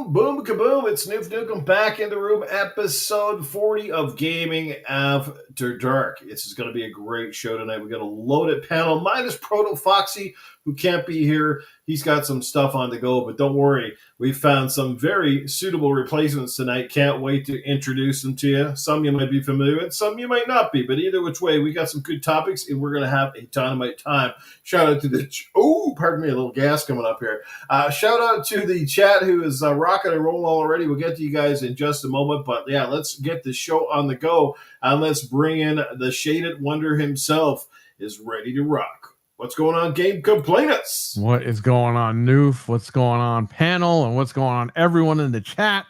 Boom, kaboom. It's Newf Nukem back in the room. Episode 40 of Gaming After Dark. This is going to be a great show tonight. We've got a loaded panel, minus Proto Foxy, who can't be here. He's got some stuff on the go, but don't worry. We found some very suitable replacements tonight. Can't wait to introduce them to you. Some you might be familiar with, some you might not be, but either which way, we got some good topics, and we're going to have a dynamite time. Shout out to the... Oh, pardon me, a little gas coming up here. Shout out to the chat who is rocking and rolling already. We'll get to you guys in just a moment, but yeah, let's get the show on the go, and let's bring in the Shaded Wonder himself is ready to rock. What's going on, GameComplainers? What is going on, Newf? What's going on, panel? And what's going on, everyone in the chat?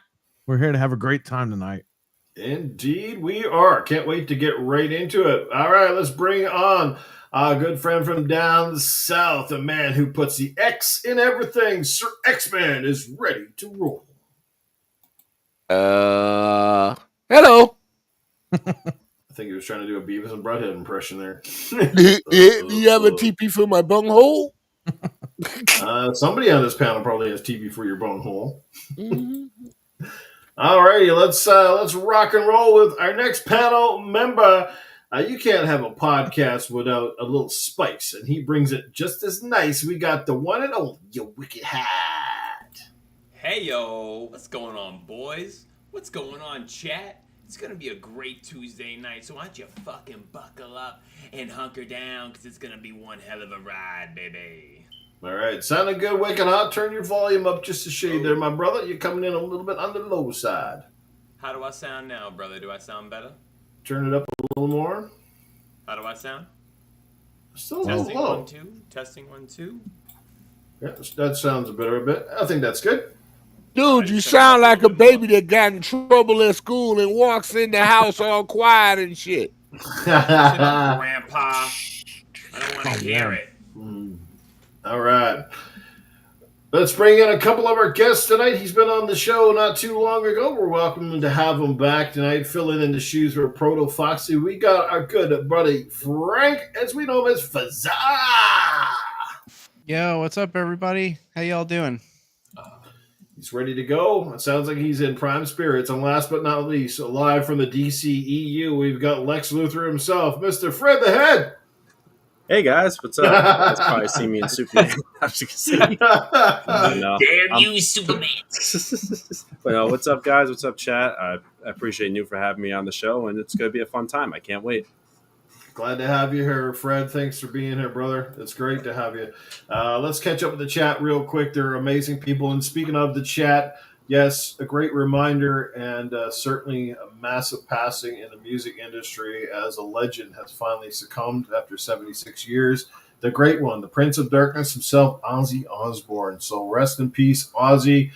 We're here to have a great time tonight. Indeed, we are. Can't wait to get right into it. All right, let's bring on a good friend from down south, a man who puts the X in everything. Sir X-Man is ready to roll. Hello. I think he was trying to do a Beavis and Butthead impression there. Do you have a TP for my bunghole? Somebody on this panel probably has TP for your bunghole. Mm-hmm. All righty, let's rock and roll with our next panel member. You can't have a podcast without a little spice, and he brings it just as nice. We got the one and only HappyEmoPuncher. Hey yo, what's going on, boys? What's going on, chat? It's gonna be a great Tuesday night, so why don't you fucking buckle up and hunker down, because it's gonna be one hell of a ride, baby. All right, sounding good, Wick3D HaWt. Turn your volume up just a shade there, my brother. You're coming in a little bit on the low side. How do I sound now, brother? Do I sound better? Turn it up a little more. How do I sound? Still a Testing little low. 1 2. Testing 1 2. Yeah, that sounds better a bit. I think that's good. Dude, you sound like a baby that got in trouble at school and walks in the house all quiet and shit. Shut up, Grandpa. I don't want to hear it. All right. Let's bring in a couple of our guests tonight. He's been on the show not too long ago. We're welcome to have him back tonight, filling in the shoes for Proto Foxy. We got our good buddy Frank, as we know him as Fazza. Yo, what's up, everybody? How y'all doing? He's ready to go. It sounds like he's in prime spirits. And last but not least, live from the DCEU, we've got Lex Luthor himself, Mr. Fred the Head. Hey guys, what's up? You guys probably see me in Superman. Damn you, Superman! But what's up, guys? What's up, chat? I appreciate you for having me on the show, and it's going to be a fun time. I can't wait. Glad to have you here, Fred. Thanks for being here, brother. It's great to have you. Let's catch up with the chat real quick. They're amazing people. And speaking of the chat, yes, a great reminder and certainly a massive passing in the music industry as a legend has finally succumbed after 76 years. The great one, the Prince of Darkness himself, Ozzy Osbourne. So rest in peace, Ozzy.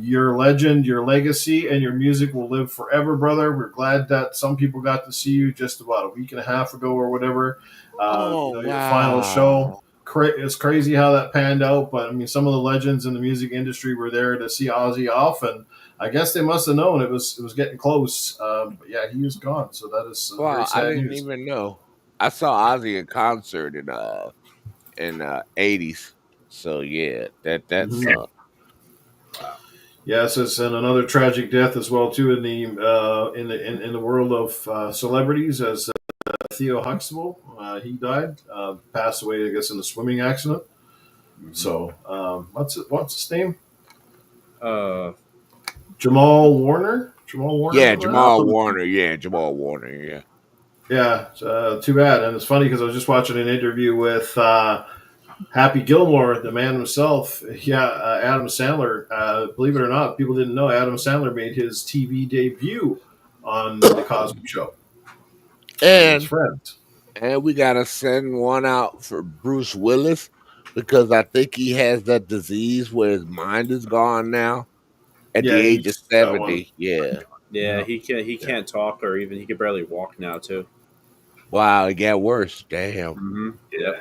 Your legend, your legacy, and your music will live forever, brother. We're glad that some people got to see you just about a week and a half ago or whatever. Your final show. It's crazy how that panned out, but I mean, some of the legends in the music industry were there to see Ozzy off, and I guess they must have known it was getting close. But yeah, he is gone, so that is very sad I didn't news. even know. I saw Ozzy in concert in '80s. So yeah, that's Yes, it's and another tragic death as well too in the world of celebrities as Theo Huxtable. He died, passed away, I guess, in a swimming accident. So what's his name? Jamal Warner. Yeah, Jamal Warner. Yeah, Jamal Warner. Yeah. Yeah. Too bad. And it's funny because I was just watching an interview with Happy Gilmore, the man himself. Yeah, Adam Sandler. Believe it or not, people didn't know Adam Sandler made his TV debut on the Cosby Show. And his friends. And we gotta send one out for Bruce Willis because I think he has that disease where his mind is gone now at the age of 70. Yeah, he can't talk or even he can barely walk now too. Wow, it got worse. Damn. Mm-hmm. Yeah.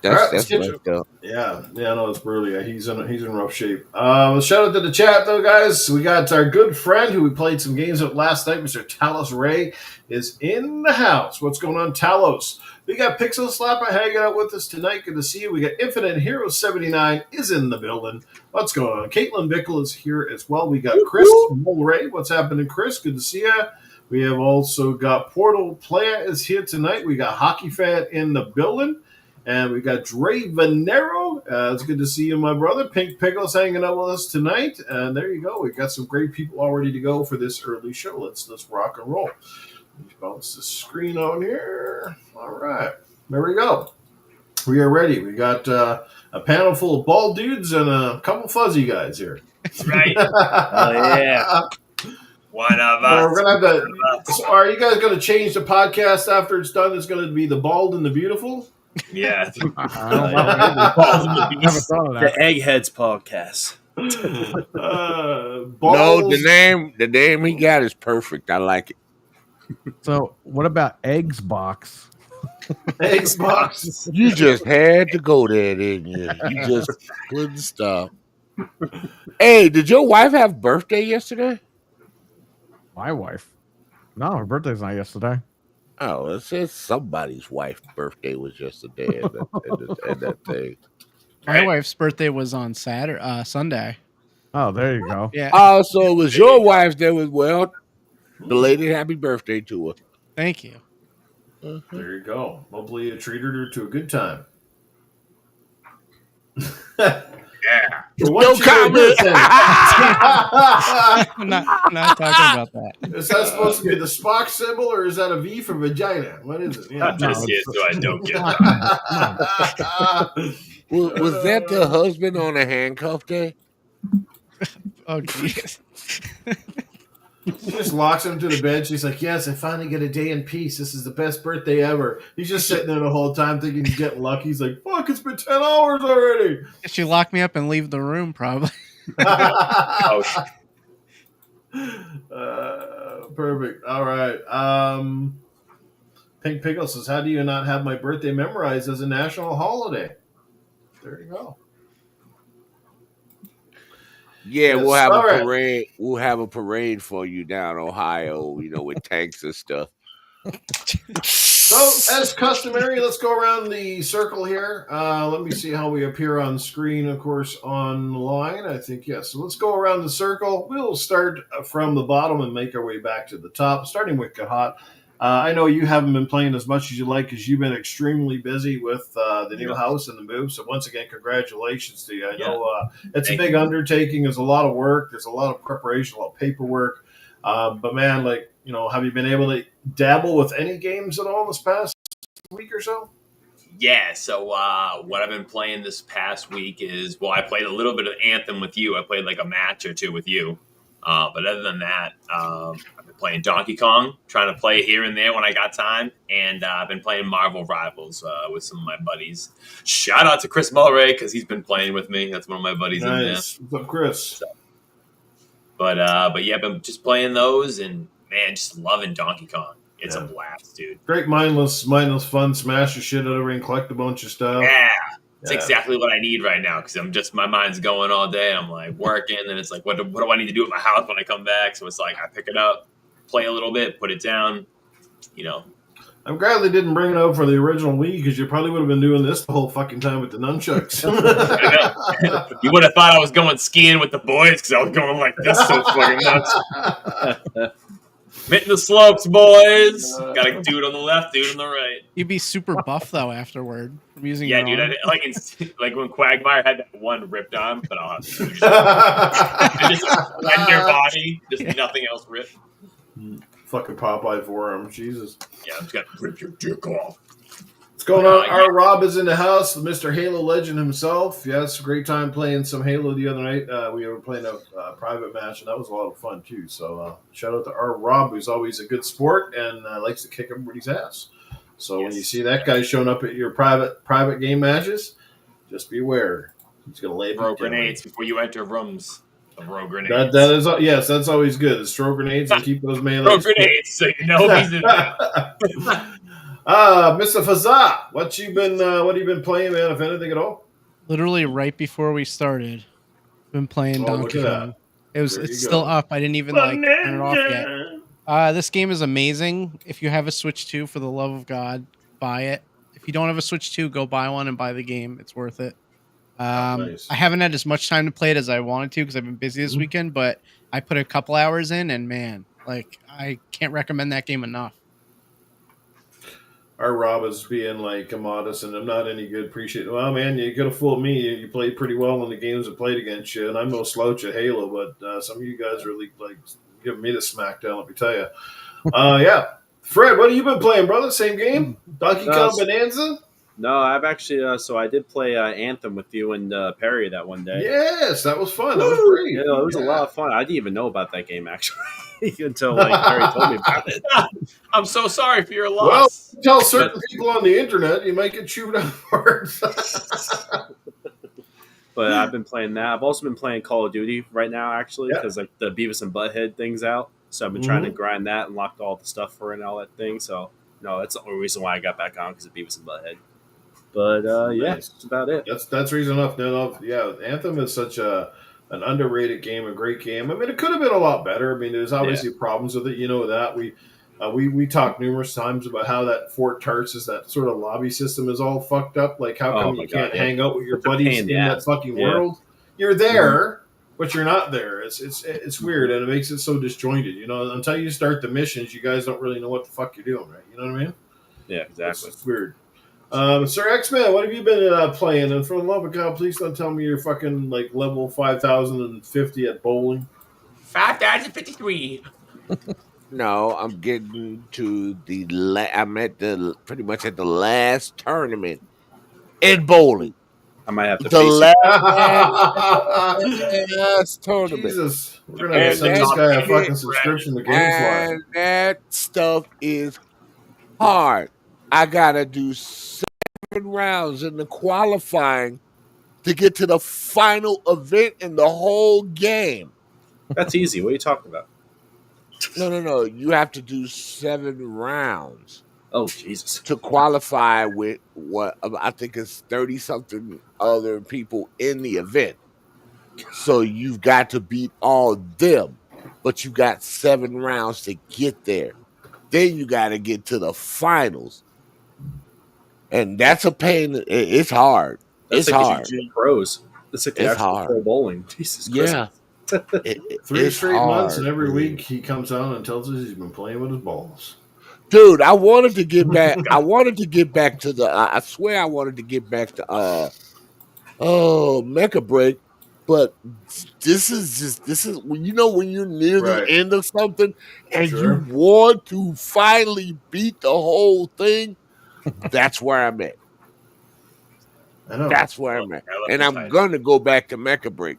That's messed up. Yeah, no, it's brutal. Yeah, he's in rough shape. Shout out to the chat though, guys. We got our good friend who we played some games with last night, Mr. Talos Ray, is in the house. What's going on, Talos? We got Pixel Slapper hanging out with us tonight. Good to see you. We got Infinite Hero 79 is in the building. What's going on? Caitlin Bickle is here as well. We got Chris Mulray. What's happening, Chris? Good to see you. We have also got Portal Playa is here tonight. We got Hockey Fan in the building. And we got Dre Venero. It's good to see you, my brother. Pink Pickles hanging out with us tonight. And there you go. We've got some great people all ready to go for this early show. Let's rock and roll. Let's bounce the screen on here. All right. There we go. We are ready. We got a panel full of bald dudes and a couple fuzzy guys here. That's right. Oh, yeah. One of us. We're gonna have to. So are you guys going to change the podcast after it's done? It's going to be the bald and the beautiful? Yeah. I don't know. Never thought of The that. Eggheads podcast. No, the name he got is perfect. I like it. So, what about Eggs Box? Xbox. You just had to go there, didn't you? You just couldn't stop. Hey, did your wife have birthday yesterday? My wife. No, her birthday's not yesterday. Oh, it says somebody's wife's birthday was yesterday at that thing. My wife's birthday was on Sunday. Oh, there you go. Yeah. Oh, so it was your wife that was, well, belated happy birthday to her. Thank you. There you go. Hopefully you treated her to a good time. Yeah. No comment. I'm not talking about that. Is that supposed to be the Spock symbol, or is that a V for vagina? What is it? Yeah. Just is so I don't get that. Was that the husband on a handcuff day? Oh, jeez. She just locks him to the bed. She's like, yes, I finally get a day in peace. This is the best birthday ever. He's just sitting there the whole time thinking he's getting lucky. He's like, fuck, it's been 10 hours already. She locked me up and leave the room, probably. Perfect. All right. Pink Pickle says, how do you not have my birthday memorized as a national holiday? There you go. Yeah, Yes, we'll have a all right. parade. We'll have a parade for you down Ohio, with tanks and stuff. So, as customary, let's go around the circle here. Let me see how we appear on screen, of course, online. I think, yes. So let's go around the circle. We'll start from the bottom and make our way back to the top, starting with GameComplainers. I know you haven't been playing as much as you like because you've been extremely busy with the new house and the move. So once again, congratulations to you. I know it's a big undertaking. There's a lot of work. There's a lot of preparation, a lot of paperwork. But man, have you been able to dabble with any games at all this past week or so? Yeah, so what I've been playing this past week is, I played a little bit of Anthem with you. I played like a match or two with you. But other than that, I've been playing Donkey Kong, trying to play here and there when I got time. And I've been playing Marvel Rivals with some of my buddies. Shout out to Chris Mulray because he's been playing with me. That's one of my buddies in there. Nice. What's up, Chris? So, but yeah, I've been just playing those and, man, just loving Donkey Kong. It's a blast, dude. Great mindless fun. Smash the shit out of it and collect a bunch of stuff. Yeah. It's exactly what I need right now because my mind's going all day. I'm like working, and it's like, what do I need to do with my house when I come back? So it's like I pick it up, play a little bit, put it down. I'm glad they didn't bring it out for the original Wii because you probably would have been doing this the whole fucking time with the nunchucks. You would have thought I was going skiing with the boys because I was going like this so fucking nuts. Hitting the slopes, boys. Got a dude on the left, dude on the right. You'd be super buff, though, afterward from using Yeah, your dude. arm. Like when Quagmire had that one ripped arm, but I'll have to just blend your body, just nothing else ripped. Fucking Popeye forearm, Jesus. Yeah, I'm just gonna rip your dick off. What's going on? Our Rob is in the house, Mr. Halo legend himself. Yes, great time playing some Halo the other night. We were playing a private match, and that was a lot of fun, too. So shout out to our Rob, who's always a good sport and likes to kick everybody's ass. So when you see that guy showing up at your private game matches, just beware. He's going to lay Throw grenades before you enter rooms. Throw grenades. That is, yes, that's always good. Is throw grenades and keep those melees. Throw grenades so you know he's in there. Mr. Fazza, what have you been playing, man? If anything at all? Literally right before we started, been playing Oh, look Donkey at that. Kong. There It's you still go. up. I didn't even turn it off yet. This game is amazing. If you have a Switch 2, for the love of God, buy it. If you don't have a Switch 2, go buy one and buy the game. It's worth it. Nice. I haven't had as much time to play it as I wanted to because I've been busy this weekend, but I put a couple hours in, and man, like I can't recommend that game enough. Our Rob is being like modest, and I'm not any good. Appreciate it. Well, man, you could have fooled me. You played pretty well in the games I played against you, and I'm no slouch at Halo, but some of you guys really like giving me the smackdown. Let me tell you. Yeah, Fred, what have you been playing, brother? Same game, Donkey Kong Bonanza. No, I've actually. So I did play Anthem with you and Perry that one day. Yes, that was fun. That was great. Yeah, it was a lot of fun. I didn't even know about that game actually until Perry told me about it. I'm so sorry for your Well, loss. tell certain people on the internet, you might get chewed out for it. But I've been playing that. I've also been playing Call of Duty right now, actually, because like the Beavis and Butthead thing's out. So I've been trying to grind that and lock all the stuff for it and all that thing. So no, that's the only reason why I got back on, because of Beavis and Butthead. But yeah, that's about it. That's reason enough. No, yeah, Anthem is such an underrated game, a great game. I mean, it could have been a lot better. I mean, there's obviously problems with it. You know that we talked numerous times about how that Fort Tarsis, that sort of lobby system, is all fucked up. Like, how come you can't hang out with your buddies in that fucking world? You're there, but you're not there. It's weird, and it makes it so disjointed. You know, until you start the missions, you guys don't really know what the fuck you're doing, right? You know what I mean? Yeah, exactly. It's weird. Sir X-Man, what have you been playing? And for the love of God, please don't tell me you're fucking like level 5,050 at bowling. 5,053. No, I'm getting to I'm at pretty much at the last tournament in bowling. I might have to The face last tournament. Jesus, we're gonna have to send this guy a fucking subscription to GameFly. And that stuff is hard. I gotta do 7 rounds in the qualifying to get to the final event in the whole game. That's easy. What are you talking about? No. You have to do 7 rounds. Oh, Jesus. To qualify with what I think is 30-something other people in the event. So you've got to beat all them, but you got 7 rounds to get there. Then you got to get to the finals. And that's a pain. It's hard. That's it's like hard. Pros. That's like the It's actual hard. pro bowling. Jesus Christ. Yeah. 3 straight months, and every week he comes on and tells us he's been playing with his balls. Dude, I wanted to get back. I to the. I swear I wanted to get back to Mecha Break, but this is when when you're near the end of something and you want to finally beat the whole thing. That's where I'm at. I know. That's where I'm at, and I'm gonna go back to Mecha Break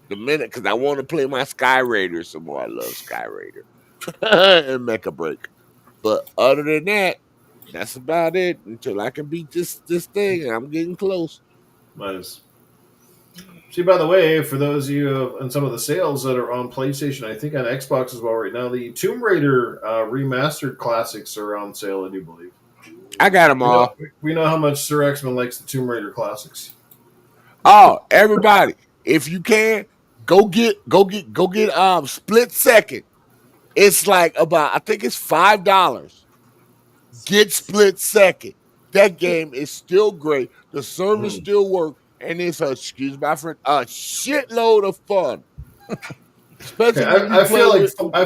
the minute because I want to play my Sky Raider some more. I love Sky Raider and Mecha Break. But other than that, that's about it until I can beat this thing, and I'm getting close. Nice. See, by the way, for those of you and some of the sales that are on PlayStation, I think on Xbox as well right now, the Tomb Raider remastered classics are on sale, I do believe. I got them all. We know how much Sir X-Man likes the Tomb Raider classics. Oh, everybody, if you can, go get Split Second. It's like I think it's $5. Get Split Second. That game is still great. The servers still work, and it's a shitload of fun. Especially I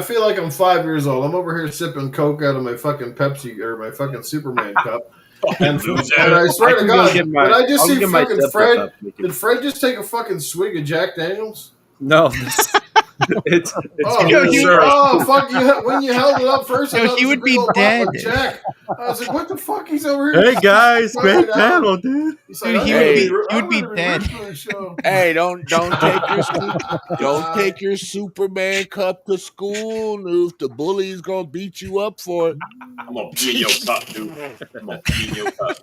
feel like I'm 5 years old. I'm over here sipping Coke out of my fucking Pepsi or my fucking Superman cup. And I swear to God, did I just see fucking Fred? Did Fred just take a fucking swig of Jack Daniels? No. It's fuck you! When you held it up first, he would be dead. Jack. I was like, "What the fuck? He's over here." Hey guys, great panel, dude. Dude, he would be dead. Hey, don't take your Superman cup to school, Newf. The bully's gonna beat you up for it. I'm gonna pee in your cup, dude. I'm gonna pee in your cup.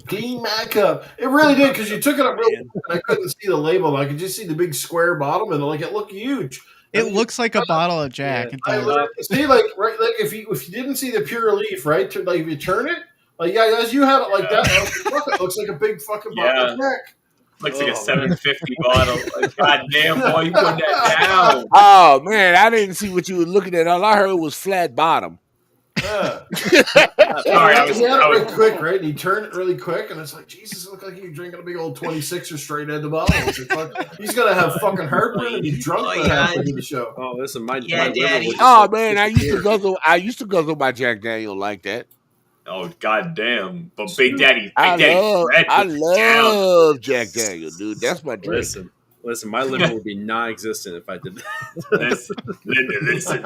Clean my cup. It really did because you took it up real quick and I couldn't see the label. I could just see the big square bottom and it looked huge. It looks like a bottle of Jack. Yeah. It I does. literally- see, like, right, like if you didn't see the pure leaf, right? Like if you turn it, like as you had it like that, fuck, it looks like a big fucking bottle of Jack. Looks like a 750 bottle. Like, God damn, boy, you put that down. Oh man, I didn't see what you were looking at. All I heard was flat bottom. Yeah. Sorry, I was. He had it really quick, right? And he turned it really quick, and it's like, Jesus, it looked like he was drinking a big old 26er straight out of the bottle. It's like, fuck, he's gonna have fucking heartburn and be drunk by halfway through the show. Oh, listen, my Yeah, liver Daddy. would just, Oh like, man, I disappear. used to guzzle my Jack Daniel like that. Oh, God damn. But Big Daddy I Fred love was down. Jack Daniel, dude. That's my drink. Listen, my liver would be non-existent if I did that. Listen.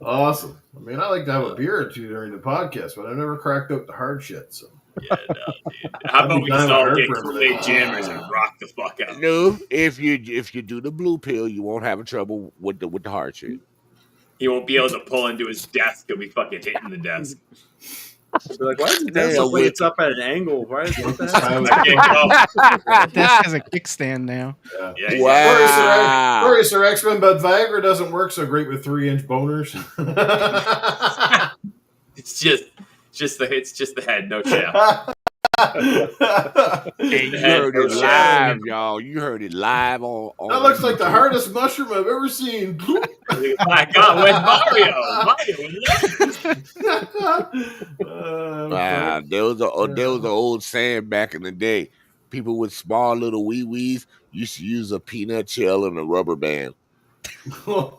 Awesome. I mean, I like to have a beer or two during the podcast, but I never cracked out the hard shit. So Yeah, no, dude. How about we just all get Kool-Aid jammers and rock the fuck out? No, if you do the blue pill, you won't have trouble with the hard shit. He won't be able to pull into his desk. He'll be fucking hitting the desk. I'd be like, why is the desk Damn, look like Wick. it's up at an angle? Why is what the heck? I can't go. The desk has a kickstand now. Yeah, Wow. Sorry, Sir X-Men, but Viagra doesn't work so great with 3-inch boners. It's just the head, no channel. Hey, you heard it live, y'all. You heard it live on That looks like the hardest mushroom I've ever seen. My God, where's Mario? Wow, there was an old saying back in the day. People with small little wee-wees used to use a peanut shell and a rubber band. Mother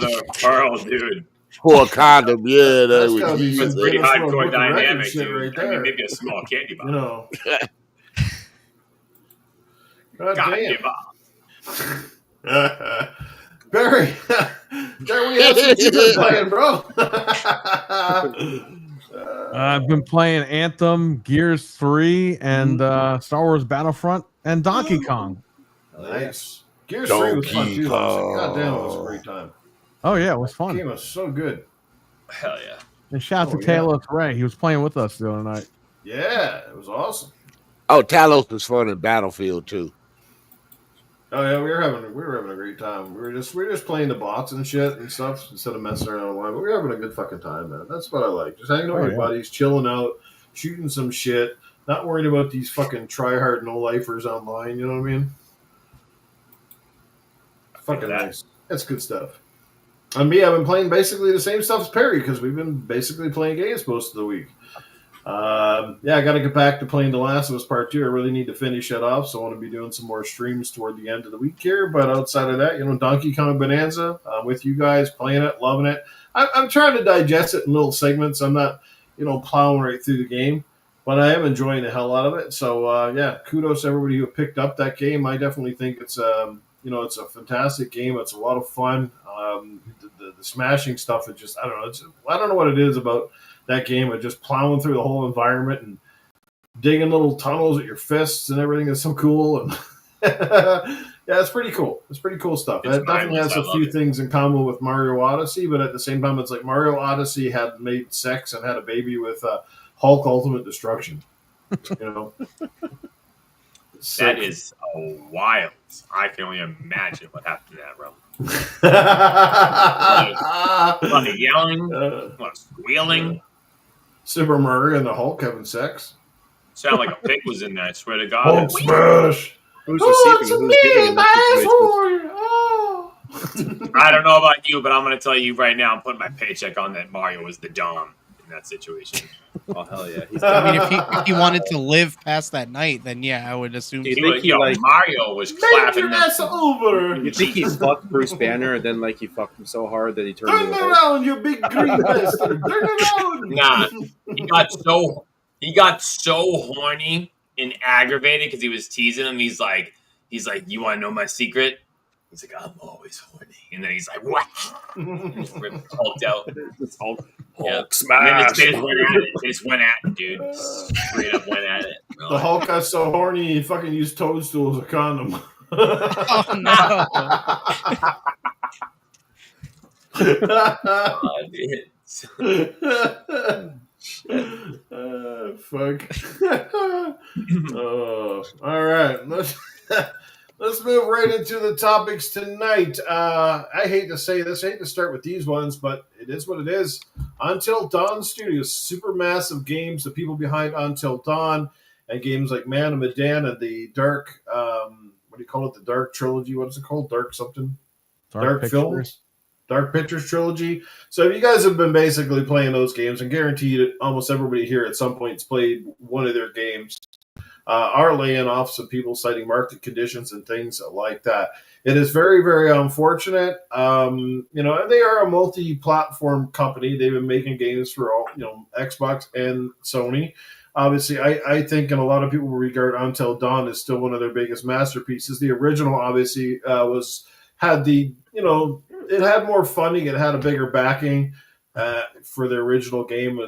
of pearl, dude. For a condom, yeah. That's That gotta was be easy. some Pretty Guinness World hardcore Book of Records dynamic, shit dude. right I mean, there. maybe a small candy You bar. know. God God damn. give up. Barry, Barry, what have you been playing, bro? I've been playing Anthem, Gears 3, and Star Wars Battlefront, and Donkey Kong. Nice. Gears 3 was fun Donkey too. Kong. God damn, it was a great time. Oh yeah, it was The fun. game was so good. Hell yeah. And shout out Oh, to yeah. Talos Ray. He was playing with us the other night. Yeah, it was awesome. Oh, Talos was fun in Battlefield too. Oh yeah, we were having a great time. We were just playing the bots and shit and stuff instead of messing around online. But we were having a good fucking time, man. That's what I like. Just hanging out with your buddies, chilling out, shooting some shit, not worrying about these fucking tryhard no lifers online. You know what I mean? Fucking nice. That's good stuff. And me, I've been playing basically the same stuff as Perry because we've been basically playing games most of the week. Yeah, I got to get back to playing The Last of Us Part 2. I really need to finish that off, so I want to be doing some more streams toward the end of the week here. But outside of that, Donkey Kong Bonanza, I'm with you guys, playing it, loving it. I'm trying to digest it in little segments. I'm not, plowing right through the game, but I am enjoying the hell out of it. So, yeah, kudos to everybody who picked up that game. I definitely think it's, it's a fantastic game. It's a lot of fun. The smashing stuff, it just, I don't know. I don't know what it is about that game of just plowing through the whole environment and digging little tunnels with your fists and everything is so cool. And yeah, it's pretty cool. It's pretty cool stuff. It's It definitely has a few things in common with Mario Odyssey, but at the same time, it's like Mario Odyssey had made sex and had a baby with Hulk Ultimate Destruction. That is wild. I can only imagine what happened to that, bro. A lot of yelling, a lot of squealing. Super Mario and the Hulk having sex. Sound like a pig was in there, I swear to God. Hulk smash! Who's receiving? Who's giving in that situation? I don't know about you, but I'm going to tell you right now, I'm putting my paycheck on that Mario was the Dom in that situation. Oh hell yeah! I mean, if he wanted to live past that night, then yeah, I would assume. Do you think he, like- Mario was Make clapping your them. ass over! You think he fucked Bruce Banner and then he fucked him so hard that he turned Turn into a Hulk? around, you big green bastard! Turn around! Nah, he got so horny and aggravated because he was teasing him. He's like, you want to know my secret? He's like, I'm always horny. And then he's like, what? Just ripped Hulked out. It's Hulk. Yeah. Hulk smash. They just went at it, dude. Straight up went at it. The Hulk got so horny he fucking used toadstools as a condom. Oh no! Oh, dude. Fuck. Oh, all right. Let's move right into the topics tonight. I hate to say this, I hate to start with these ones, but it is what it is. Until Dawn Studios, Supermassive Games, the people behind Until Dawn, and games like Man of Medan and the Dark, what do you call it? The Dark Trilogy. What is it called? Dark something? Dark Films? Dark Pictures Trilogy. So if you guys have been basically playing those games, and guaranteed almost everybody here at some point has played one of their games, are laying off some people citing market conditions and things like that. It is very, very unfortunate. They are a multi-platform company. They've been making games for all, Xbox and Sony. Obviously, I think, and a lot of people regard Until Dawn as still one of their biggest masterpieces. The original, obviously, it had more funding. It had a bigger backing. For the original game,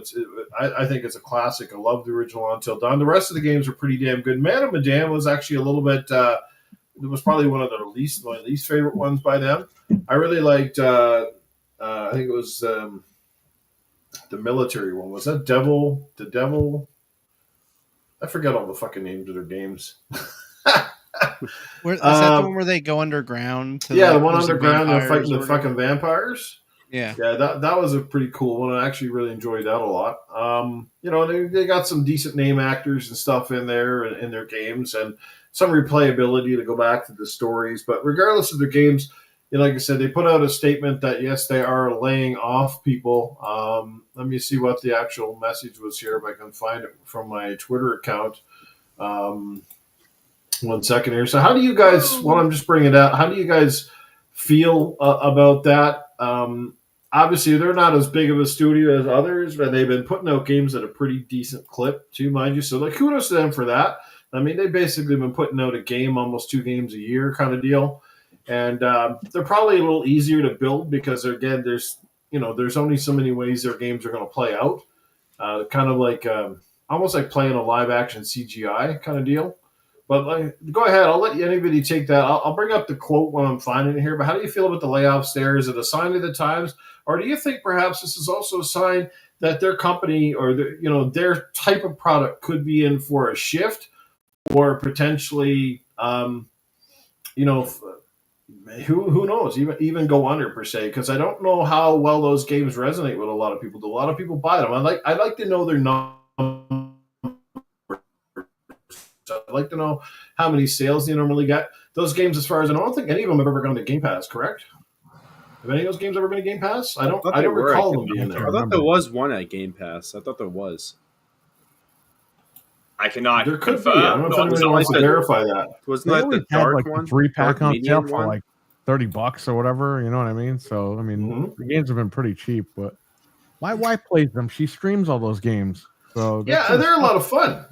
I think it's a classic. I love the original Until Dawn. The rest of the games are pretty damn good. Man of Medan was actually a little bit. It was probably one of my least favorite ones by them. I really liked. I think it was the military one. Was that Devil? The Devil. I forget all the fucking names of their games. Is that the one where they go underground? The one underground. They're fighting the fucking vampires. Yeah, that was a pretty cool one. I actually really enjoyed that a lot. They got some decent name actors and stuff in there in their games, and some replayability to go back to the stories. But regardless of their games, like I said, they put out a statement that yes, they are laying off people. Let me see what the actual message was here, if I can find it from my Twitter account. 1 second here. So, how do you guys? Well, I'm just bringing it out. How do you guys feel about that? Obviously, they're not as big of a studio as others, but they've been putting out games at a pretty decent clip, too, mind you. So, kudos to them for that. I mean, they've basically been putting out a game, almost 2 games a year kind of deal. And they're probably a little easier to build because, again, there's only so many ways their games are going to play out. Kind of like almost like playing a live-action CGI kind of deal. But go ahead. I'll let anybody take that. I'll bring up the quote when I'm finding it here. But how do you feel about the layoffs there? Is it a sign of the times? Or do you think perhaps this is also a sign that their company or their type of product could be in for a shift or potentially, who knows, even go under per se? Because I don't know how well those games resonate with a lot of people. Do a lot of people buy them? I'd like to know their numbers. I'd like to know how many sales they normally get. Those games, as far as I know, I don't think any of them have ever gone to Game Pass, correct? Have any of those games ever been to Game Pass? I don't recall them being there. I thought there was one at Game Pass. I thought there was. I cannot There could confirm. be. I don't know if anybody wants to verify that. Wasn't that the dark one? 3-pack on sale medium for one? like $30 or whatever. You know what I mean? So, I mean, the games have been pretty cheap, but my wife plays them. She streams all those games. So they're a lot of fun.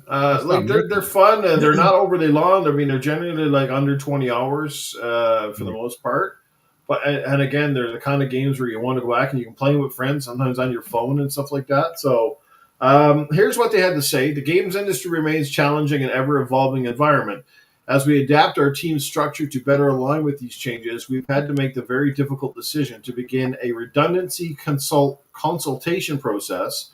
They're fun and they're not overly long. I mean, they're generally like under 20 hours for the most part. But and again, they're the kind of games where you want to go back and you can play with friends, sometimes on your phone and stuff like that. So here's what they had to say: the games industry remains challenging and ever-evolving environment. As we adapt our team structure to better align with these changes, we've had to make the very difficult decision to begin a redundancy consultation process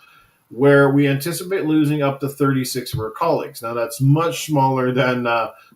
where we anticipate losing up to 36 of our colleagues. Now, that's much smaller than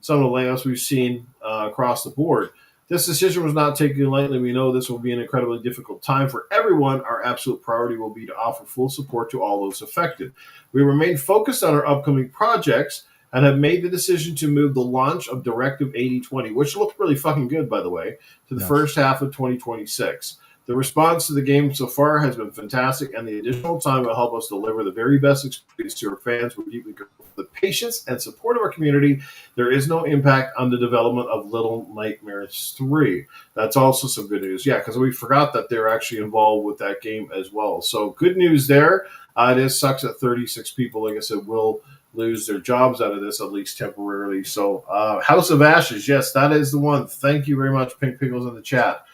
some of the layoffs we've seen across the board. This decision was not taken lightly. We know this will be an incredibly difficult time for everyone. Our absolute priority will be to offer full support to all those affected. We remain focused on our upcoming projects and have made the decision to move the launch of Directive 8020, which looked really fucking good, by the way, to the first half of 2026. The response to the game so far has been fantastic, and the additional time will help us deliver the very best experience to our fans. We're deeply grateful for the patience and support of our community. There is no impact on the development of Little Nightmares 3. That's also some good news. Yeah, because we forgot that they're actually involved with that game as well. So good news there. It is sucks that 36 people, like I said, will lose their jobs out of this, at least temporarily. So House of Ashes, yes, that is the one. Thank you very much, Pink Pickles in the chat.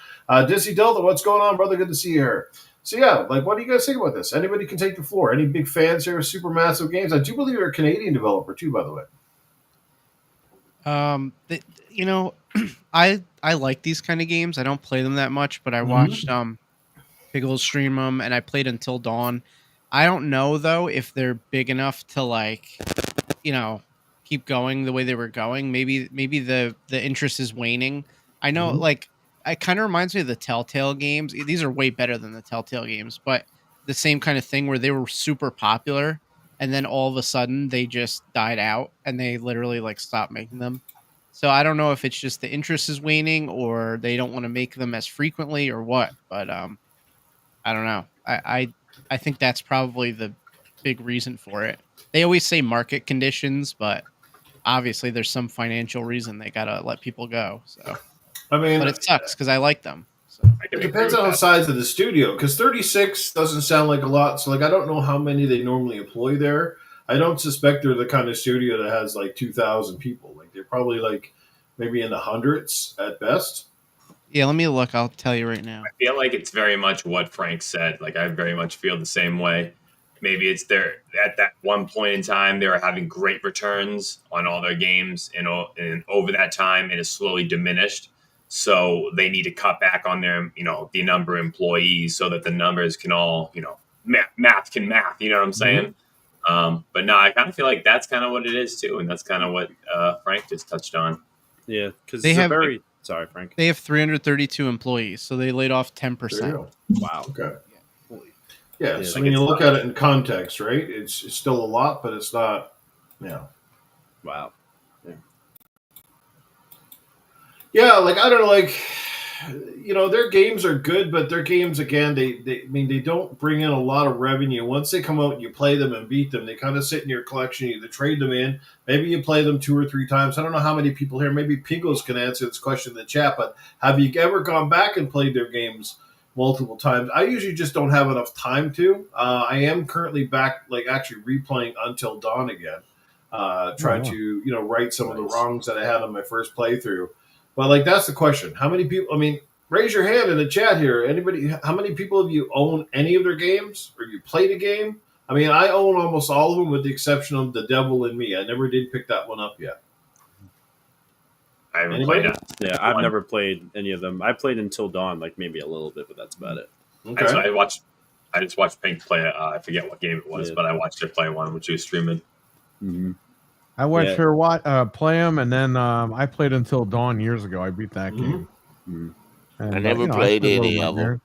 Dizzy Delta, what's going on, brother? Good to see you here. So, yeah, what do you guys think about this? Anybody can take the floor. Any big fans here of Supermassive Games? I do believe they're a Canadian developer, too, by the way. I like these kind of games. I don't play them that much, but I watched Pickles stream them, and I played Until Dawn. I don't know, though, if they're big enough to, keep going the way they were going. Maybe the interest is waning. I know, like, it kind of reminds me of the Telltale games. These are way better than the Telltale games, but the same kind of thing where they were super popular and then all of a sudden they just died out and they literally like stopped making them. So I don't know if it's just the interest is waning or they don't want to make them as frequently or what, but I don't know. I think that's probably the big reason for it. They always say market conditions, but obviously there's some financial reason they gotta let people go. So I mean, but it sucks because I like them. So it depends on the size of the studio, because 36 doesn't sound like a lot. So, like, I don't know how many they normally employ there. I don't suspect they're the kind of studio that has like 2,000 people. Like, they're probably like maybe in the hundreds at best. yeah, let me look. I'll tell you right now. I feel like it's very much what Frank said. Like, I very much feel the same way. Maybe it's there at that one point in time they were having great returns on all their games, and over that time it has slowly diminished. So they need to cut back on their, the number of employees so that the numbers can all, math can math. You know what I'm saying? But no, I kind of feel like that's kind of what it is too, and that's kind of what Frank just touched on. Yeah, because They have- sorry, Frank. They have 332 employees, so they laid off 10%. Wow. Okay. Yeah, Yeah, so like when you it's look not- at it in context, right? It's still a lot, but it's not, Wow. Yeah, like, I don't know, like, their games are good, but their games, again, they don't bring in a lot of revenue. Once they come out and you play them and beat them, they kind of sit in your collection. You either trade them in, maybe you play them 2 or 3 times. I don't know how many people here, maybe Pingos can answer this question in the chat, but have you ever gone back and played their games multiple times? I usually just don't have enough time to. I am currently back, like, actually replaying Until Dawn again, trying to, right some of the wrongs that I had on my first playthrough. But, like, that's the question. How many people, raise your hand in the chat here. Anybody, how many people have you own any of their games or you played a game? I own almost all of them with the exception of The Devil in Me. I never did pick that one up yet. I haven't Anybody? played that. Yeah, I've never played any of them. I played Until Dawn, like maybe a little bit, but that's about it. Okay. I just watched Pink play. I forget what game it was, but I watched her play one when she was streaming. Mm-hmm. I watched her play them, and then I played Until Dawn years ago. I beat that game. Mm-hmm. And, I never played any over of them. there.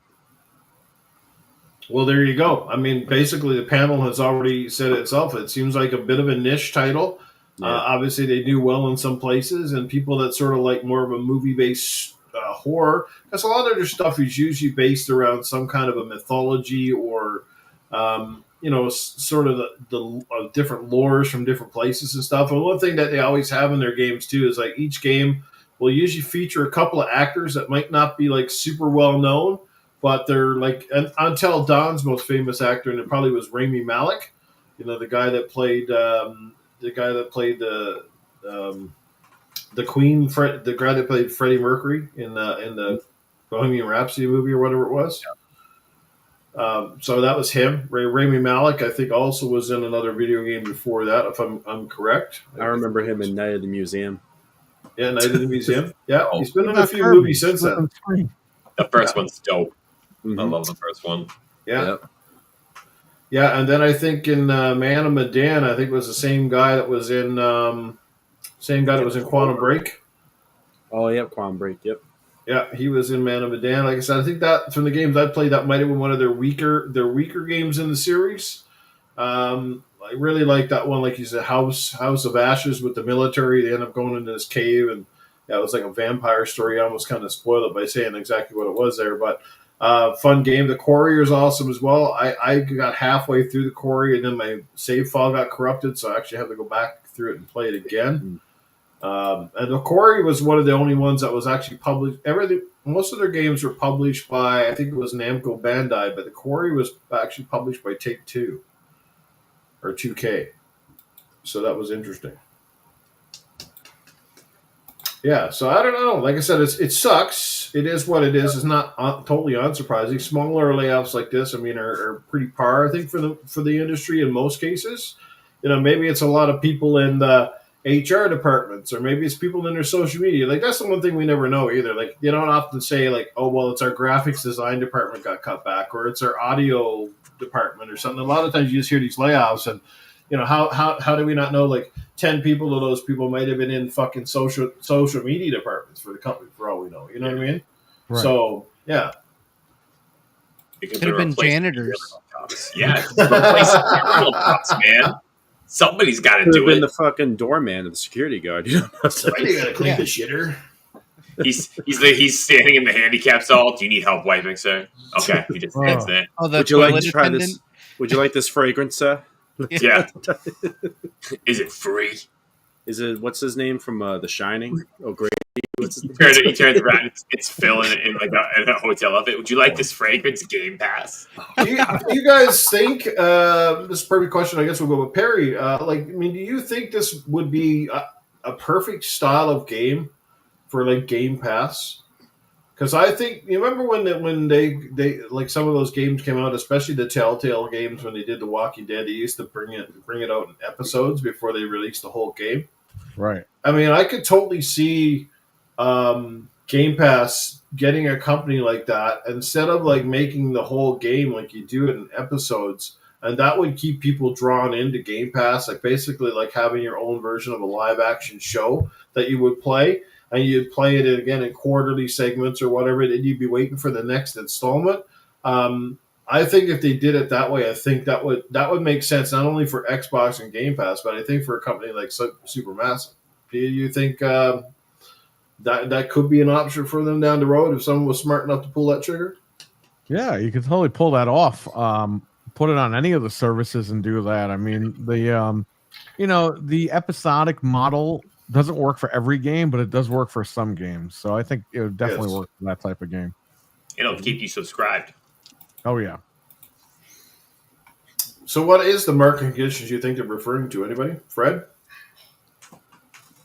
Well, there you go. Basically, the panel has already said it itself. It seems like a bit of a niche title. Yeah. Obviously, they do well in some places, and people that sort of like more of a movie-based horror, because a lot of their stuff is usually based around some kind of a mythology or, sort of the different lores from different places and stuff. And one thing that they always have in their games, too, is like each game will usually feature a couple of actors that might not be like super well known, but they're like, Until Dawn's most famous actor, and it probably was Rami Malek, the guy that played the Queen, the guy that played Freddie Mercury in the Bohemian Rhapsody movie or whatever it was. So that was him. Rami Malek, I think, also was in another video game before that, if I'm correct. I remember him in Night of the Museum. Yeah, Night of the Museum. Yeah, he's been in a few Kirby. movies since then. The first one's dope. Mm-hmm. I love the first one. Yeah. Yep. Yeah, and then I think in Man of Medan, I think it was the same guy that was in Quantum Break. Oh, yep, Quantum Break. Yep. Yeah, he was in Man of Medan. Like I said, I think that from the games I played, that might have been one of their weaker games in the series. I really like that one. Like you said, House of Ashes with the military. They end up going into this cave, and it was like a vampire story. I almost kind of spoiled it by saying exactly what it was there, but fun game. The Quarry is awesome as well. I got halfway through the Quarry, and then my save file got corrupted, so I actually had to go back through it and play it again. And the Quarry was one of the only ones that was actually published. Most of their games were published by, I think it was Namco Bandai, but the Quarry was actually published by Take-Two or 2K. So that was interesting. Yeah, so I don't know. Like I said, it sucks. It is what it is. It's not totally unsurprising. Smaller layoffs like this, are pretty par, I think, for the industry in most cases. Maybe it's a lot of people in the HR departments, or maybe it's people in their social media. Like, that's the one thing we never know either. Like, they don't often say, like, oh, well, it's our graphics design department got cut back, or it's our audio department or something. A lot of times you just hear these layoffs, and you know, how do we not know like 10 people of those people might have been in fucking social media departments for the company for all we know. You know what I mean? Right. So yeah. Because Could have they're been replacing janitors. cops. Yeah, replacing real cops, man. Somebody's got to Could have do been it. the fucking doorman or the security guard. You know what I'm saying? Somebody gotta clean Yeah. the shitter. He's standing in the handicap stall. Do you need help wiping, sir? Okay, he just stands there. Oh, the Would you like toilet to try attendant. this? Would you like this fragrance, sir? Yeah. Is it free? Is it what's his name from The Shining? Oh, great. What's his name? He turns around. It's Phil in like in a hotel outfit. Would you like this fragrance Game Pass? Do you guys think this is a perfect question? I guess we'll go with Perry. Like, I mean, do you think this would be a perfect style of game for like Game Pass? Because I think you remember when they like some of those games came out, especially the Telltale games when they did The Walking Dead. They used to bring it out in episodes before they released the whole game. Right. I mean, I could totally see Game Pass getting a company like that instead of like making the whole game like you do it in episodes, and that would keep people drawn into Game Pass, like basically like having your own version of a live action show that you would play, and you'd play it again in quarterly segments or whatever, and you'd be waiting for the next installment. I think if they did it that way, I think that would make sense not only for Xbox and Game Pass, but I think for a company like Supermassive. Do you think that could be an option for them down the road if someone was smart enough to pull that trigger? Yeah, you could totally pull that off. Put it on any of the services and do that. I mean, the episodic model doesn't work for every game, but it does work for some games. So I think it would definitely work for that type of game. It'll keep you subscribed. Oh yeah. So what is the marketing conditions you think they're referring to? Anybody? Fred?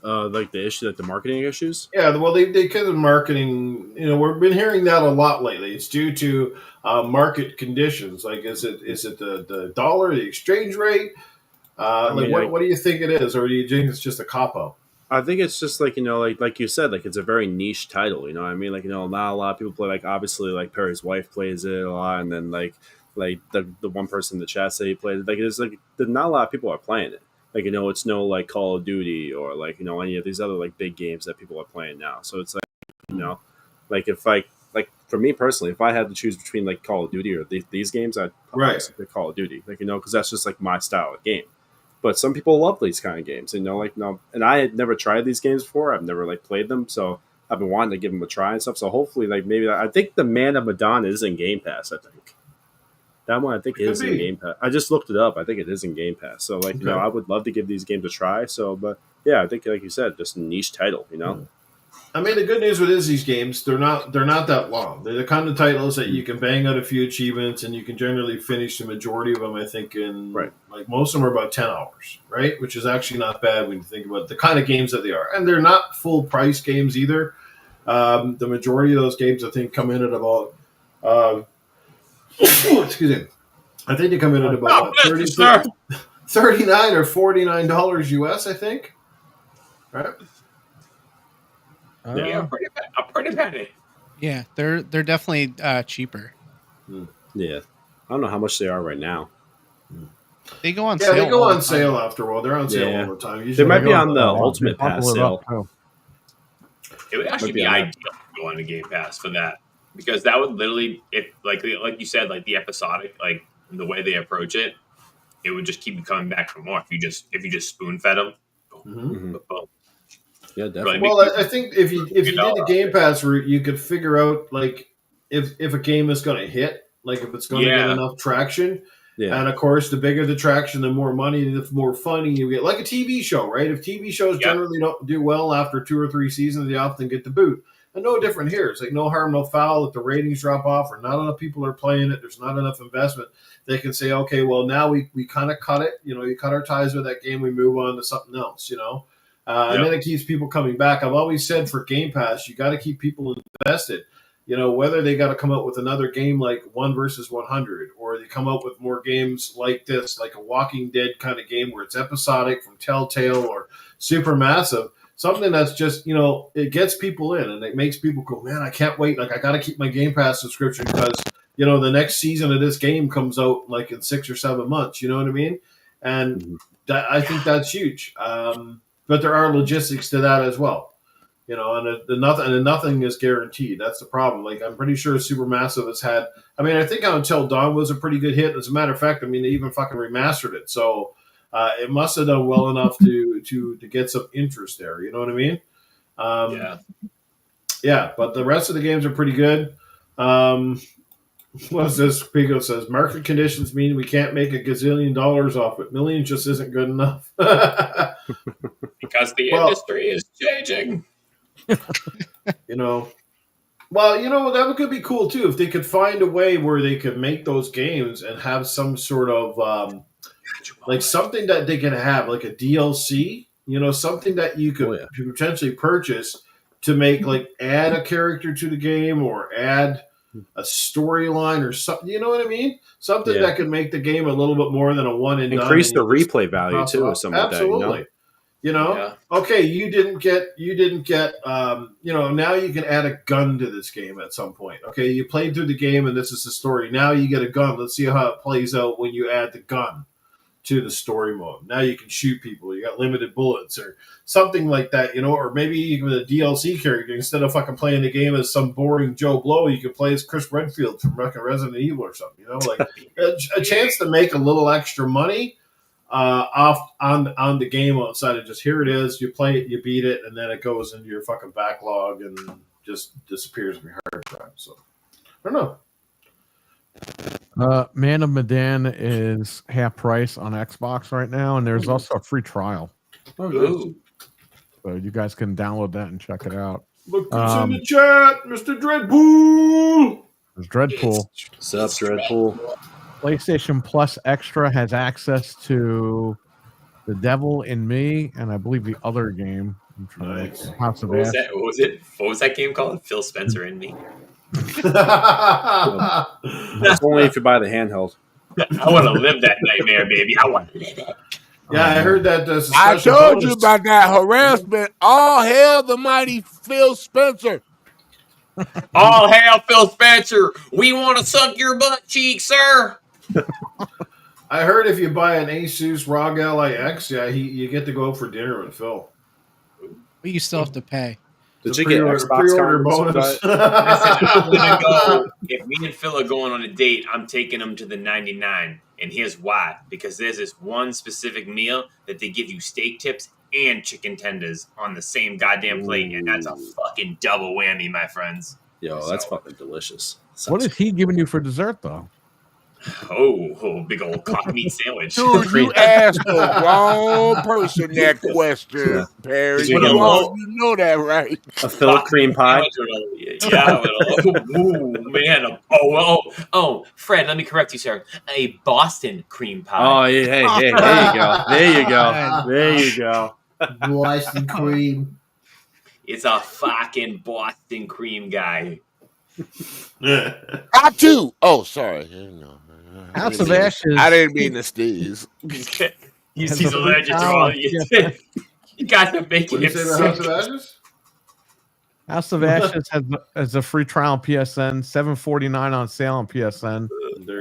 Like the marketing issues. Yeah, well, they kind of marketing. You know, we've been hearing that a lot lately. It's due to market conditions. Like, is it the dollar, the exchange rate? What do you think it is, or do you think it's just a cop out? I think it's just like, like you said, like it's a very niche title. You know what I mean? Like, not a lot of people play. Like, obviously, like Perry's wife plays it a lot, and then like the one person in the chat said he played it. Like, it's like not a lot of people are playing it. Like, it's no like Call of Duty or like, any of these other like big games that people are playing now. So it's like, like if like for me personally, if I had to choose between like Call of Duty or these games, I'd probably pick Call of Duty. Like, because that's just like my style of game. But some people love these kind of games, and I had never tried these games before. I've never like played them, so I've been wanting to give them a try and stuff. So hopefully, like maybe I think the Man of Medan is in Game Pass. I think that one is in Game Pass. I just looked it up. I think it is in Game Pass. So like I would love to give these games a try. So, but yeah, I think like you said, just a niche title. I mean, the good news with these games, they're not that long. They're the kind of titles that you can bang out a few achievements, and you can generally finish the majority of them. I think in like most of them are about 10 hours, right? Which is actually not bad when you think about the kind of games that they are, and they're not full price games either. The majority of those games, I think, come in at about excuse me. I think they come in at about $39 or $49 US. I think, right? Yeah, a pretty penny. Yeah, they're definitely cheaper. Yeah, I don't know how much they are right now. They go on sale. Yeah, they go on sale after a while. They're on sale all the time. They might be on the Ultimate Pass sale. It would actually be ideal to go on a Game Pass for that, because that would literally, if like you said, like the episodic, like the way they approach it, it would just keep you coming back for more. If you just spoon fed them. Yeah, definitely. Well, I think if you did the Game Pass route, you could figure out like if a game is going to hit, like if it's going to get enough traction. Yeah. And of course, the bigger the traction, the more money, and the more funding you get. Like a TV show, right? If TV shows generally don't do well after 2 or 3 seasons, they often get the boot. And no different here. It's like no harm, no foul. If the ratings drop off or not enough people are playing it, there's not enough investment. They can say, okay, well now we kind of cut it. You cut our ties with that game. We move on to something else. And then it keeps people coming back. I've always said for Game Pass, you got to keep people invested. Whether they got to come out with another game like 1 versus 100, or they come out with more games like this, like a Walking Dead kind of game where it's episodic from Telltale or Supermassive, something that's just, it gets people in and it makes people go, man, I can't wait. Like, I got to keep my Game Pass subscription because, the next season of this game comes out like in 6 or 7 months. You know what I mean? And I think that's huge. But there are logistics to that as well. You know, and nothing is guaranteed. That's the problem. Like, I'm pretty sure Supermassive has had. I mean, I think Until Dawn was a pretty good hit. As a matter of fact, I mean, they even fucking remastered it, so it must have done well enough to get some interest there. You know what I mean? Yeah. But the rest of the games are pretty good. What's this? Pico says market conditions mean we can't make $1 gazillion off it. Million just isn't good enough. Because the industry is changing. You know, well, you know, that could be cool too if they could find a way where they could make those games and have some sort of like something that they can have, like a DLC. You know, something that you could potentially purchase to make, like, add a character to the game or add a storyline or something. You know what I mean? Something that could make the game a little bit more than a one and increase done. the replay value too, or something like that. Absolutely. You know, okay, you didn't get, you know, now you can add a gun to this game at some point. Okay, you played through the game and this is the story. Now you get a gun. Let's see how it plays out when you add the gun to the story mode. Now you can shoot people. You got limited bullets or something like that, you know, or maybe even a DLC character. Instead of fucking playing the game as some boring Joe Blow, you could play as Chris Redfield from fucking Resident Evil or something, you know, like a chance to make a little extra money off on the game outside of just here it is, you play it, you beat it, and then it goes into your fucking backlog and just disappears in your hard drive. So I don't know. Man of Medan is half price on Xbox right now, and there's also a free trial. Ooh. So you guys can download that and check it out. Look who's in the chat, Mr. Dreadpool. There's Dreadpool. What's up, Dreadpool? PlayStation Plus Extra has access to The Devil in Me, and I believe the other game. Nice. House of What was Ash. that? What was that game called? Phil Spencer and Me. It's only if you buy the handheld. I want to live that nightmare, baby. I want to live it. Yeah, I heard that. I told you about that harassment. All hail the mighty Phil Spencer. All hail Phil Spencer. We want to suck your butt cheek, sir. I heard if you buy an Asus ROG LIX, you get to go out for dinner with Phil. But you still have to pay. Did you get Xbox pre-order bonus? bonus? I'm gonna go. If me and Phil are going on a date, I'm taking him to the 99. And here's why. Because there's this one specific meal that they give you steak tips and chicken tenders on the same goddamn plate. And that's a fucking double whammy, my friends. Yo, that's fucking delicious. What is he giving you for dessert, though? Oh, big old cock meat sandwich. Dude, you asked the wrong person that question, Perry. You know that, right? A Phil cream pie? Yeah. Ooh, man. Oh, Fred, let me correct you, sir. A Boston cream pie. Oh, yeah, hey, there you go. There you go. Boston cream. It's a fucking Boston cream guy. I too. Oh, sorry. House of Ashes. I didn't mean to sneeze. He's allergic to all you. You got to make What did it. you say about House of Ashes? House of Ashes has a free trial on PSN, $7.49 on sale on PSN.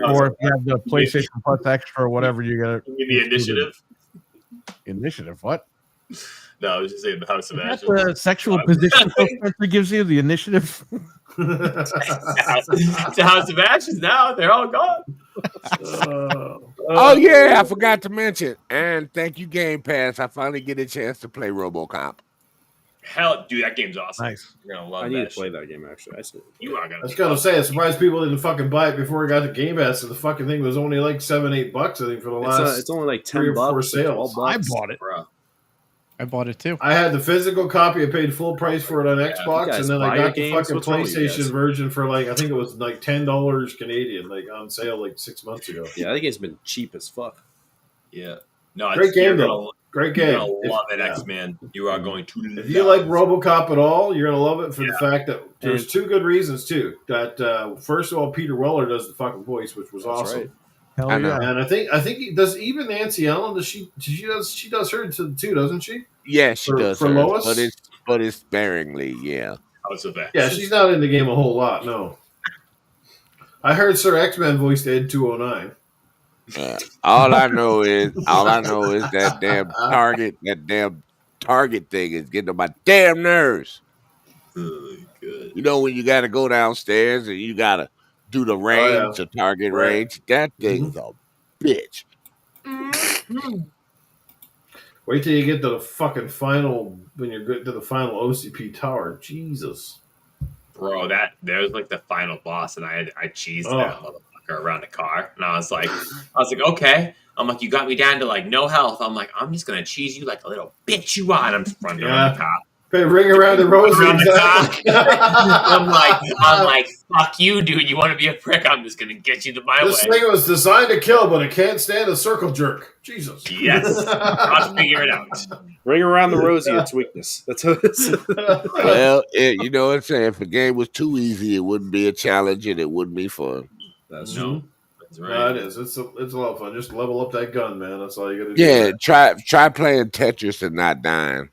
Or if you have the PlayStation Plus Extra or whatever, you got Give me the initiative. Initiative, what? No, I was just saying the House of Ashes. The sexual position Spencer gives you the initiative. It's a House of Ashes now. They're all gone. Oh, yeah, I forgot to mention. And thank you, Game Pass. I finally get a chance to play RoboCop. Hell, dude, that game's awesome. Nice. You're gonna love I need that to play shit. that game, actually. You are gonna. I was gonna say, I'm surprised people didn't fucking buy it before it got to Game Pass. And the fucking thing was only like $7-8, I think, for the last. It's only like 3 or 4 $10, sales. $12. I bought it. Bro. I bought it too. I had the physical copy. I paid full price for it on you Xbox, guys and then I buy got your the games? fucking What's wrong with you guys? PlayStation version for like I think it was like $10 Canadian, like on sale like 6 months ago. Yeah, I think it's been cheap as fuck. Yeah. No, Great game, you're though. Great game. You're gonna love it, Yeah. X-Man. You are going to. If you like RoboCop at all, you're gonna love it for the fact that there's And- 2 good reasons too. That first of all, Peter Weller does the fucking voice, which was That's awesome. right. Hell I know. yeah. And I think he does. Even Nancy Ellen, does she does her too, doesn't she? Yeah, she For- does. for hers, Lois? but it's sparingly, yeah. House of Ashes. Yeah, she's not in the game a whole lot. No, I heard Sir X-Men voiced Ed 209. All I know is that damn target thing is getting on my damn nerves. Oh, good. You know when you got to go downstairs and you got to do the range, the target Right. range. That thing's a bitch. Wait till you get to the fucking final when you're good to the final OCP tower. Jesus. Bro, there's like the final boss, and I cheesed that motherfucker around the car, and I was like, okay. I'm like, you got me down to like no health. I'm like, I'm just gonna cheese you like a little bitch you are, and I'm just running around the top. Ring around the rosy. Exactly. I'm like, fuck you, dude. You want to be a prick? I'm just gonna get you to my This way. thing was designed to kill, but it can't stand a circle jerk. Jesus. Yes, I'll figure it out. Ring around the rosy, it's weakness. That's how it is. Well, you know what I'm saying? If the game was too easy, it wouldn't be a challenge and it wouldn't be fun. That's No, that's right. No, it is. It's a lot of fun. Just level up that gun, man. That's all you gotta do. Yeah, try playing Tetris and not dying.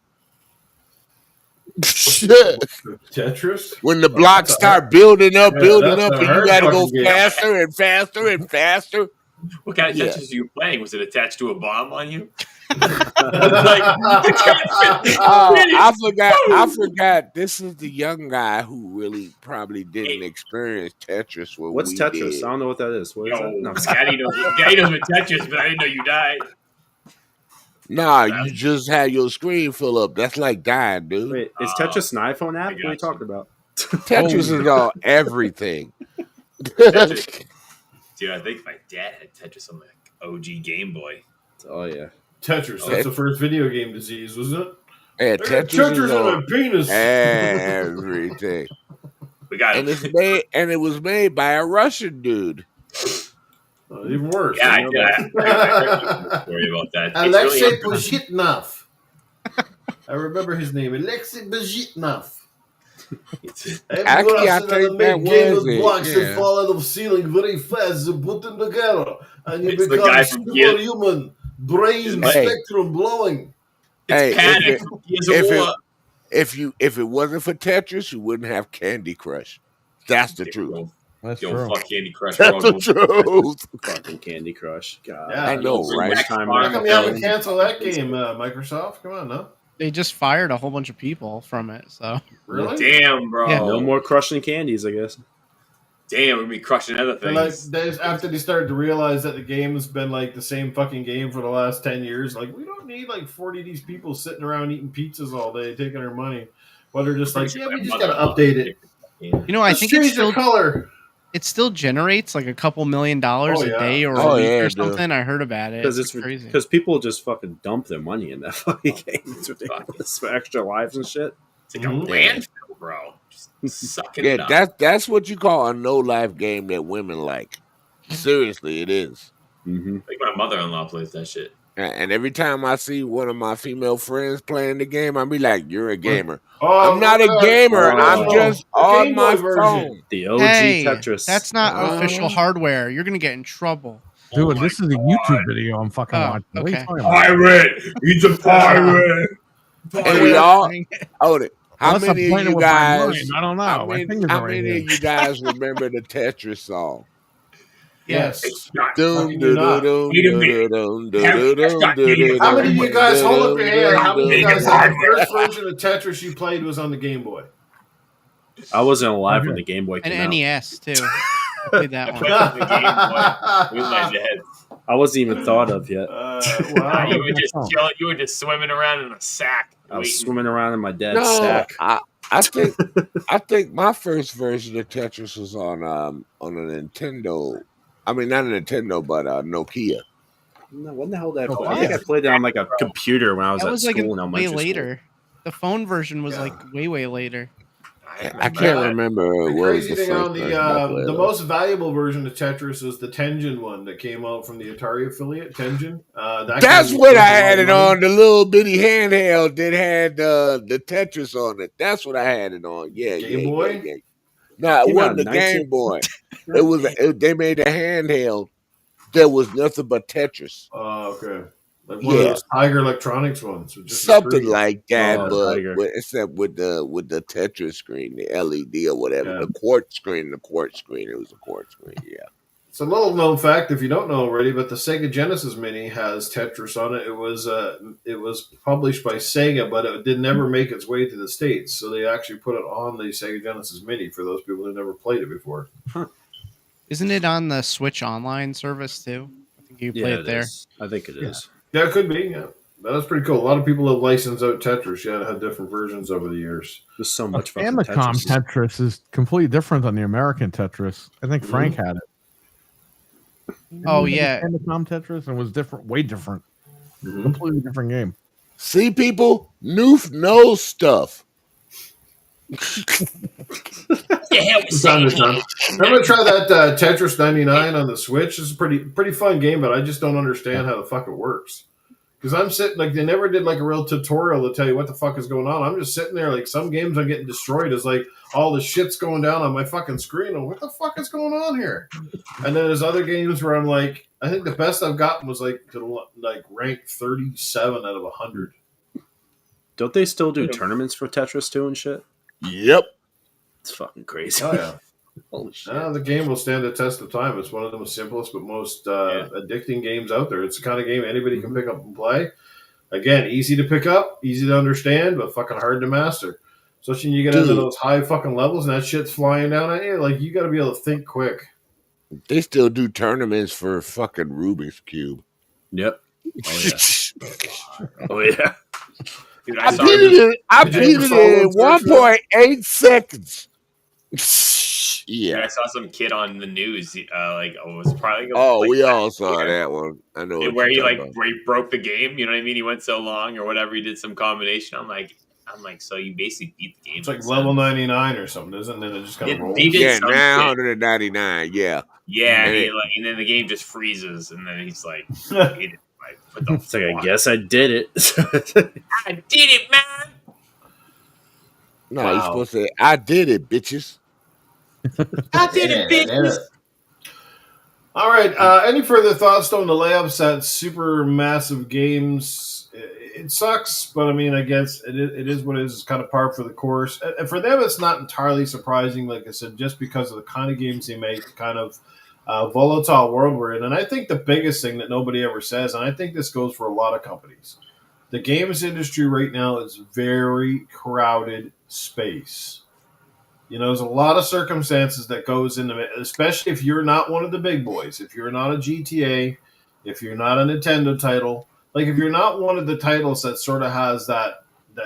Tetris? When the blocks start building up, and you hard gotta go fucking game. faster and faster and faster. What kind of Tetris are you playing? Was it attached to a bomb on you? I forgot. This is the young guy who really probably didn't experience Tetris. What's Tetris? Did. I don't know what that is. What is that? No, Daddy knows what Tetris, but I didn't know you died. Nah, you just had your screen fill up. That's like dying, dude. Wait, is Tetris an iPhone app? What are you talking about? Tetris is on everything. Dude, I think my dad had Tetris on the OG Game Boy. Oh yeah, Tetris. That's the first video game disease, wasn't it? Yeah, Tetris is on a penis. Everything. We got and it was made by a Russian dude. Even worse. Yeah, I heard a story about that. Alexei Bozhitnov. I remember his name. Alexei Bozhitnov. Actually, I think that was it. Blocks that fall out of the ceiling very fast. You put them together, and you It's the become guy from superhuman. Brain spectrum blowing. Hey, Panic. if it wasn't for Tetris, you wouldn't have Candy Crush. That's the truth. That's Yo, true. fuck Candy Crush. That's the truth. fucking Candy Crush. God, Yeah, I know, right? How come you haven't canceled that game, Microsoft? Come on, no. They just fired a whole bunch of people from it. So Really? Damn, bro. Yeah. No more crushing candies, I guess. Damn, we'd be crushing other And like things. after they started to realize that the game has been like the same fucking game for the last 10 years, like we don't need like 40 of these people sitting around eating pizzas all day taking our money. But they're just like, yeah, we just gotta update it. you know, I Just think change it's still the color. it still generates like a couple $1 million a day or a week or something. I heard about it. Because it's crazy. Because people just fucking dump their money in that fucking game. It's ridiculous for extra lives and shit. It's like a landfill, bro. Just sucking it up. Yeah, that's what you call a no-life game that women like. Seriously, it is. Mm-hmm. Like my mother-in-law plays that shit. And every time I see one of my female friends playing the game, I'll be like, "You're a gamer." Oh, I'm not a gamer. I'm just on Game my Boy version. phone. The OG Hey, Tetris. that's not official hardware. You're gonna get in trouble. Dude, this is a YouTube video I'm fucking Oh, watching. What are you okay. talking about? Pirate! He's a pirate! And we all hold it. How Unless I'm many of playing it you with my guys? mind, I don't know. How My many, fingers how are right many here. of you guys remember the Tetris song? Yes. Dun, you not. dun, Wait a dun, minute. dun, dun, dun, dun, How many of you guys dun, hold up your hand? How many of you dun, guys dun, had the first version of Tetris you played was on the Game Boy? I wasn't alive when the Game Boy And came out. NES too. I played that one. With my head. I wasn't even thought of yet. Wow. You were just chilling. You were just swimming around in a sack. I was waiting. swimming around in my dad's No, sack. I think my first version of Tetris was on a Nintendo. I mean, not a Nintendo, but Nokia. No, when the hell did I Oh, play? I wow. think I played it on like a computer when I was That at was like school in way elementary school. later. The phone version was like way later. I can't remember The what was crazy the thing first on version I played the of. most valuable version of Tetris is the Tengen one that came out from the Atari affiliate, Tengen. That's what I had it on, the little bitty handheld that had the Tetris on it. That's what I had it on. Yeah, Game Boy? yeah. No, it Came out wasn't in the 19 Game Boy. It was they made a handheld that was nothing but Tetris. Oh, okay. Like one of those Tiger Electronics ones. Which is Something free. like that, Oh, but Tiger. except with the Tetris screen, the LED or whatever, Yeah. the quartz screen. It was a quartz screen. Yeah. It's a little known fact if you don't know already, but the Sega Genesis Mini has Tetris on it. It was published by Sega, but it did never make its way to the States. So they actually put it on the Sega Genesis Mini for those people who never played it before. Isn't it on the Switch Online service too? I think you play it there. Is. I think it is. Yeah, it could be. Yeah, that's pretty cool. A lot of people have licensed out Tetris. Yeah, had different versions over the years. There's so much fucking Famicom Tetris. Tetris is completely different than the American Tetris. I think Frank had it. Oh yeah, Famicom Tetris, and was different, way different, completely different game. See, people, Newf knows stuff. Yeah, I'm gonna try that Tetris 99 on the Switch. It's a pretty fun game, but I just don't understand how the fuck it works. Because I'm sitting like they never did like a real tutorial to tell you what the fuck is going on. I'm just sitting there like some games I'm getting destroyed as like all the shit's going down on my fucking screen. And what the fuck is going on here? And then there's other games where I'm like, I think the best I've gotten was like to like rank 37 out of 100. Don't they still do tournaments for Tetris too and shit? Yep. It's fucking crazy. Oh yeah. Holy shit. The game will stand the test of time. It's one of the most simplest but most addicting games out there. It's the kind of game anybody can pick up and play. Again, easy to pick up, easy to understand, but fucking hard to master. Especially when you get into those high fucking levels and that shit's flying down at you. Like, you got to be able to think quick. They still do tournaments for fucking Rubik's Cube. Yep. Oh yeah. Oh yeah. Dude, I beat it in 1.8 seconds. Yeah, Yeah. I saw some kid on the news. It was probably. We all saw that one. I know what where he you're talking where he broke the game. You know what I mean? He went so long or whatever. He did some combination. I'm like, so you basically beat the game. It's like level 99 or something, isn't it? It just kind of rolls. He did Yeah, some 999. Yeah. Yeah, And and then the game just freezes, and then he's like, what the It's like, I guess I did it. I did it, man. No, Wow. you're supposed to say, I did it, bitches. I did it, bitches. All right. Any further thoughts on the Layoffs at Supermassive Games? It sucks, but I mean, I guess it is what it is. It's kind of par for the course. And for them, it's not entirely surprising, like I said, just because of the kind of games they make, the kind of volatile world we're in. And I think the biggest thing that nobody ever says, and I think this goes for a lot of companies, the games industry right now is very crowded space. You know, there's a lot of circumstances that goes into it, especially if you're not one of the big boys. If you're not a GTA, if you're not a Nintendo title, like if you're not one of the titles that sort of has that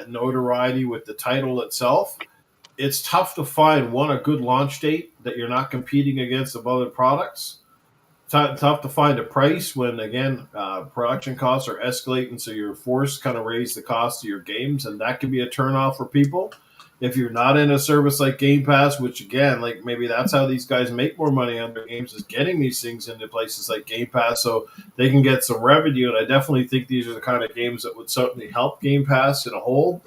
notoriety with the title itself, it's tough to find, one, a good launch date that you're not competing against of other products. Tough to find a price when, again, production costs are escalating, so you're forced to kind of raise the cost of your games, and that can be a turnoff for people. If you're not in a service like Game Pass, which, again, like maybe that's how these guys make more money on their games, is getting these things into places like Game Pass so they can get some revenue. And I definitely think these are the kind of games that would certainly help Game Pass in a whole,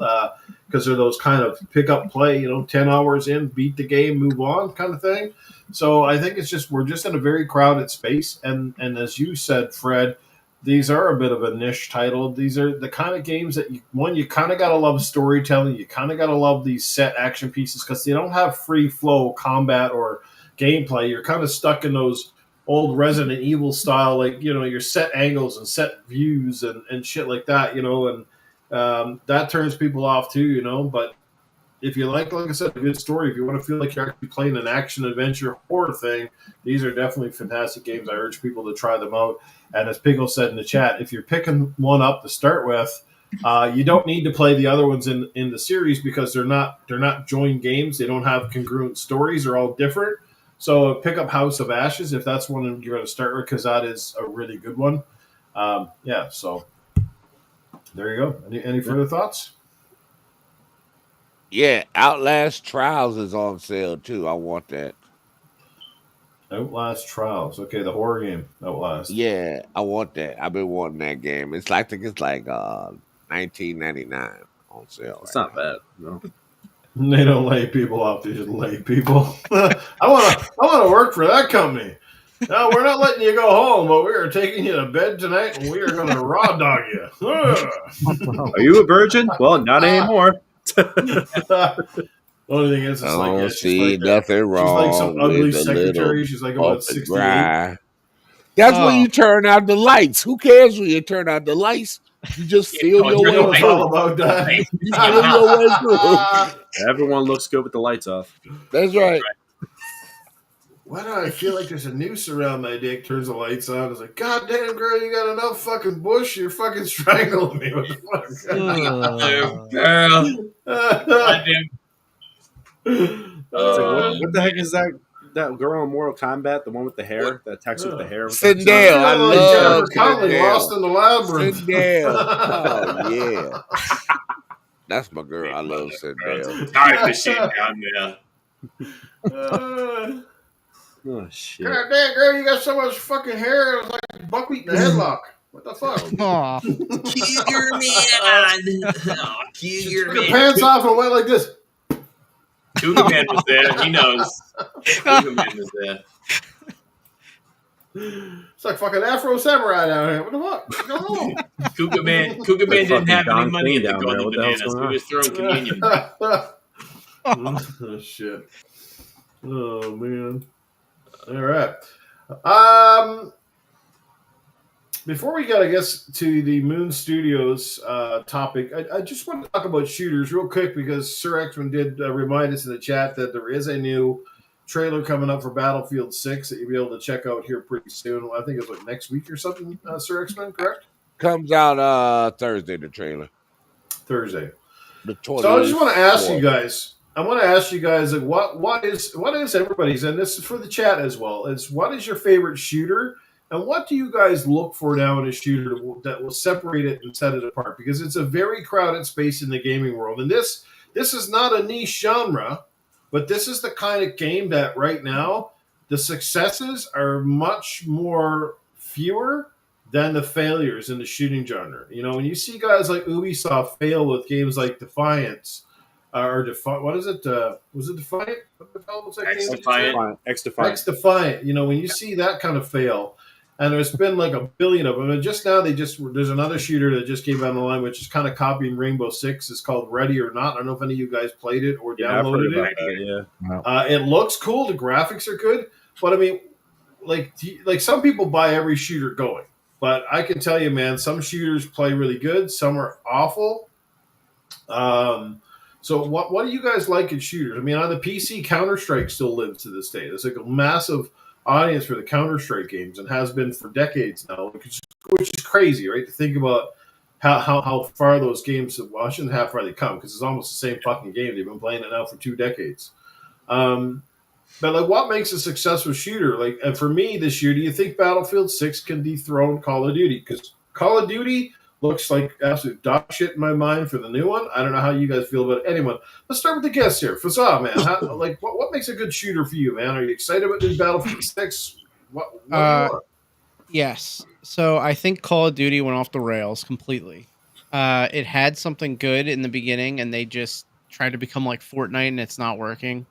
because they're those kind of pick up play, 10 hours in, beat the game, move on kind of thing. So I think we're just in a very crowded space. And as you said, Fred, these are a bit of a niche title. These are the kind of games that, you kind of got to love storytelling. You kind of got to love these set action pieces because they don't have free flow combat or gameplay. You're kind of stuck in those old Resident Evil style, like, your set angles and set views and shit like that, and that turns people off too, But if you like I said, a good story, if you want to feel like you're actually playing an action adventure horror thing, these are definitely fantastic games. I urge people to try them out. And as Pickle said in the chat, if you're picking one up to start with, you don't need to play the other ones in the series because they're not joined games. They don't have congruent stories. They're all different. So pick up House of Ashes if that's one you're going to start with, because that is a really good one. So there you go. Any further thoughts? Yeah, Outlast Trials is on sale too. I want that. Outlast Trials. Okay, the horror game, Outlast. Yeah, I want that. I've been wanting that game. I think it's like $19.99 on sale. It's not bad. No. They don't lay people off. They just lay people. I want to work for that company. No, we're not letting you go home, but we are taking you to bed tonight, and we are going to raw dog you. Are you a virgin? Well, not anymore. Only thing is, I it's like, don't yeah, she's see like nothing she's like some wrong ugly with a little secretary. She's like up about and 68. dry. That's when Oh. you turn out the lights. Who cares when you turn out the lights? You just feel no, your You turn way know, it's through. all about that. Hey, You feel your way through. Everyone looks good with the lights off. That's right. Why do I feel like there's a noose around my dick? Turns the lights on. It's like, God damn, girl, you got enough fucking bush. You're fucking strangling me. What the fuck? girl. Goddamn. It's like, what the heck is that girl in Mortal Kombat? The one with the hair? That attacks with the hair? What the heck is that? Sindel. I like love Jennifer Connelly lost Sindel. in the labyrinth. Sindel. Oh, yeah. That's my girl. I love Sindel. Time machine down there. Oh, shit. God damn, girl, you got so much fucking hair. It was like buckwheat in a headlock. What the fuck? Aw. Cougar man. Oh, Cougar Took her man. pants off and went like this. Cougar man was there. He knows. Cougar man was there. It's like fucking Afro Samurai down here. What the fuck? What's going on? Cougar man didn't have any Don money Quinn at the down there. Golden What the hell's Bananas. going We on? was throwing communion. Oh shit. Oh man. All right. Before we get, I guess, to the Moon Studios topic, I just want to talk about shooters real quick because Sir X-Men did remind us in the chat that there is a new trailer coming up for Battlefield 6 that you'll be able to check out here pretty soon. I think it's like next week or something, Sir X-Men, correct? Comes out Thursday, the trailer. Thursday. The So I just want to ask you guys. I want to ask you guys, like, what is everybody's, and this is for the chat as well, is what is your favorite shooter, and what do you guys look for now in a shooter that will separate it and set it apart? Because it's a very crowded space in the gaming world, and this is not a niche genre, but this is the kind of game that right now the successes are much more fewer than the failures in the shooting genre. You know, when you see guys like Ubisoft fail with games like Defiance. What is it? Was it Defiant? What the hell was that game? X-Defiant. X-Defiant. X-Defiant. You know, when you see that kind of fail, and there's been like a billion of them, and just now there's another shooter that just came out on the line, which is kind of copying Rainbow Six. It's called Ready or Not. I don't know if any of you guys played it or Yeah, I've heard downloaded about it. that, yeah. It looks cool. The graphics are good, but I mean, like some people buy every shooter going, but I can tell you, man, some shooters play really good. Some are awful. So what do you guys like in shooters? I mean, on the PC, Counter-Strike still lives to this day. There's like a massive audience for the Counter-Strike games and has been for decades now, which is crazy, right? To think about how far those games have, well, I shouldn't have how far they come because it's almost the same fucking game. They've been playing it now for 2 decades. But like, what makes a successful shooter? Like, and for me this year, do you think Battlefield 6 can dethrone Call of Duty? Because Call of Duty looks like absolute dog shit in my mind for the new one. I don't know how you guys feel about it. Anyone, let's start with the guests here. Fazal, man, what makes a good shooter for you, man? Are you excited about the Battlefield 6? What do you want? Yes. So I think Call of Duty went off the rails completely. It had something good in the beginning, and they just tried to become like Fortnite, and it's not working.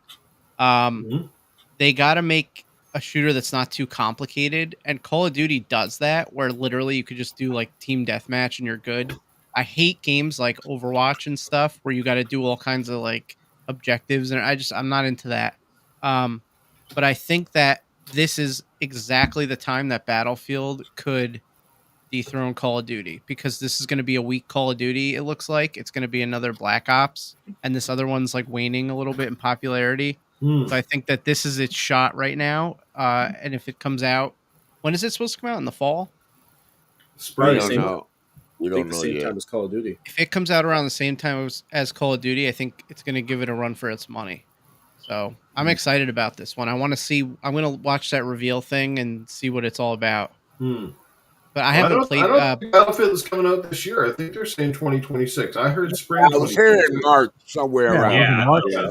They got to make a shooter that's not too complicated, and Call of Duty does that, where literally you could just do like team deathmatch and you're good. I hate games like Overwatch and stuff where you got to do all kinds of like objectives, and I'm not into that. But I think that this is exactly the time that Battlefield could dethrone Call of Duty, because this is going to be a weak Call of Duty. It looks like it's going to be another Black Ops, and this other one's like waning a little bit in popularity. So I think that this is its shot right now. And if it comes out, when is it supposed to come out? In the fall? Spring. We don't know. We I don't think the know same yet. time as Call of Duty. If it comes out around the same time as Call of Duty, I think it's going to give it a run for its money. So I'm excited about this one. I want to see. I'm going to watch that reveal thing and see what it's all about. But I haven't played. I don't think Battlefield is coming out this year. I think they're saying 2026. I heard spring. I was hearing March somewhere around. Yeah.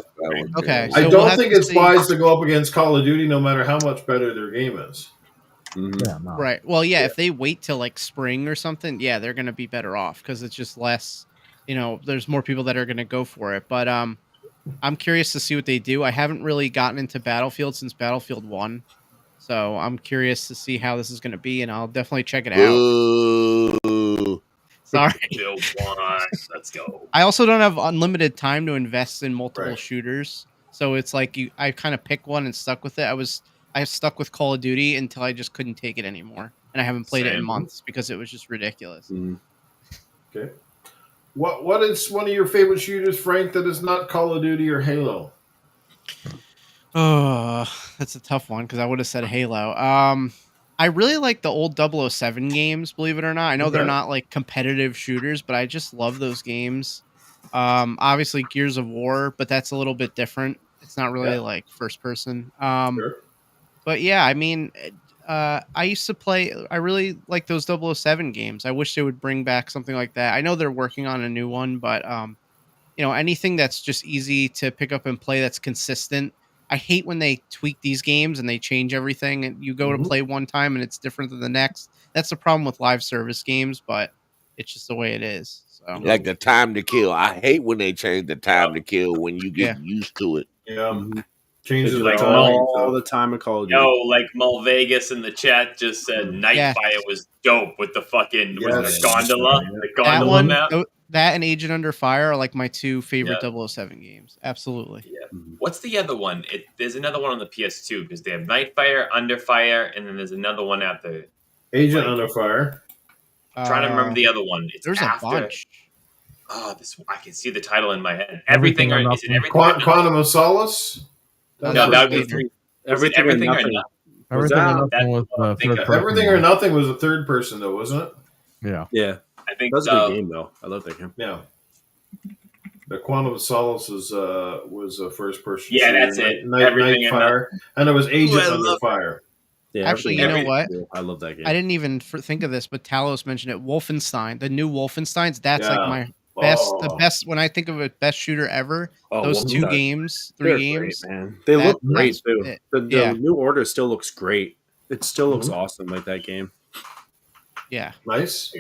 Okay. I So don't we'll think have it's to see. wise to go up against Call of Duty, no matter how much better their game is. Yeah, no. Right. Well, yeah, if they wait till like spring or something, yeah, they're going to be better off because it's just less, there's more people that are going to go for it. But I'm curious to see what they do. I haven't really gotten into Battlefield since Battlefield 1. So I'm curious to see how this is going to be, and I'll definitely check it out. Ooh. Sorry. Build one. Let's go. I also don't have unlimited time to invest in multiple Right. shooters, so it's like I kind of pick one and stuck with it. I stuck with Call of Duty until I just couldn't take it anymore, and I haven't played it in Same. months because it was just ridiculous. Okay. What is one of your favorite shooters, Frank, that is not Call of Duty or Halo? Oh, that's a tough one because I would have said Halo. I really like the old 007 games, believe it or not. I know they're Okay. not like competitive shooters, but I just love those games. Obviously Gears of War, but that's a little bit different. It's not really like first person. Sure. But yeah, I mean, I used to play. I really like those 007 games. I wish they would bring back something like that. I know they're working on a new one, but you know, anything that's just easy to pick up and play that's consistent. I hate when they tweak these games and they change everything, and you go to play one time and it's different than the next. That's the problem with live service games, but it's just the way it is. So Like the time to kill. I hate when they change the time to kill when you get used to it. Yeah. Changes Like the all time. the time in Call of Duty. Yo, like Mul Vegas in the chat just said Nightfire was dope with the fucking was it the gondola, the that gondola one, map. that and Agent Under Fire are like my two favorite 007 games. Absolutely. Yeah. What's the other one? There's another one on the PS2 because they have Nightfire, Under Fire, and then there's another one out there. Agent Under Fire. Trying to remember the other one. It's There's after, a bunch. Oh, this I can see the title in my head. Everything or is it everything? Quantum of Solace? No, that would be three. Everything or Nothing. Everything that- or Nothing was the third person. Everything or Nothing was a third person, though, wasn't it? Yeah. Yeah. I think That's a so. good game, though. I love that game. Yeah. The Quantum of Solace was a first person. Yeah, that's it. Everything and Nightfire, and it was Agent I Under love Fire. Yeah, Actually, everything- you know what? I love that game. I didn't even think of this, but Talos mentioned it. Wolfenstein, the new Wolfensteins. That's Yeah. like my best, the Oh. best. When I think of a best shooter ever, Oh, those two Wolfenstein. games, They're 3 great, games. man. They That- look great that's too. it. The Yeah. New Order still looks great. It still looks Mhm. awesome, like that game. Yeah. Nice.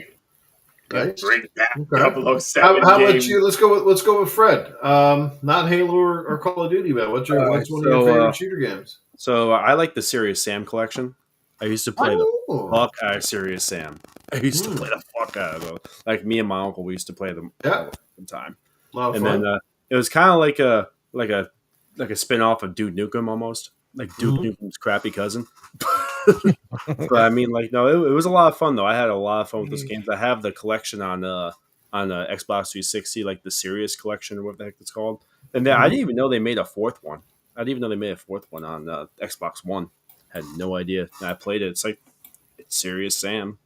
Nice. Bring back Okay. 007 How game. about you? Let's go with Fred. Not Halo or Call of Duty, man. What's one of your favorite shooter games? So I like the Serious Sam collection. I used to play the Oh. fuck out of Serious Sam. I used to play the fuck out of them. Like me and my uncle, we used to play them all the time. A lot of And fun. then it was kind of like a spin-off of Duke Nukem almost. Like Duke Nukem's crappy cousin. But I mean, like, no, it was a lot of fun though. I had a lot of fun with those games. I have the collection on Xbox 360, like the Serious collection or what the heck it's called. And then I didn't even know they made a fourth one. I didn't even know they made a fourth one on Xbox One. Had no idea. And I played it. It's Serious Sam.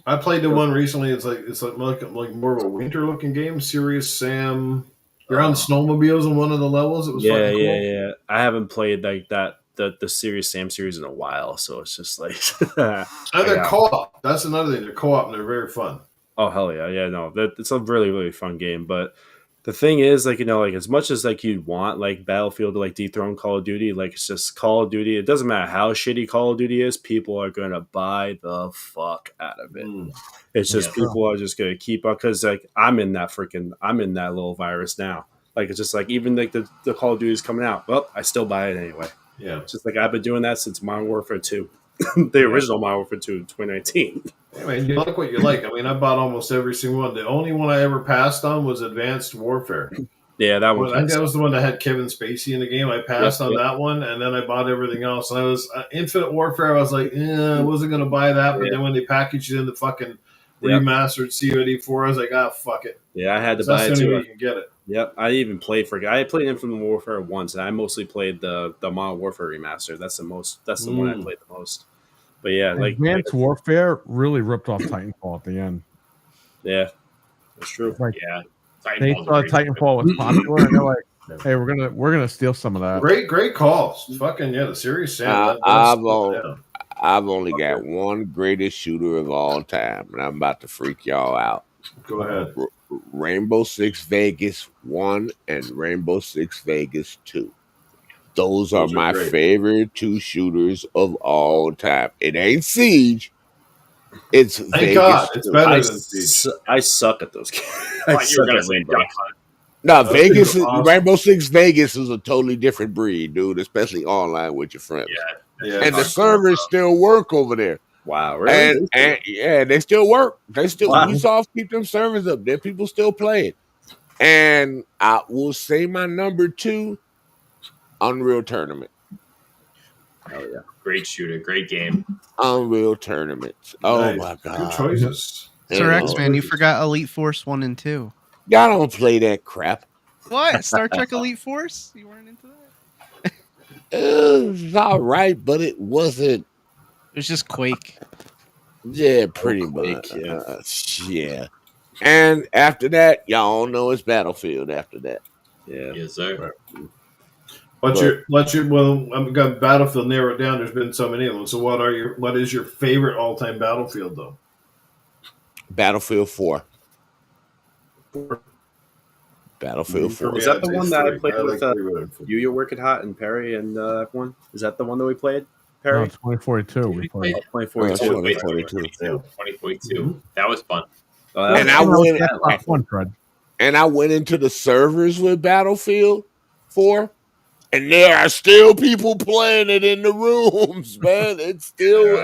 I played the one recently. It's like more of a winter looking game. Serious Sam. You're on snowmobiles in one of the levels. It was fucking cool. Yeah. I haven't played like that the Serious Sam series in a while, so it's just like And they're co-op. That's another thing. They're co-op and they're very fun. oh hell yeah, no, it's a really really fun game. But the thing is, like, you know, like as much as like you'd want like Battlefield to like dethrone Call of Duty, like it's just Call of Duty. It doesn't matter how shitty Call of Duty is, people are gonna buy the fuck out of it. It's just people are just gonna keep up because like I'm in that little virus now. Like it's just like even like the Call of Duty is coming out, well, I still buy it anyway. Yeah, it's just like I've been doing that since Modern Warfare 2, the original Modern Warfare 2 in 2019. I mean, you like what you like. I mean, I bought almost every single one. The only one I ever passed on was Advanced Warfare. Yeah, that one. I think that was the one that had Kevin Spacey in the game. I passed on that one, and then I bought everything else. And I was Infinite Warfare. I was like, I wasn't going to buy that. But then when they packaged it in the fucking remastered COD4, I was like, fuck it. Yeah, I had to That's buy the it only too. way you can get it. Yep, I even played I played Infinite Warfare once, and I mostly played the Modern Warfare remaster. That's the one I played the most. But yeah, like Advanced Warfare really ripped off Titanfall at the end. Yeah, that's true. Like, they Titanfall's saw great. Titanfall was popular, and they're like, "Hey, we're gonna steal some of that." Great calls. Fucking the Serious Sam. I've only got one greatest shooter of all time, and I'm about to freak y'all out. Go ahead. Rainbow Six Vegas 1 and Rainbow Six Vegas 2. Those are my favorite two shooters of all time. It ain't Siege. It's Thank Vegas. God. It's 2. better than Siege. I suck at those games. I thought you were gonna say Rainbow. Duck Hunt. No, Vegas. Awesome. Rainbow Six Vegas is a totally different breed, dude. Especially online with your friends. Yeah. And the servers still work over there. Wow, really? And yeah, they still work. They still Wow. Ubisoft keep them servers up. There, people still play it. And I will say my number 2, Unreal Tournament. Oh yeah, Great shooter, great game. Unreal Tournaments. Oh Nice. my god. Good choices. Sir Yeah. X Man, you forgot Elite Force 1 and 2. Y'all don't play that crap. What? Star Trek Elite Force? You weren't into that? It was all right, but it wasn't. It was just Quake. Yeah, pretty Quake, much. Yeah. And after that, y'all know it's Battlefield. After that, yeah. Yes, sir. I've got Battlefield narrowed down. There's been so many of them. So what is your favorite all-time Battlefield though? Battlefield 4. Battlefield 4. Is that the one that I played with with? you, your Wick3D HaWt, and Perry, and everyone? Is that the one that we played, Perry? No, 2042. We played. 2042. 2042. That was fun. And I went into the servers with Battlefield 4, and there are still people playing it in the rooms, man. It's still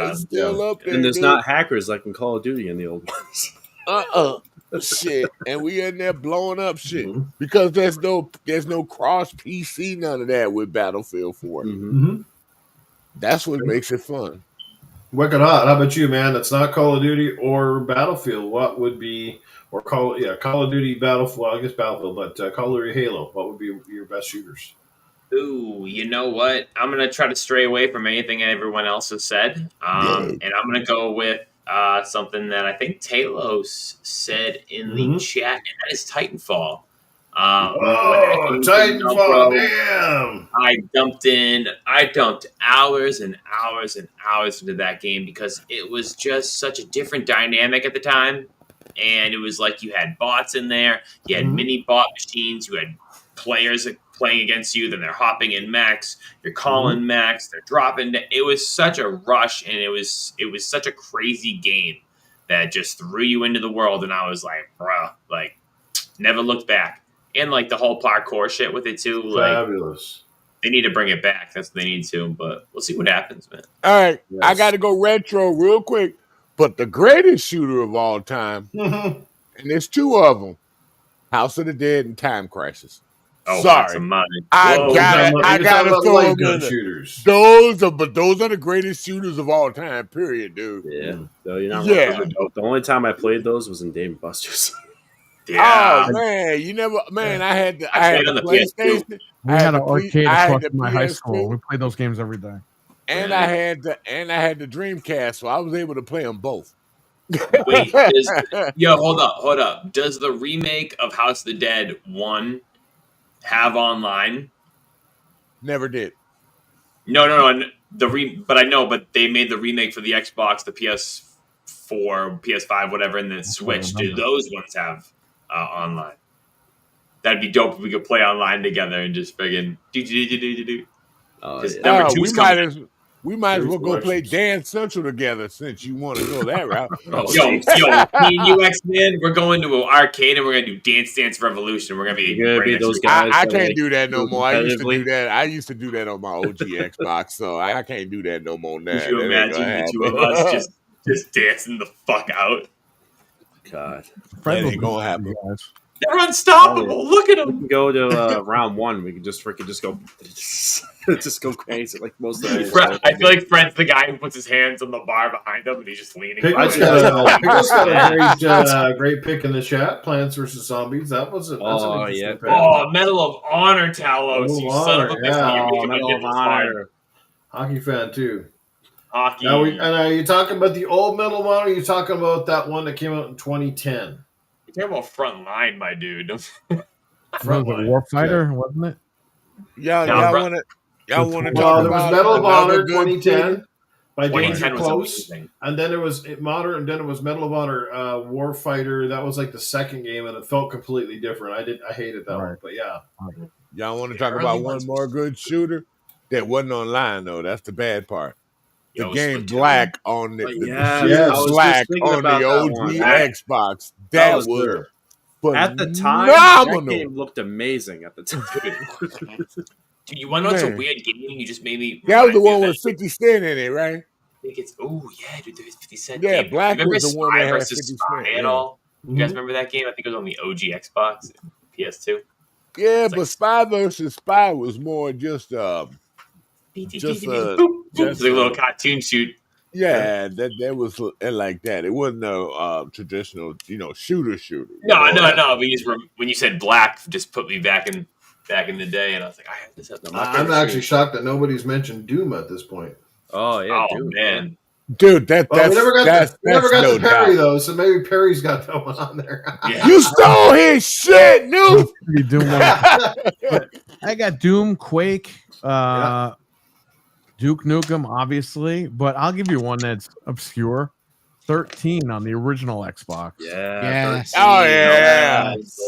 up there. And there's dude. not hackers like in Call of Duty in the old ones. Shit. And we in there blowing up shit. Because there's no cross PC, none of that with Battlefield 4. Mm-hmm. That's what makes it fun. Wicked hot. How about you, man? It's not Call of Duty or Battlefield. What would be Call of Duty Battlefield? Well, I guess Battlefield, but Call of Duty Halo. What would be your best shooters? Ooh, you know what? I'm gonna try to stray away from anything everyone else has said, and I'm gonna go with something that I think Talos said in the chat, and that is Titanfall. Titanfall! Damn! I dumped hours and hours and hours into that game because it was just such a different dynamic at the time, and it was like you had bots in there, you had mini bot machines, you had players playing against you, then they're hopping in mechs, you're calling mechs, they're dropping. It was such a rush, and it was such a crazy game that just threw you into the world, and I was like, bruh, like, never looked back. And like the whole parkour shit with it too, like Fabulous. they need to bring it back. That's what they need to, but we'll see what happens, man. All right, Yes. I got to go retro real quick. But the greatest shooter of all time, and there's 2 of them, House of the Dead and Time Crisis. Oh, Sorry, that's a mine. I Whoa, gotta throw light them gun in. shooters. Those are the greatest shooters of all time. Period, dude. Yeah. So you're not Yeah. wrong. The only time I played those was in Dave & Buster's. Yeah. Oh man, you never, man. I had the played on the PS2. PlayStation. We had an arcade across from my high PS2, school. We played those games every day. and I had the Dreamcast, so I was able to play them both. Wait, hold up. Does the remake of House of the Dead 1 have online? Never did. No. But they made the remake for the Xbox, the PS4, PS5, whatever, and then Switch. Do those ones have online? That'd be dope if we could play online together and just friggin' do. Oh, Because yeah. number 2's coming. We might as well go play Selections. Dance Central together since you want to go that route. Yo, me and you, X-Man, we're going to an arcade and we're going to do Dance Dance Revolution. We're going to be, You're gonna be those guys. I that, can't like, do that no more. I used to competitively. do that. I used to do that on my OG Xbox, so I can't do that no more now. Could you That ain't imagine gonna the 2 of happen. us just dancing the fuck out? God. Fred ain't gonna happen. guys. They're unstoppable. Look at We them. can go to round 1. We can just go just go crazy like most of the I feel like Fred's the guy who puts his hands on the bar behind him and he's just leaning. Pickle's got a great pick in the chat. Plants vs Zombies. That's an interesting pick. Oh, Medal of Honor, Talos. Medal You of son of a Honor, bitch. yeah. You're Oh, making my Medal of nipples Honor. hard. Hockey fan too. Hockey. Now, are you talking about the old Medal of Honor? Or are you talking about that one that came out in 2010? You're talking about front line, my dude. What was it, Warfighter, wasn't it? Y'all want to Well, talk there was about Medal of another Honor good 2010 by 2010 Danger was Close, amazing. and then it was Modern, and then it was Medal of Honor Warfighter. That was like the second game, and it felt completely different. I hated that one, but yeah. Y'all want to talk early about one ones more good shooter that wasn't online though? That's the bad part. The Yo, game Splatoon. Black on the Yes, I was Black just thinking on about the that OG one. Xbox. That That was was good. At the time, that game looked amazing at the time. Dude, you want to know what's a Man. weird game? You just made me. That was the remind me one of with 50 Cent in it, right? think it's dude, there's 50 Cent Yeah, game. Black Remember was the one Spy that had versus 50 Spy Cent. at Yeah. all? You guys remember that game? I think it was on the OG Xbox, PS2. Yeah, It's but like Spy versus Spy was more just boop, just boop, just like a little cartoon shoot. yeah, that was like that. It wasn't a traditional, shooter. No. But when you said Black, just put me back in the day, and I was like, I have this at the I'm actually shocked that nobody's mentioned Doom at this point. Oh yeah, Oh dude. man, Dude, Well, we never got no to Perry doubt. though, so maybe Perry's got that one on there. Yeah. You stole his shit, Newf. You Doom one. I got Doom, Quake, Duke Nukem, obviously, but I'll give you one that's obscure. 13 on the original Xbox. Yeah. Yes. 13. Oh yeah, Yes.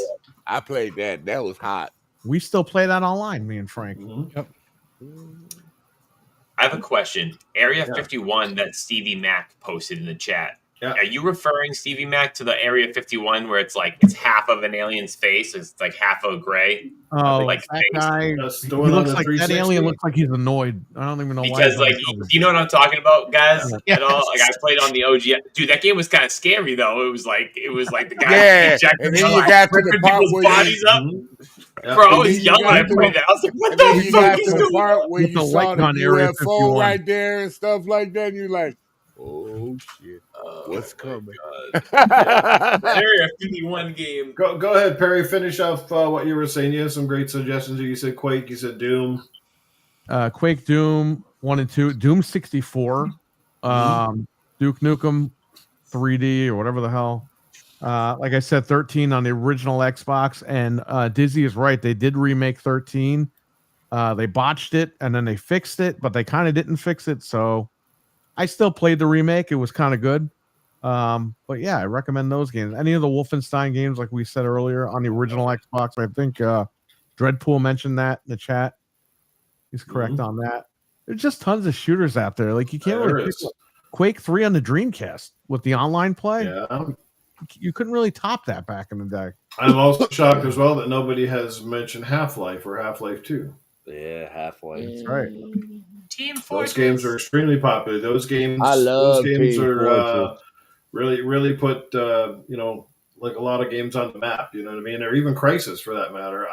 I played that. That was hot. We still play that online, me and Frank. Mhm. I have a question. Area Yeah. 51 that Stevie Mac posted in the chat. Yeah. Are you referring, Stevie Mac, to the Area 51 where it's half of an alien's face? It's like half a gray? Oh, Like that face. guy. That's the He one on looks the like that 360. alien looks like he's annoyed. I don't even know why. Because, do you know what I'm talking about, guys? Yeah. At all? Like, I played on the OG. Dude, that game was kind of scary, though. It was like the guy Yeah, ejected and then me, you got to the ripping part people's where bodies up. Mhm. Yeah. Bro, I And was then you young when I got to played that. I was like, what And then the you fuck got is to the going on? part where With you the saw light the gun Area UFO 51. right there and stuff like that. And you're like, oh shit, what's coming? Area 51 game. Go ahead, Perry. Finish off what you were saying. You had some great suggestions. You said Quake. You said Doom. Quake, Doom 1 and 2, Doom 64, Duke Nukem 3D or whatever the hell. Like I said, 13 on the original Xbox, and Dizzy is right. They did remake 13. They botched it and then they fixed it, but they kind of didn't fix it. So I still played the remake. It was kind of good. But yeah, I recommend those games. Any of the Wolfenstein games, like we said earlier, on the original Xbox. I think Dreadpool mentioned that in the chat. He's correct on that. There's just tons of shooters out there. Like, you can't There really is. Quake 3 on the Dreamcast with the online play. Yeah. You couldn't really top that back in the day. I'm also shocked as well that nobody has mentioned Half-Life or Half-Life 2. Yeah, Half-Life. That's right. Team Those Fortress. games are extremely popular. Those games, I love those games Team are Fortress. really put like a lot of games on the map. You know what I mean? Or even Crysis for that matter.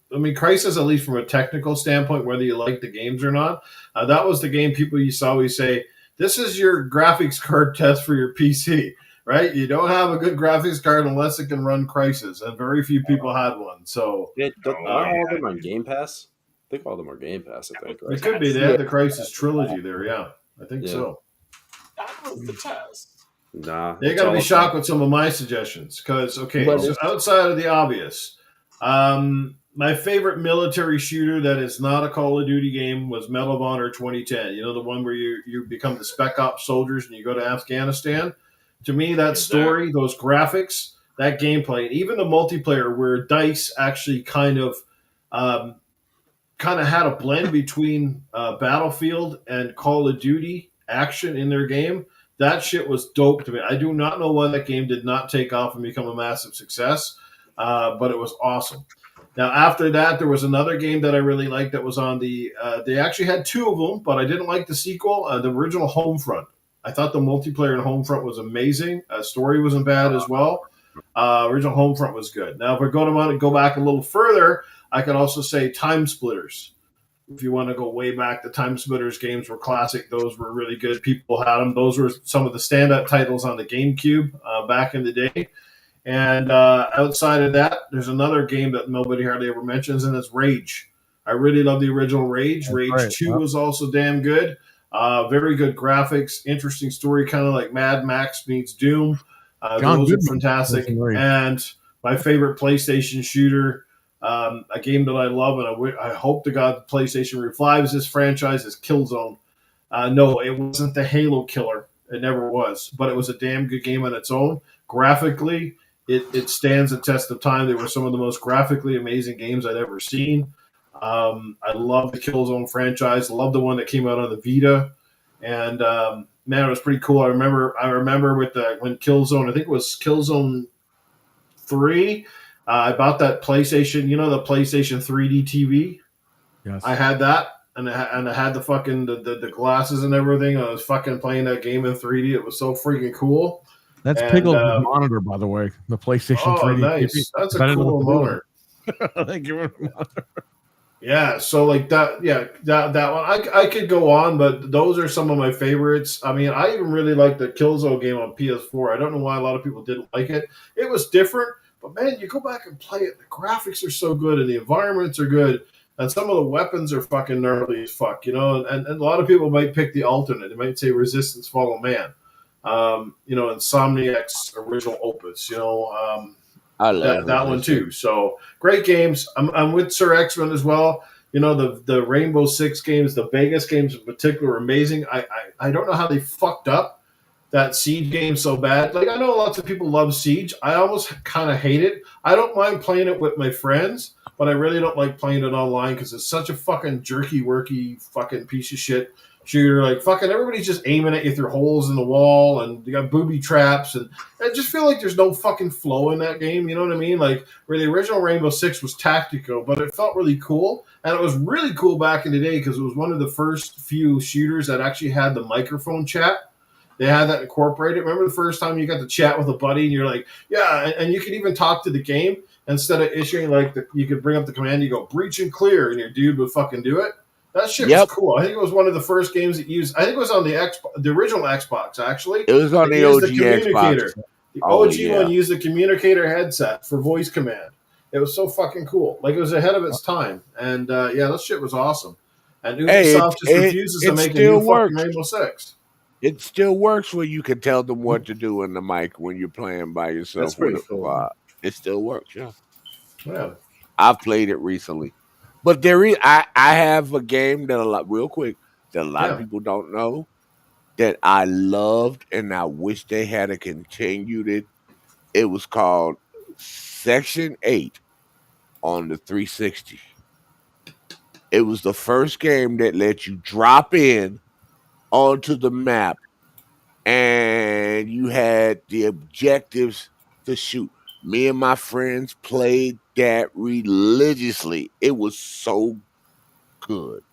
I mean, Crysis, at least from a technical standpoint, whether you like the games or not, that was the game people used to always say, this is your graphics card test for your PC, right? You don't have a good graphics card unless it can run Crysis, and very few people had one. So Not all of them on Game Pass. I think all of them are Game Pass. I think. it Right? could be. They had the Crysis trilogy there, yeah. I think Yeah. so. That was the test. Nah, You're it's going to be all- shocked with some of my suggestions because, okay, What so is- outside of the obvious, my favorite military shooter that is not a Call of Duty game was Medal of Honor 2010. You know, the one where you become the Spec Ops soldiers and you go to Afghanistan? To me, that Yes, story, those graphics, that gameplay, even the multiplayer where DICE actually kind of had a blend between Battlefield and Call of Duty action in their game. That shit was dope to me. I do not know why that game did not take off and become a massive success, but it was awesome. Now, after that, there was another game that I really liked that was on the they actually had two of them, but I didn't like the sequel, the original Homefront. I thought the multiplayer in Homefront was amazing. Story wasn't bad as well. Original Homefront was good. Now, if we go back a little further, I can also say Time Splitters. If you want to go way back, the Time Splitters games were classic. Those were really good. People had them. Those were some of the stand-up titles on the GameCube back in the day. And outside of that, there's another game that nobody hardly ever mentions, and it's Rage. I really love the original Rage. That's Rage right, 2 yep. was also damn good. Very good graphics, interesting story, kind of like Mad Max meets Doom. John Those are Goodman fantastic. was in Rage. And my favorite PlayStation shooter, a game that I love, and I hope to God the PlayStation revives this franchise, is Killzone. No, it wasn't the Halo killer. It never was. But it was a damn good game on its own. Graphically, it stands the test of time. They were some of the most graphically amazing games I'd ever seen. I love the Killzone franchise. Love the one that came out on the Vita. And man, it was pretty cool. I remember with when Killzone, I think it was Killzone 3. I bought that PlayStation, the PlayStation 3D TV. Yes. I had that. and I had the fucking the glasses and everything. I was fucking playing that game in 3D. It was so freaking cool. That's And, Piggle's monitor, by the way. The PlayStation 3D. Nice. That's a I didn't know cool what to do with monitor. Thank you. Yeah, so like that, that one. I could go on, but those are some of my favorites. I mean, I even really like the Killzone game on PS4. I don't know why a lot of people didn't like it. It was different, but man, you go back and play it. The graphics are so good, and the environments are good, and some of the weapons are fucking gnarly as fuck, you know. And a lot of people might pick the alternate. They might say Resistance Follow Man, you know, Insomniac's original opus, you know. I love that one too. So great games. I'm with Sir X-Men as well. You know, the Rainbow Six games, the Vegas games in particular, are amazing. I don't know how they fucked up that Siege game so bad. Like, I know lots of people love Siege. I almost kind of hate it. I don't mind playing it with my friends, but I really don't like playing it online because it's such a fucking jerky worky fucking piece of shit shooter. Like, fucking everybody's just aiming at you through holes in the wall, and you got booby traps, and I just feel like there's no fucking flow in that game. You know what I mean? Like, where the original Rainbow Six was tactical, but it felt really cool. And it was really cool back in the day because it was one of the first few shooters that actually had the microphone chat. They had that incorporated. Remember the first time you got to chat with a buddy and you're like, yeah, and you could even talk to the game instead of issuing you could bring up the command, you go breach and clear, and your dude would fucking do it. That shit was cool. I think it was one of the first games that used. I think it was on the original Xbox. Actually, it was on the OG Xbox. The OG one used the communicator headset for voice command. It was so fucking cool. Like, it was ahead of its time. And that shit was awesome. And Ubisoft just refuses to make a new fucking Rainbow Six. It still works where you can tell them what to do in the mic when you're playing by yourself. That's pretty cool. It still works, yeah. Yeah. I've played it recently. But there is I have a game that a lot of people don't know that I loved, and I wish they had continued it. It was called Section 8 on the 360. It was the first game that let you drop in onto the map, and you had the objectives to shoot. Me and my friends played that religiously. It was so good.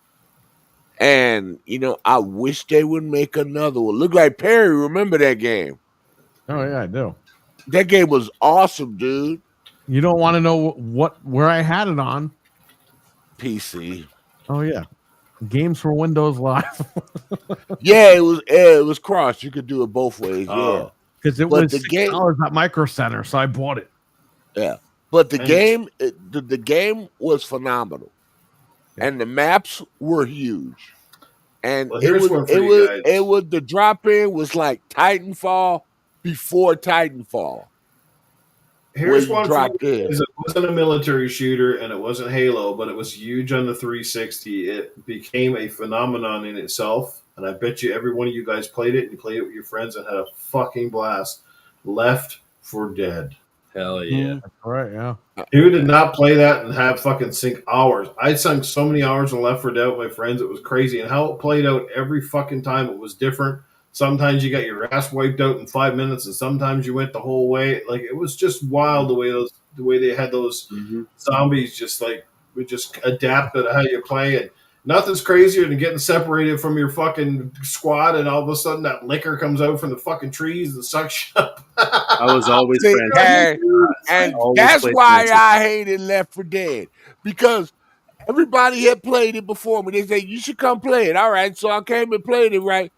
And, you know, I wish they would make another one. Look like Perry, remember that game? Oh, yeah, I do. That game was awesome, dude. You don't want to know where I had it on? PC. Oh, yeah. Games for Windows Live. Yeah, it was crossed. You could do it both ways. Yeah, because it was $6 at Micro Center, so I bought it. Yeah, but the game was phenomenal, and the maps were huge, and the drop in was like Titanfall before Titanfall. Here's one for you. It wasn't a military shooter and it wasn't Halo, but it was huge on the 360. It became a phenomenon in itself, and I bet you every one of you guys played it, and you played it with your friends and had a fucking blast. Left 4 Dead. Hell yeah. That's right, yeah. Who did not play that and have fucking sink hours? I sunk so many hours on Left 4 Dead with my friends. It was crazy. And how it played out every fucking time, it was different. Sometimes you got your ass wiped out in 5 minutes, and sometimes you went the whole way. Like, it was just wild the way they had those zombies just would just adapt to how you play. And nothing's crazier than getting separated from your fucking squad, and all of a sudden that liquor comes out from the fucking trees and sucks you up. I was always and that's why I hated Left 4 Dead, because everybody had played it before me. They say you should come play it. All right, so I came and played it. Right.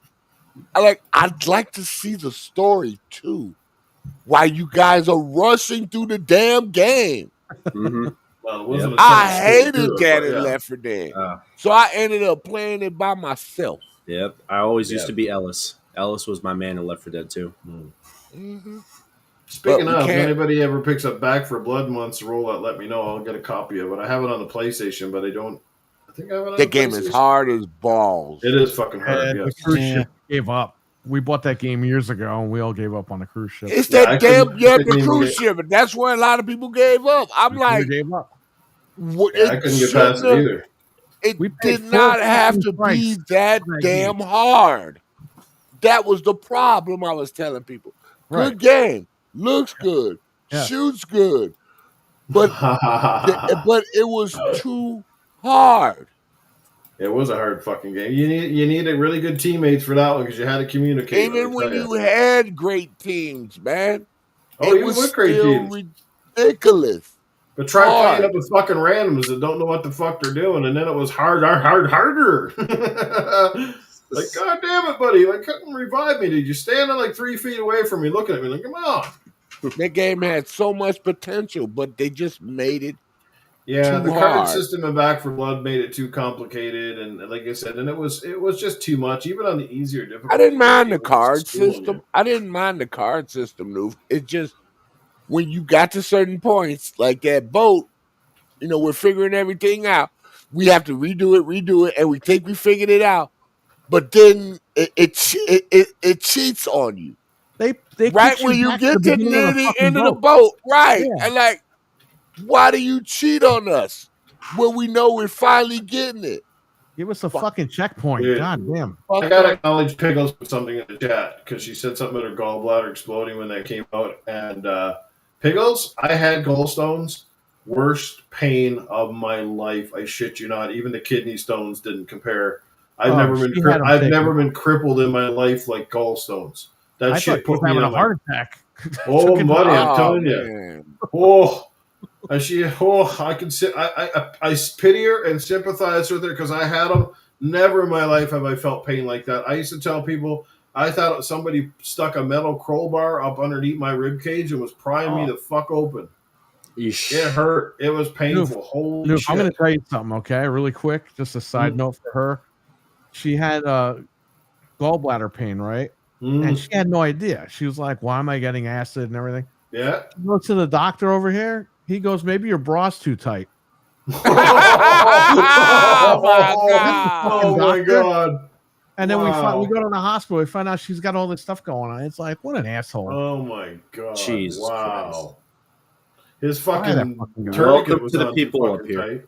I'd like to see the story too. Why you guys are rushing through the damn game? Mm-hmm. Well, I hated that in Left 4 Dead, so I ended up playing it by myself. Yep, I always used to be Ellis. Ellis was my man in Left 4 Dead too. Mm-hmm. Speaking of, if anybody ever picks up Back 4 Blood and wants to roll that, let me know. I'll get a copy of it. I have it on the PlayStation, but I think I have it on the game is hard as balls. It is fucking hard. The cruise ship gave up. We bought that game years ago, and we all gave up on the cruise ship. It's that the cruise ship, and that's where a lot of people gave up. Gave up. I couldn't get past it either. It did not have to be that damn hard. That was the problem I was telling people. Good game, looks good, shoots good, but it was too hard. It was a hard fucking game. You needed really good teammates for that one because you had to communicate. Even when you had great teams, man, even was with great still teams, ridiculous. But try playing up with fucking randoms that don't know what the fuck they're doing, and then it was harder. Like, God damn it, buddy! Like, couldn't revive me. Did you stand like 3 feet away from me, looking at me like, come on? That game had so much potential, but they just made it. Yeah, the hard. card system in Back 4 Blood made it too complicated, and like I said, and it was just too much, even on the easier difficulty. I didn't mind the card system. Newf. It's just when you got to certain points, like that boat, we're figuring everything out. We have to redo it, and we think we figured it out, but then it cheats on you. They right when you get to near the end of the boat, right? Yeah. And like, why do you cheat on us when we know we're finally getting it? Give us a fucking checkpoint. Yeah. God damn. I gotta acknowledge Pickles with something in the chat because she said something about her gallbladder exploding when that came out. And Pickles, I had gallstones. Worst pain of my life. I shit you not. Even the kidney stones didn't compare. I've never been crippled in my life like gallstones. That shit put me in a heart attack. Oh, buddy, I'm telling you. Oh, I can sit. I pity her and sympathize with her because I had them. Never in my life have I felt pain like that. I used to tell people I thought somebody stuck a metal crowbar up underneath my rib cage and was prying me the fuck open. Eesh. It hurt. It was painful. Holy shit. I'm going to tell you something, okay? Really quick. Just a side note for her. She had gallbladder pain, right? And she had no idea. She was like, why am I getting acid and everything? Yeah. She goes to the doctor over here. He goes, maybe your bra's too tight. Oh, my God. And then we go to the hospital. We find out she's got all this stuff going on. It's like, what an asshole. Oh, my God. Jesus wow. Christ. His fucking welcome to the people up here.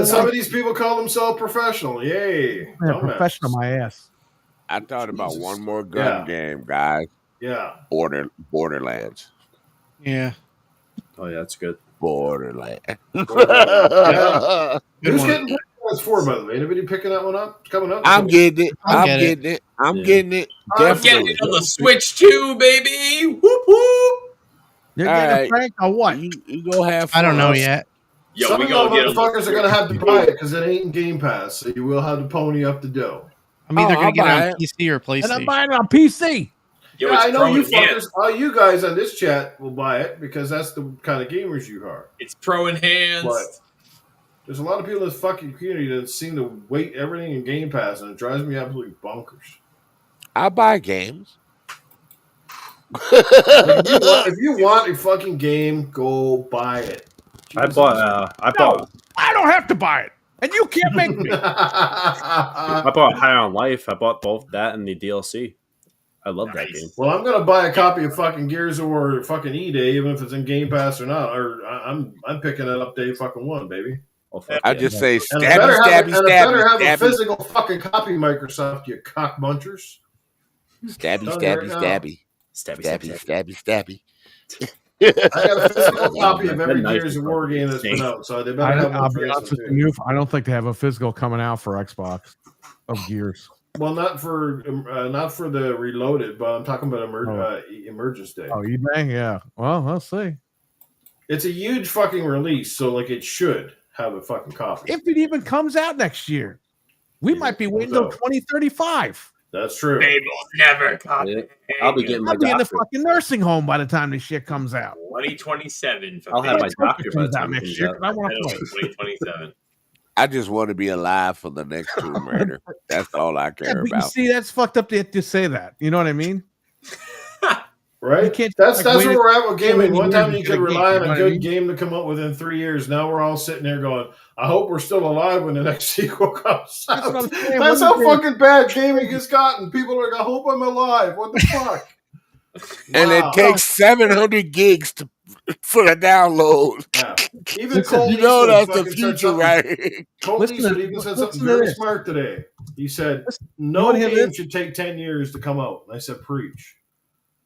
Some of these people call themselves professional. Yay. Yeah, professional, my ass. I thought about one more gun game, guys. Yeah. Borderlands. Yeah. Oh, yeah, that's good. Borderlands. Yeah. Who's getting PS4, by the way? Anybody picking that one up? It's coming up? I'm getting it. I'm getting it. Definitely. I'm getting it on the Switch too, baby. Whoop whoop. You're getting a prank or what? You go have fun. I don't know yet. Yo, some of the motherfuckers are going to have to buy it because it ain't in Game Pass, so you will have to pony up the dough. I'm either going to get it on PC or PlayStation. And I'm buying it on PC. Yo, yeah, I know you fuckers. All you guys on this chat will buy it because that's the kind of gamers you are. It's pro enhanced. But there's a lot of people in this fucking community that seem to weight everything in Game Pass, and it drives me absolutely bonkers. I buy games. If you want a fucking game, go buy it. I don't have to buy it, and you can't make me. I bought High on Life. I bought both that and the DLC. I love that game. Well, I'm gonna buy a copy of fucking Gears of War fucking E-Day, even if it's in Game Pass or not. Or I'm picking it up day fucking one, baby. I just say stabby. It better have a physical fucking copy, Microsoft, you cock munchers. Stabby. I got a physical copy of every Gears of War game that's been out, so they better have. I'll be honest with you, I don't think they have a physical coming out for Xbox of Gears. Well, not for the Reloaded, but I'm talking about Emergence Day. Oh, eBay, yeah. Well, let's see. It's a huge fucking release, so like it should have a fucking copy. If it even comes out next year, we might be waiting until 2035. That's true. They will never come. Yeah. I'll be getting my I'll be in the doctor. fucking nursing home by the time this shit comes out. 2027. I'll have my doctor by the comes time out it next comes year. out. I want to play. 2027. I just want to be alive for the next Tomb Raider. That's all I care But you about. see, that's fucked up to say that. You know what I mean? Right? You can't that's like, where we're at with gaming. One time you could rely on a good game. game to come up within 3 years. Now we're all sitting there going, I hope we're still alive when the next sequel comes out. That's what I'm saying. That's how fucking bad gaming has gotten. People are like, I hope I'm alive. What the fuck? And it takes 700 gigs for the download. Yeah. Even Cole you know Eastwood that's the future, right? Cole Eastwood even said something very smart today. He said, no game should take 10 years to come out. And I said, preach.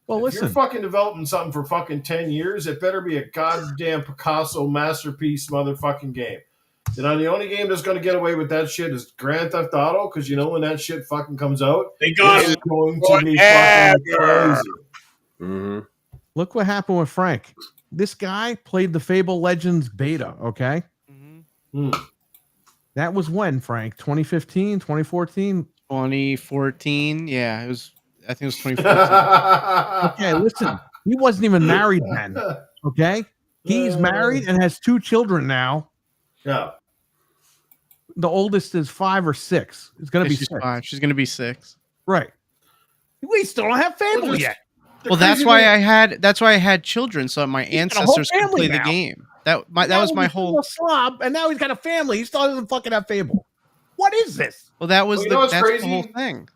Well, if you're fucking developing something for fucking 10 years, it better be a goddamn Picasso masterpiece motherfucking game. You know, the only game that's going to get away with that shit is Grand Theft Auto, because you know when that shit fucking comes out, They got it's it. going to be fucking crazy. Mm-hmm. Look what happened with Frank. This guy played the Fable Legends beta, okay? Hmm. That was when, Frank? 2015, 2014? 2014. Yeah, it was. I think it was 2014. Okay, listen. He wasn't even married then, okay? He's married and has 2 children now. Yeah. The oldest is 5 or 6. It's going to be She's 6. 5. She's going to be 6. Right. We still don't have Fable yet. Well, that's why I had children, so my ancestors could play the now. game. That was my whole slob, and now he's got a family. He still doesn't fucking have Fable. What is this? Well, that was Well, you know what's that's crazy? the whole thing.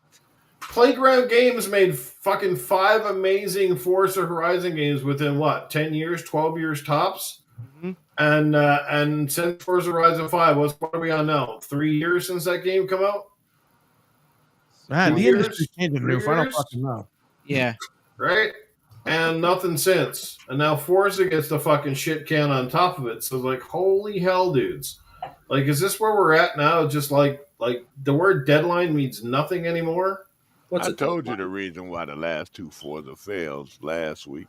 Playground Games made fucking 5 amazing Forza Horizon games within what, 10 years, 12 years tops? Mm-hmm. And since Forza Horizon 5, what are we on now? 3 years since that game come out? Man, the years? industry's changing, 3 Newf. I don't years? fucking know. Yeah. Right? And nothing since. And now Forza gets the fucking shit can on top of it. So like, holy hell, dudes. Like, is this where we're at now? Just like the word deadline means nothing anymore? I told you the reason why the last 2 Forza failed last week.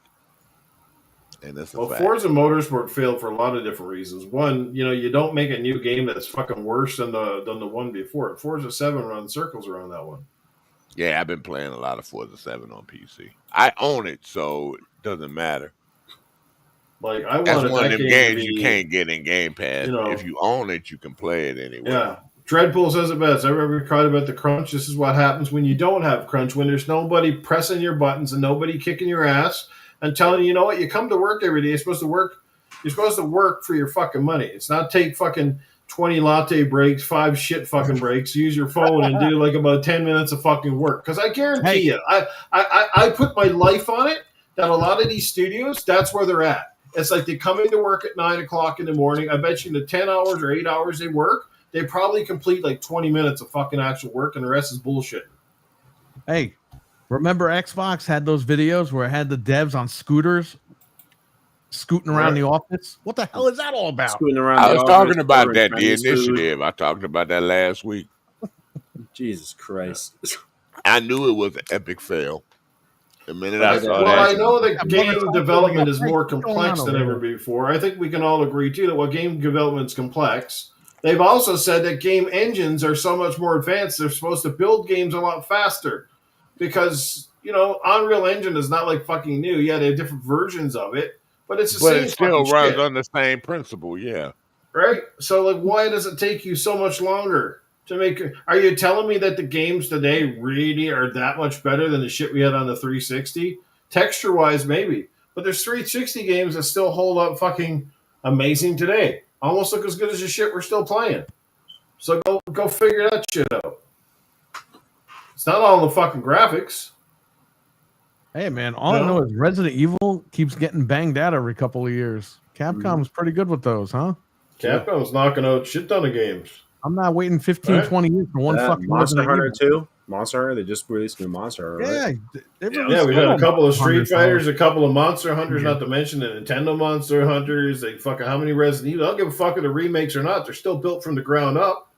And that's a fact. Forza Motorsport failed for a lot of different reasons. One, you know, you don't make a new game that's fucking worse than the one before it. Forza 7 runs circles around that one. Yeah, I've been playing a lot of Forza 7 on PC. I own it, so it doesn't matter. Like, I That's wanted one that of them game games to be, you can't get in Game Pass. you know, if you own it, you can play it anyway. Yeah. Dreadpool says it best. I remember cried about the crunch. This is what happens when you don't have crunch, when there's nobody pressing your buttons and nobody kicking your ass and telling you, you know what, you come to work every day. You're supposed to work for your fucking money. It's not take fucking 20 latte breaks, 5 shit fucking breaks, use your phone and do like about 10 minutes of fucking work. Because I guarantee you, I put my life on it that a lot of these studios, that's where they're at. It's like they come into work at 9 o'clock in the morning. I bet you the 10 hours or 8 hours they work, they probably complete like 20 minutes of fucking actual work and the rest is bullshit. Hey, remember Xbox had those videos where it had the devs on scooters scooting around the office? What the hell is that all about? Scooting around I the was office, talking about ordering that, the Chinese food. initiative. I talked about that last week. Jesus Christ. I knew it was an epic fail. The minute I saw Well, that. I know that game development is more What's going complex on than over ever before. I think we can all agree, too, that while game development's complex, they've also said that game engines are so much more advanced, they're supposed to build games a lot faster. Because, you know, Unreal Engine is not like fucking new. Yeah, they have different versions of it, but it's the But same it still fucking runs shit, on the same principle, yeah. right? So, like, why does it take you so much longer to make? Are you telling me that the games today really are that much better than the shit we had on the 360? Texture-wise, maybe. But there's 360 games that still hold up fucking amazing today. Almost look as good as the shit we're still playing. So go figure that shit out. It's not all the fucking graphics. Hey, man, all I know is Resident Evil keeps getting banged out every couple of years. Capcom's pretty good with those, huh? Capcom's knocking out shit ton of games. I'm not waiting 15, Right. 20 years for one fucking Monster Resident Hunter Evil. 2. Monster Hunter, they just released new Monster Hunter, right? Yeah, We had a couple of Street Fighters, a couple of Monster Hunters, Yeah. not to mention the Nintendo Monster Hunters. They fucking how many Resident Evil? I don't give a fuck if the remakes or not. They're still built from the ground up,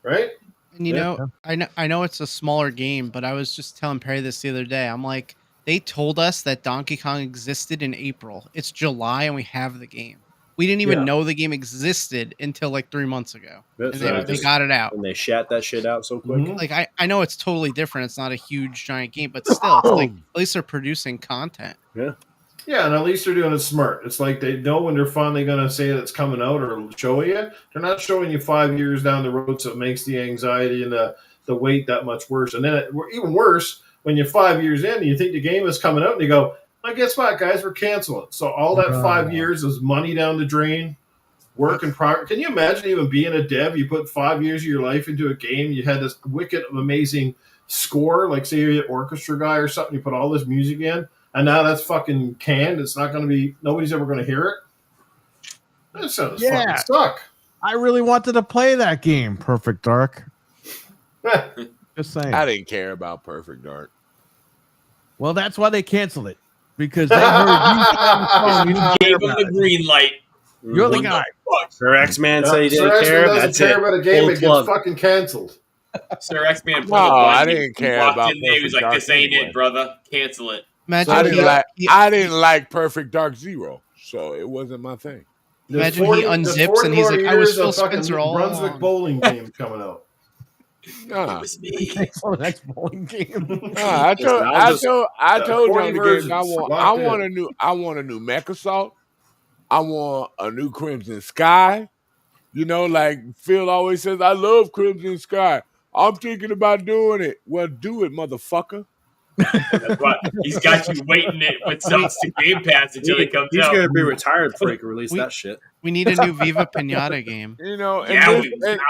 right? And you know, I know it's a smaller game, but I was just telling Perry this the other day. I'm like, they told us that Donkey Kong existed in April. It's July and we have the game. We didn't even know the game existed until like 3 months ago. And they got it out. And they shat that shit out so quick. Mhm. Like I know it's totally different. It's not a huge giant game, but still, it's like at least they're producing content. Yeah, and at least they're doing it smart. It's like they know when they're finally going to say it's coming out or show you. They're not showing you 5 years down the road, so it makes the anxiety and the wait that much worse. And then even worse, when you're 5 years in and you think the game is coming out and you go, well, guess what, guys? We're canceling. So all that 5 years is money down the drain, work in progress. Can you imagine even being a dev? You put 5 years of your life into a game. You had this wicked, amazing score, like say you're an orchestra guy or something. You put all this music in. And now that's fucking canned. It's not going to be, nobody's ever going to hear it. That sounds fucking suck. I really wanted to play that game, Perfect Dark. Just saying. I didn't care about Perfect Dark. Well, that's why they canceled it. Because they heard you gave him the green light. You're the What guy. Sir X-Man said he Sir didn't X-Man care. doesn't That's care it. about a game. Full It plug. gets fucking canceled. Sir X-Man pulled No, a I button. didn't He care walked about in there. He was Perfect like, Dark "This ain't anyway. it, brother. Cancel it." Imagine I he, didn't like Perfect Dark Zero, so it wasn't my thing. There's Imagine he unzips 40 and he's more like, "I was years of Phil fucking Spencer all Brunswick along." bowling game coming out. It Nah, was me. Thanks for the next bowling game. nah. Listen, I told 40 y'all the versions, game. I locked want in. a new Mech Assault. I want a new Crimson Sky. You know, like Phil always says, I love Crimson Sky. I'm thinking about doing it. Well, do it, motherfucker. That's why he's got you waiting it with subs to Game Pass until it comes He's out. gonna be retired before he can release We- that shit. We need a new Viva Pinata game. You know, Yeah,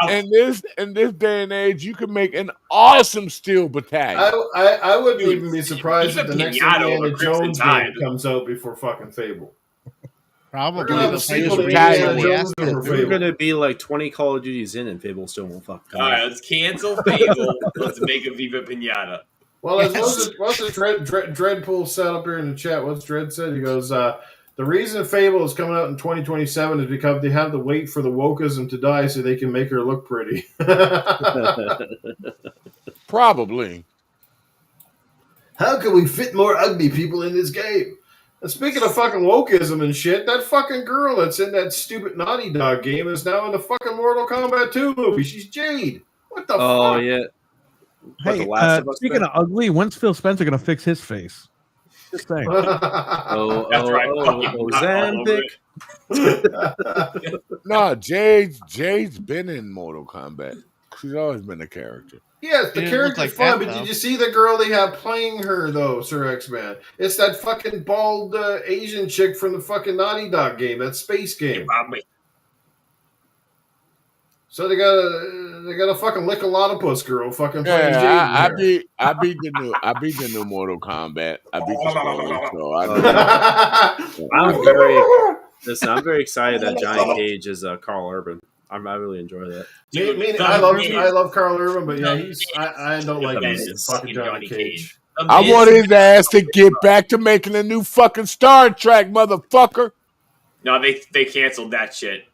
in this day and age, you can make an awesome steel battalion. I wouldn't Dude, even be surprised Viva if the next Pinata Indiana over Crimson Jones Tide. game comes out before fucking Fable. We're Probably. gonna have a They'll probably sequel just to Italian Indiana one. Jones over We're Fable. gonna be like 20 Call of Duties in, and Fable still won't fucking come All right, out. let's cancel Fable. Let's make a Viva Pinata. Well, Yes. what's the Dreadpool set up here in the chat? What's Dread said? He goes, the reason Fable is coming out in 2027 is because they have to wait for the wokeism to die so they can make her look pretty. Probably. How can we fit more ugly people in this game? And speaking of fucking wokeism and shit, that fucking girl that's in that stupid Naughty Dog game is now in the fucking Mortal Kombat 2 movie. She's Jade. What the Oh fuck? yeah. What, Hey, The Last of Us speaking of ugly, when's Phil Spencer gonna fix his face? Just saying. After I fucking Ozempic. No, Jade's been in Mortal Kombat. She's always been a character. Yes, the It didn't look character's like fun, that, but though. did you see the girl they have playing her, though, Sir X-Man? It's that fucking bald Asian chick from the fucking Naughty Dog game, that space game. So they got a fucking lick a lotopus girl fucking playing Jade. Yeah, in there. I beat the new Mortal Kombat. I beat the story, so I know. I'm very excited that Johnny Cage is Carl Urban. I really enjoy that. I love Carl Urban, but yeah, I don't like Yeah, this fucking Johnny Cage. I want his ass to get back to making a new fucking Star Trek, motherfucker. No, they canceled that shit.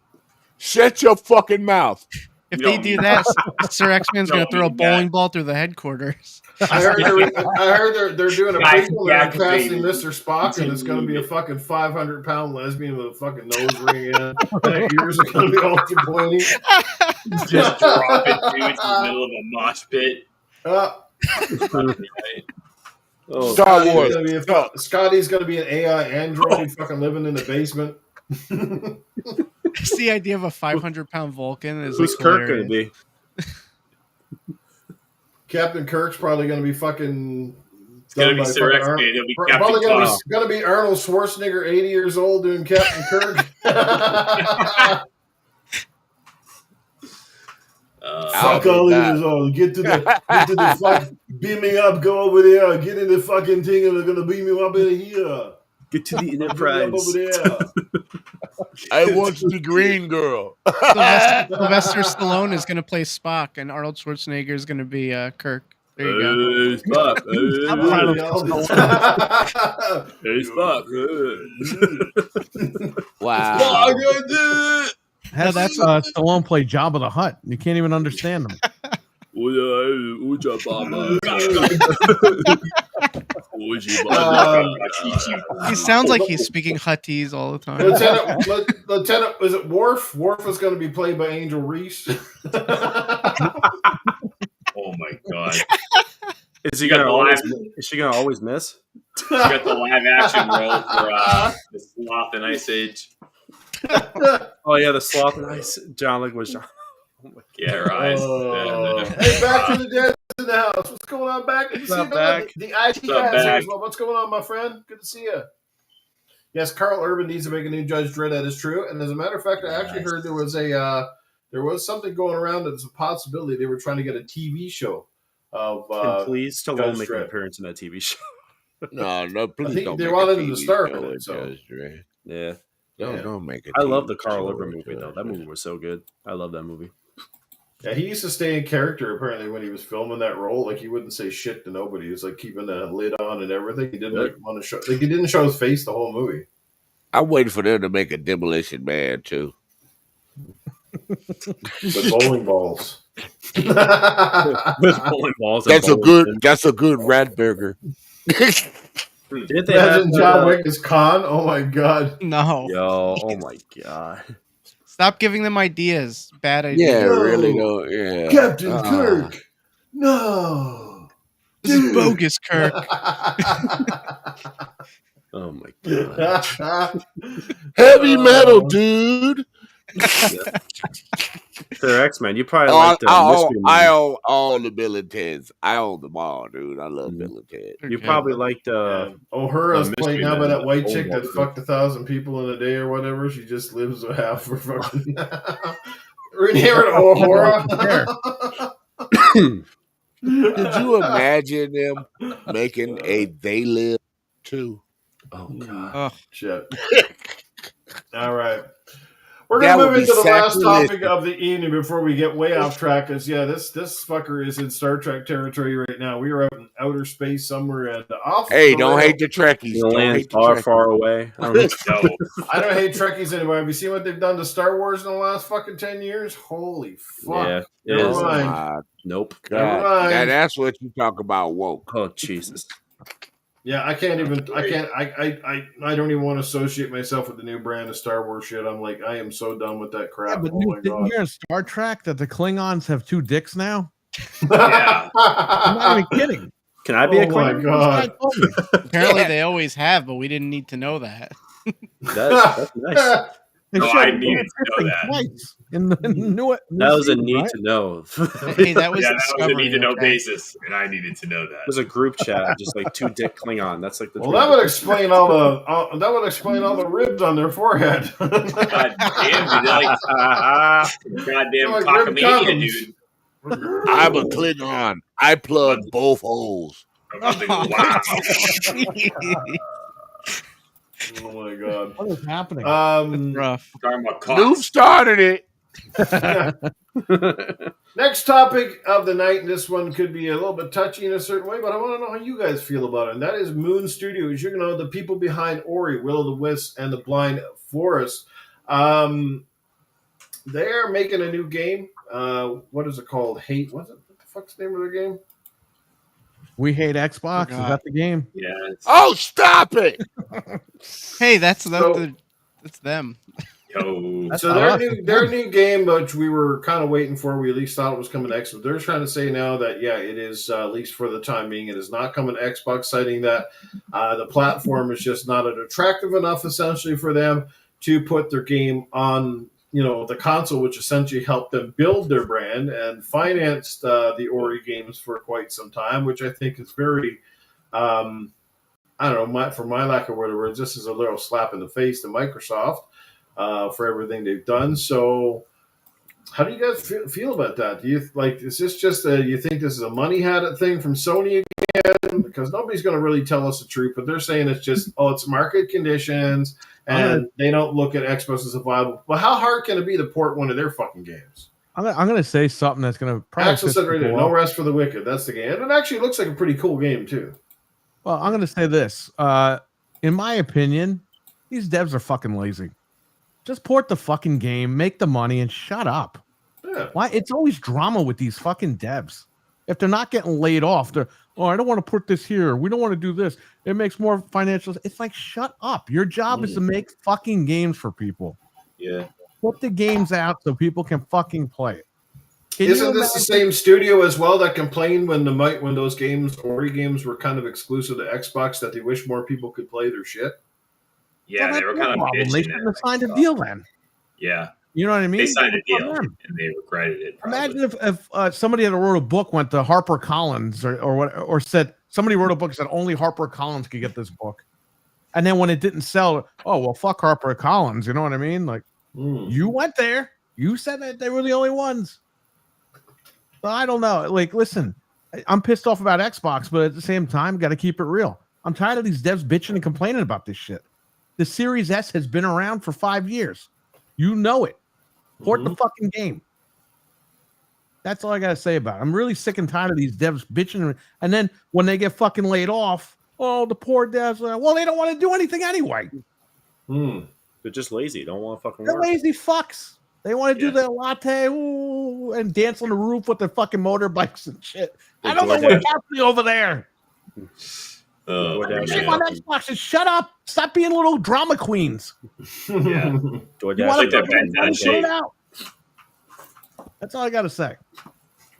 Shut your fucking mouth. If No. they do that, Sir X-Man's No, gonna throw a yeah. bowling ball through the headquarters. I heard they're doing a Guys, prequel. They're back, casting baby. Mr. Spock, and it's going to be a fucking 500-pound lesbian with a fucking nose ring in, and her ears are going to be ultra pointy. Just dropping dudes in the middle of a mosh pit. Oh, Star Wars. Scotty's going to be an AI android fucking living in the basement. Just the idea of a 500-pound Vulcan is who's like Kirk hilarious. gonna be? Captain Kirk's probably going to be fucking. It's gonna be Sir X-Man. He'll be Captain Probably Kirk. going to be Arnold Schwarzenegger, 80 years old, doing Captain Kirk. Fuck all of you all. Get to the fuck. Beam me up. Go over there. Get in the fucking thing, and they're gonna beam me up in here. Get to the Beam me up Enterprise. over there. I want the green girl. Sylvester Stallone is gonna play Spock, and Arnold Schwarzenegger is gonna be Kirk. There you go. Hey, Spock. Hey, Spock. Wow. Hell, that's Stallone play Jabba the Hutt. You can't even understand him. He sounds like he's speaking Huttese all the time. Lieutenant, is it Worf? Worf is going to be played by Angel Reese. Oh my god! Is she You got gonna the always? live- Is she gonna always miss? You got the live action role for the Sloth and Ice Age. Oh yeah, the sloth and ice. John Leguizamo. Yeah, right. Hey, Back to the Dead in the house. What's going on, Back? Good to see you, brother. The IT What's up, guys here Back? as well. What's going on, my friend? Good to see you. Yes, Carl Urban needs to make a new Judge Dredd. That is true. And as a matter of fact, I actually heard there was something going around that's a possibility. They were trying to get a TV show of And please, Stallone Judge make an Dredd. appearance in that TV show. No, please I think don't they make wanted a him to TV star show in it, with so. Judge Dredd. Yeah, Don't make it. I love the Carl Urban movie though. That movie was so good. I love that movie. Yeah, he used to stay in character apparently when he was filming that role. Like he wouldn't say shit to nobody. He was like keeping a lid on and everything. He didn't like want to show. Like he didn't show his face the whole movie. I'm waiting for them to make a Demolition Man too. With bowling balls. With bowling balls. And That's a bowling good. pins. That's a good rat burger. Didn't they have Imagine John Wick is Khan. Oh my god. No. Yo, oh my god. Stop giving them ideas. Bad ideas. Yeah, No. really though. Yeah, Captain Kirk. No. This is bogus, Kirk. Oh my god. Heavy metal, dude. They're X-Men. You probably like the Mystery Men. I own all the Bill and Teds. I own them all, dude. I love Bill and Ted. You probably like the O'Hara's Mystery played now by Men, that white old chick that one. fucked 1,000 people in a day or whatever. She just lives a half for fucking. Rhaenyra O'Hara. Could you imagine them making a They Live too? Oh god. Ugh. Shit. All right. We're That going to would move be into the last sacrilegious. topic of the evening before we get way off track. Because, yeah, this fucker is in Star Trek territory right now. We are out in outer space somewhere. And off. Hey, the don't rail. hate the Trekkies. The Don't land's hate the far, Trekkies. far away. I don't know. I don't hate Trekkies anymore. Have you seen what they've done to Star Wars in the last fucking 10 years? Holy fuck. Yeah, it Never is. mind. Nope. Never God, mind. that's what you talk about woke. Oh Jesus. Yeah, I can't even. I don't even want to associate myself with the new brand of Star Wars shit. I'm like, I am so done with that Yeah, crap. but Oh my didn't you hear in Star Trek that the Klingons have 2 dicks now? Yeah. I'm not even kidding. Can I be a Oh my Klingon? god. Apparently they always have, but we didn't need to know that. That's nice. They No, showed I it needed to know that. twice in the new That was a season, need right? to know. Hey, that was Yeah, that was a Discovery, need to know okay? basis, and I needed to know that. There's a group chat, just like 2 dick Klingon. That's like the. Well, that would explain all the ribs on their forehead. God damn, dude, like goddamn Like rib cockamania, condoms. dude. I'm a Klingon. I plug both holes. I'm thinking, wow. Oh my god. What is happening? Rough. Talking about Newf cocks. started it. Next topic of the night, and this one could be a little bit touchy in a certain way, but I want to know how you guys feel about it. And that is Moon Studios. You know, the people behind Ori, Will of the Wisps, and the Blind Forest. They're making a new game. What is it called? What the fuck's the name of their game? We hate Xbox. Is Forgot. that the game? Yeah. it's- Oh, stop it! Hey, that's So- that's them. Yo. That's So not their us. new game, which we were kind of waiting for, we at least thought it was coming to Xbox. They're trying to say now that it is at least for the time being, it is not coming to Xbox, citing that the platform is just not attractive enough, essentially, for them to put their game on, the console, which essentially helped them build their brand and financed the Ori games for quite some time, which I think is very, I don't know, for my lack of better words, this is a little slap in the face to Microsoft. For everything they've done. So, how do you guys feel about that? Do you is this just you think this is a money habit thing from Sony again? Because nobody's going to really tell us the truth, but they're saying it's just it's market conditions, and they don't look at Xbox as a viable. Well, how hard can it be to port one of their fucking games? I'm going to say something that's going to probably Axel piss said right there, people "No off. Rest for the Wicked." That's the game, and it actually looks like a pretty cool game too. Well, I'm going to say this. In my opinion, these devs are fucking lazy. Just port the fucking game, make the money, and shut up. Yeah. Why? It's always drama with these fucking devs. If they're not getting laid off, they're, I don't want to put this here. We don't want to do this. It makes more financial. It's like, shut up. Your job is to make fucking games for people. Yeah. Put the games out so people can fucking play it. Can you Isn't this the same studio as well that complained when those games, Ori games, were kind of exclusive to Xbox, that they wish more people could play their shit? Yeah, Well, they were that's kind no of problem. They bitching. shouldn't have signed a deal then. Yeah, You know what I mean? they signed a It's on deal them. and they regretted it. Probably. Imagine if somebody that wrote a book went to HarperCollins or said somebody wrote a book and said only HarperCollins could get this book, and then when it didn't sell, oh well, fuck HarperCollins. You know what I mean? Like you went there, you said that they were the only ones. Well, I don't know. Like, listen, I'm pissed off about Xbox, but at the same time, got to keep it real. I'm tired of these devs bitching and complaining about this shit. The Series S has been around for 5 years. You know it. Port the fucking game. That's all I gotta say about it. I'm really sick and tired of these devs bitching, and then when they get fucking laid off, oh, the poor devs. Well, they don't want to do anything anyway. They're just lazy. Don't want to fucking They're work. lazy fucks. They want to do their latte and dance on the roof with their fucking motorbikes and shit. I don't know what's happening over there. Shit on Xbox and shut up. Stop being little drama queens. Yeah. DoorDash like that shut it out. That's all I gotta say.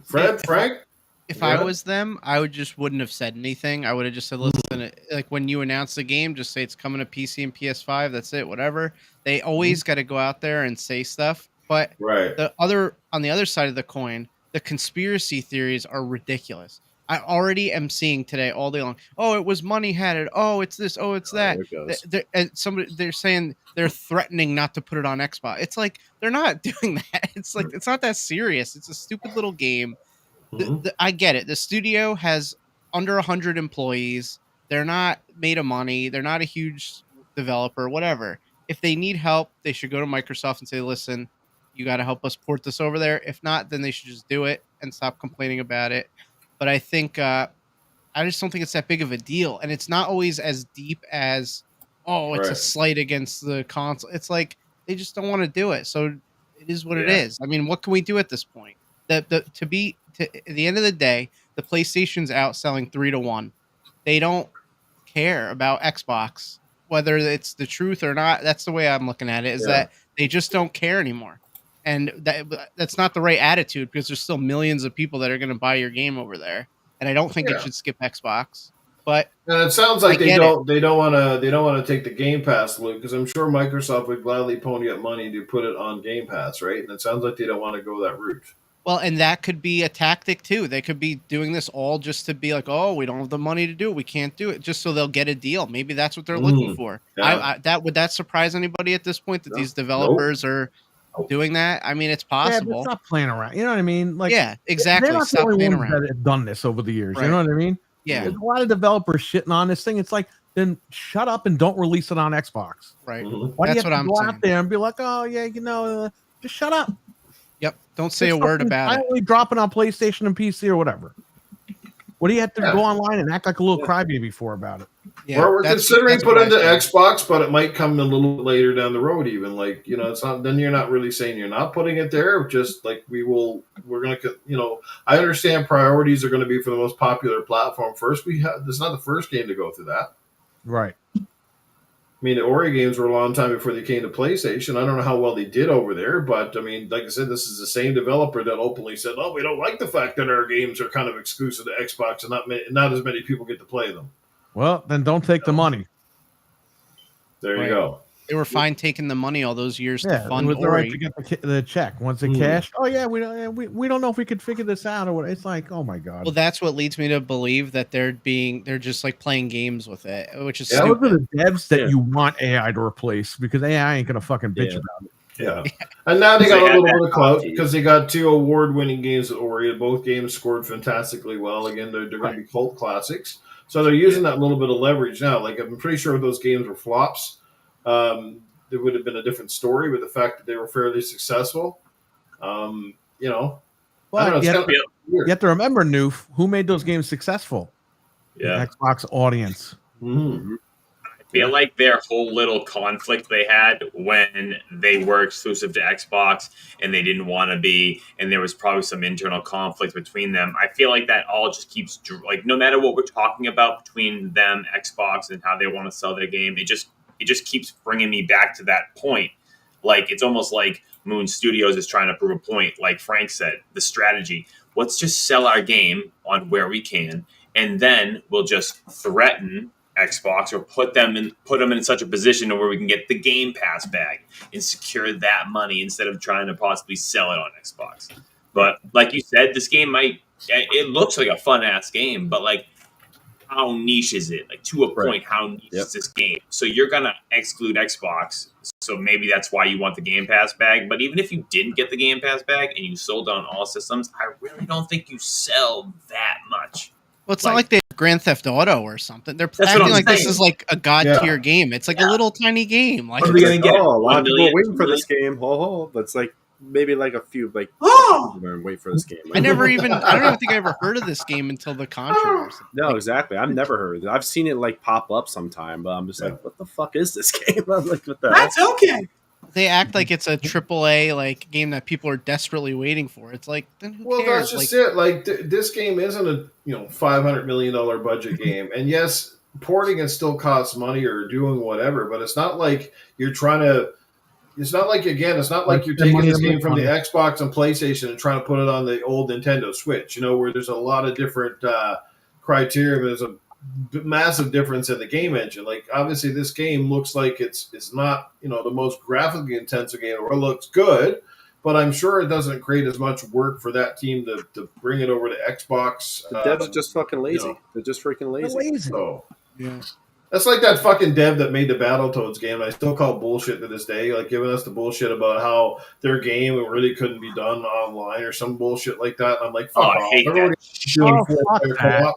Frank? If I was them, I wouldn't have said anything. I would have just said, listen, like when you announce the game, just say it's coming to PC and PS5. That's it, whatever. They always got to go out there and say stuff. But on the other side of the coin, the conspiracy theories are ridiculous. I already am seeing today all day long. Oh, it was money had it. Oh, it's this. Oh, it's that. They're saying they're threatening not to put it on Xbox. It's like they're not doing that. It's like it's not that serious. It's a stupid little game. I get it. The studio has under 100 employees. They're not made of money. They're not a huge developer, whatever. If they need help, they should go to Microsoft and say, listen, you got to help us port this over there. If not, then they should just do it and stop complaining about it. But I think I just don't think it's that big of a deal. And it's not always as deep as, it's a slight against the console. It's like they just don't want to do it. So it is what it is. I mean, what can we do at this point? At the end of the day, the PlayStation's outselling 3-1. They don't care about Xbox, whether it's the truth or not. That's the way I'm looking at it, is that they just don't care anymore. And that's not the right attitude, because there's still millions of people that are going to buy your game over there. And I don't think it should skip Xbox. But and it sounds like they don't want to take the Game Pass loop, because I'm sure Microsoft would gladly pony up money to put it on Game Pass, right? And it sounds like they don't want to go that route. Well, and that could be a tactic too. They could be doing this all just to be like, oh, we don't have the money to do it. We can't do it, just so they'll get a deal. Maybe that's what they're looking for. Yeah. Would that surprise anybody at this point that these developers are doing that? I mean, it's possible. Yeah, stop playing around. You know what I mean? Like, yeah, exactly. They're not stop the only playing ones around. that have done this over the years. Right. You know what I mean? Yeah. There's a lot of developers shitting on this thing. It's like, then shut up and don't release it on Xbox. Right. Why That's do you have what I'm to go saying. out there and be like, oh yeah, just shut up. Yep. Don't say a word about it. Only dropping on PlayStation and PC or whatever. What do you have to go online and act like a little crybaby for about it? Yeah, we're considering putting into Xbox, but it might come a little bit later down the road. Even like it's not. Then you're not really saying you're not putting it there. Just like we're gonna. I understand priorities are going to be for the most popular platform first. This is not the first game to go through that. Right. I mean, the Ori games were a long time before they came to PlayStation. I don't know how well they did over there, but I mean, like I said, this is the same developer that openly said, "Oh, we don't like the fact that our games are kind of exclusive to Xbox, and not as many people get to play them." Well, then don't take the money. There you go. They were fine taking the money all those years to fund it was Ori. right to get the check. Once it cashed, we don't know if we could figure this out or what. It's like, oh my god. Well, that's what leads me to believe that they're just like playing games with it, which is those stupid. are the devs that you want AI to replace, because AI ain't gonna fucking bitch about it. Yeah. And now they got a little bit of clout because they got 2 award-winning games at Ori. Both games scored fantastically well. Again, they're going to be cult classics. So they're using that little bit of leverage now. Like, I'm pretty sure if those games were flops, there would have been a different story. But the fact that they were fairly successful, I don't know. You have to remember, Newf, who made those games successful? Yeah. The Xbox audience. Mm-hmm. I feel like their whole little conflict they had when they were exclusive to Xbox and they didn't want to be, and there was probably some internal conflict between them. I feel like that all just keeps, like, no matter what we're talking about between them, Xbox, and how they want to sell their game, it just keeps bringing me back to that point. Like, it's almost like Moon Studios is trying to prove a point. Like Frank said, the strategy. Let's just sell our game on where we can, and then we'll just threaten Xbox or put them in such a position where we can get the Game Pass bag and secure that money instead of trying to possibly sell it on Xbox. But like you said, this game it looks like a fun ass game, but like, how niche is it? Like, to a point, how niche is this game? So you're gonna exclude Xbox. So maybe that's why you want the Game Pass bag. But even if you didn't get the Game Pass bag and you sold on all systems, I really don't think you sell that much. Well, it's not like they have Grand Theft Auto or something. They're acting like this is like a god tier game. It's like a little tiny game. Like, what are we gonna get? A lot of people waiting for this game. But it's like maybe like a few people wait for this game. I don't even think I ever heard of this game until the controversy. No, exactly. I've never heard of it. I've seen it like pop up sometime, but I'm just like, what the fuck is this game? I'm like, what the That's okay. They act like it's a AAA like game that people are desperately waiting for. It's like, then who Well, cares? that's just Like, it. Like this game isn't a $500 million budget game, and yes, porting it still costs money or doing whatever. But it's not like you're trying to. It's not like it's not like you're taking this game from the Xbox and PlayStation and trying to put it on the old Nintendo Switch. Where there's a lot of different criteria. There's a massive difference in the game engine. Like obviously, this game looks like it's not the most graphically intensive game. It looks good. But I'm sure it doesn't create as much work for that team to bring it over to Xbox. The devs are just fucking lazy. They're just freaking lazy. So, yeah. that's like that fucking dev that made the Battletoads game. And I still call bullshit to this day. Like giving us the bullshit about how their game really couldn't be done online or some bullshit like that. And I'm like, fuck off. I hate Everybody doing four-player co-op.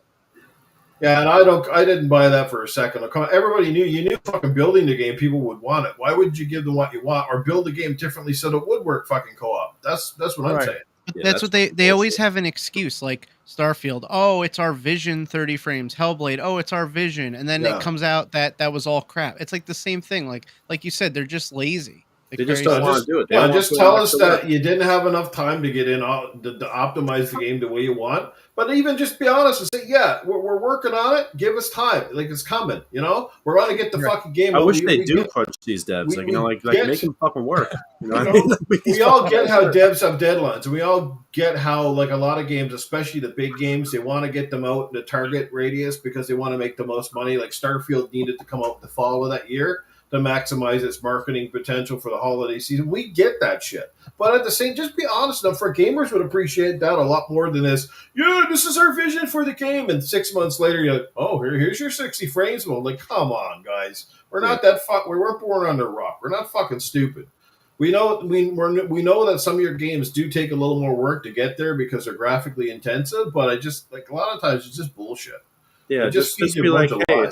Yeah, and I didn't buy that for a second. Everybody you knew fucking building the game, people would want it. Why wouldn't you give them what you want or build the game differently so it would work fucking co-op? That's what I'm saying. But that's what they always have an excuse, like Starfield. Oh, it's our vision 30 frames. Hellblade. Oh, it's our vision. And then it comes out that was all crap. It's like the same thing. Like you said, they're just lazy. They just don't want to do it. Yeah, just tell us that you didn't have enough time to get in to optimize the game the way you want. But even just be honest and say, yeah, we're working on it. Give us time. Like it's coming. We're going to get the fucking game. I wish they do crunch these devs. Make them fucking work. We all get how devs have deadlines, and we all get how like a lot of games, especially the big games, they want to get them out in the target radius because they want to make the most money. Like Starfield needed to come out the fall of that year to maximize its marketing potential for the holiday season. We get that shit. But at the same, just be honest enough, for gamers would appreciate that a lot more than this. Yeah, this is our vision for the game. And 6 months later, you're like, oh, here's your 60 frames. Well, like, come on, guys. We're not that we weren't born under a rock. We're not fucking stupid. We know we know that some of your games do take a little more work to get there because they're graphically intensive. But I just like a lot of times it's just bullshit. Yeah, just be like, hey,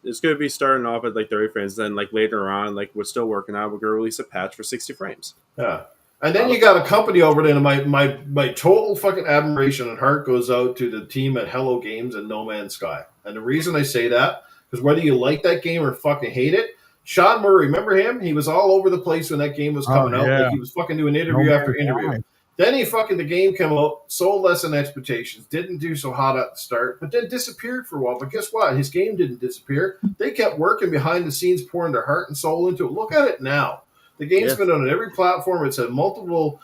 it's gonna be starting off at like 30 frames. Then like later on, like we're still working on, we're gonna release a patch for 60 frames. Yeah, and then you got a company over there. And my total fucking admiration and heart goes out to the team at Hello Games and No Man's Sky. And the reason I say that because whether you like that game or fucking hate it, Sean Murray, remember him? He was all over the place when that game was coming out. Like he was fucking doing interview after interview. Then the game came out, sold less than expectations, didn't do so hot at the start, but then disappeared for a while. But guess what? His game didn't disappear. They kept working behind the scenes, pouring their heart and soul into it. Look at it now. The game's been on every platform. It's had multiple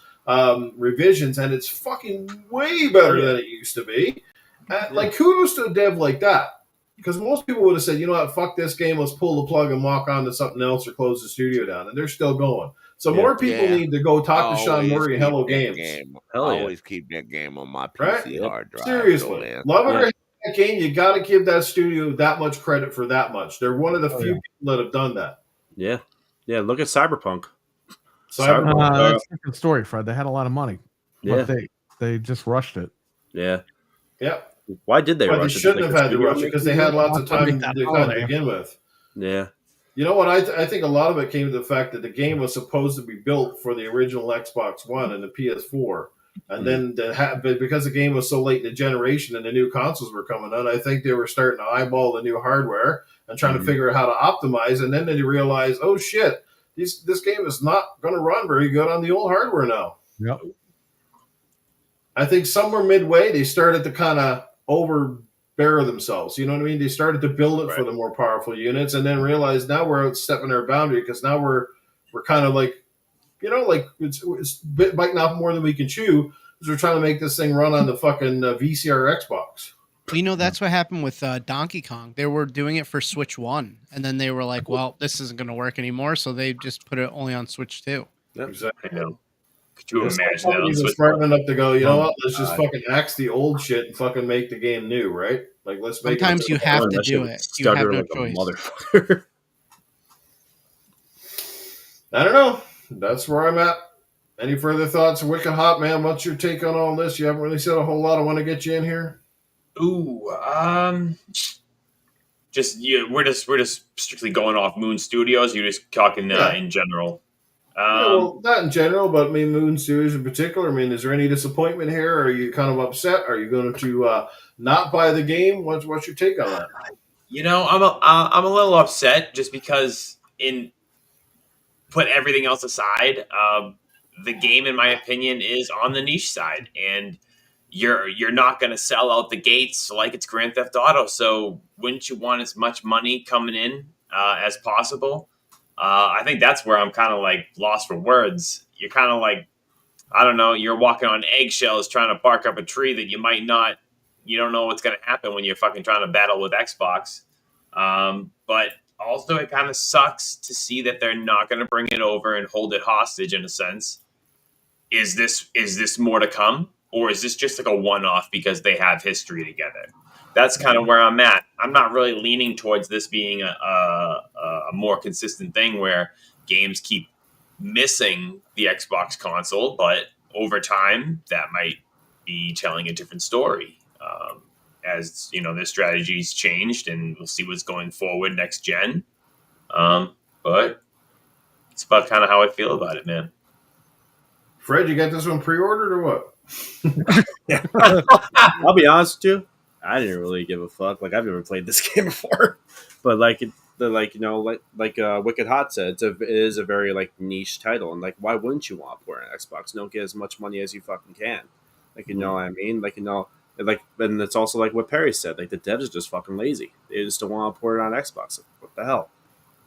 revisions, and it's fucking way better than it used to be. Like, kudos to a dev like that. Because most people would have said, you know what, fuck this game, let's pull the plug and walk on to something else or close the studio down. And they're still going. So more people need to go talk to Sean Murray and Hello Games. Always keep that game on my PC hard drive. Seriously. Love it or hate that game, you got to give that studio that much credit for that much. They're one of the few people that have done that. Yeah. Yeah, look at Cyberpunk. That's a different story, Fred. They had a lot of money. Yeah. But they just rushed it. Yeah. Yeah. Why did they rush it? They shouldn't have had to rush it because they had lots of time to begin with. Yeah. You know what? I think a lot of it came to the fact that the game was supposed to be built for the original Xbox One and the PS4. And then because the game was so late in the generation and the new consoles were coming out, I think they were starting to eyeball the new hardware and trying to figure out how to optimize. And then they realized, oh, shit, this game is not going to run very good on the old hardware now. Yep. I think somewhere midway, they started to kind of overbear themselves. You know what I mean? They started to build it for the more powerful units and then realized now we're outstepping our boundary because now we're kind of like, like it's biting off more than we can chew because we're trying to make this thing run on the fucking VCR Xbox. That's what happened with Donkey Kong. They were doing it for Switch 1, and then they were like, well, this isn't going to work anymore, so they just put it only on Switch 2. Yep. Exactly. Could you imagine that? Was smart enough to go, you know what? Let's just fucking axe the old shit and fucking make the game new, right? Like, let's make Sometimes you have to do it. You have no choice. Motherfucker. I don't know. That's where I'm at. Any further thoughts? Wick3D HaWt, man, what's your take on all this? You haven't really said a whole lot. I want to get you in here. Ooh, we're just strictly going off Moon Studios. You're just talking in general. Well, not in general, but I mean Moon Studios in particular. I mean, is there any disappointment here? Are you kind of upset? Are you going to not buy the game? What's your take on that? I'm a little upset just because put everything else aside, the game, in my opinion, is on the niche side, and you're not going to sell out the gates like it's Grand Theft Auto. So wouldn't you want as much money coming in as possible? I think that's where I'm kind of like lost for words. You're kind of like, I don't know, you're walking on eggshells trying to bark up a tree that you don't know what's going to happen when you're fucking trying to battle with Xbox. But also it kind of sucks to see that they're not going to bring it over and hold it hostage in a sense. Is this more to come? Or is this just like a one-off because they have history together? That's kind of where I'm at. I'm not really leaning towards this being a more consistent thing where games keep missing the Xbox console, but over time that might be telling a different story. As you know, their strategy's changed, and we'll see what's going forward next gen. But it's about kind of how I feel about it, man. Fred, you got this one pre-ordered or what? Yeah. I'll be honest with you, I didn't really give a fuck. Like, I've never played this game before, but Wick3D HaWt said, it is a very like niche title, and like, why wouldn't you want to port an Xbox? Don't get as much money as you fucking can. Like, you know what I mean? Like, you know, like, and it's also like what Perry said. Like, the devs are just fucking lazy. They just don't want to port it on Xbox. Like, what the hell?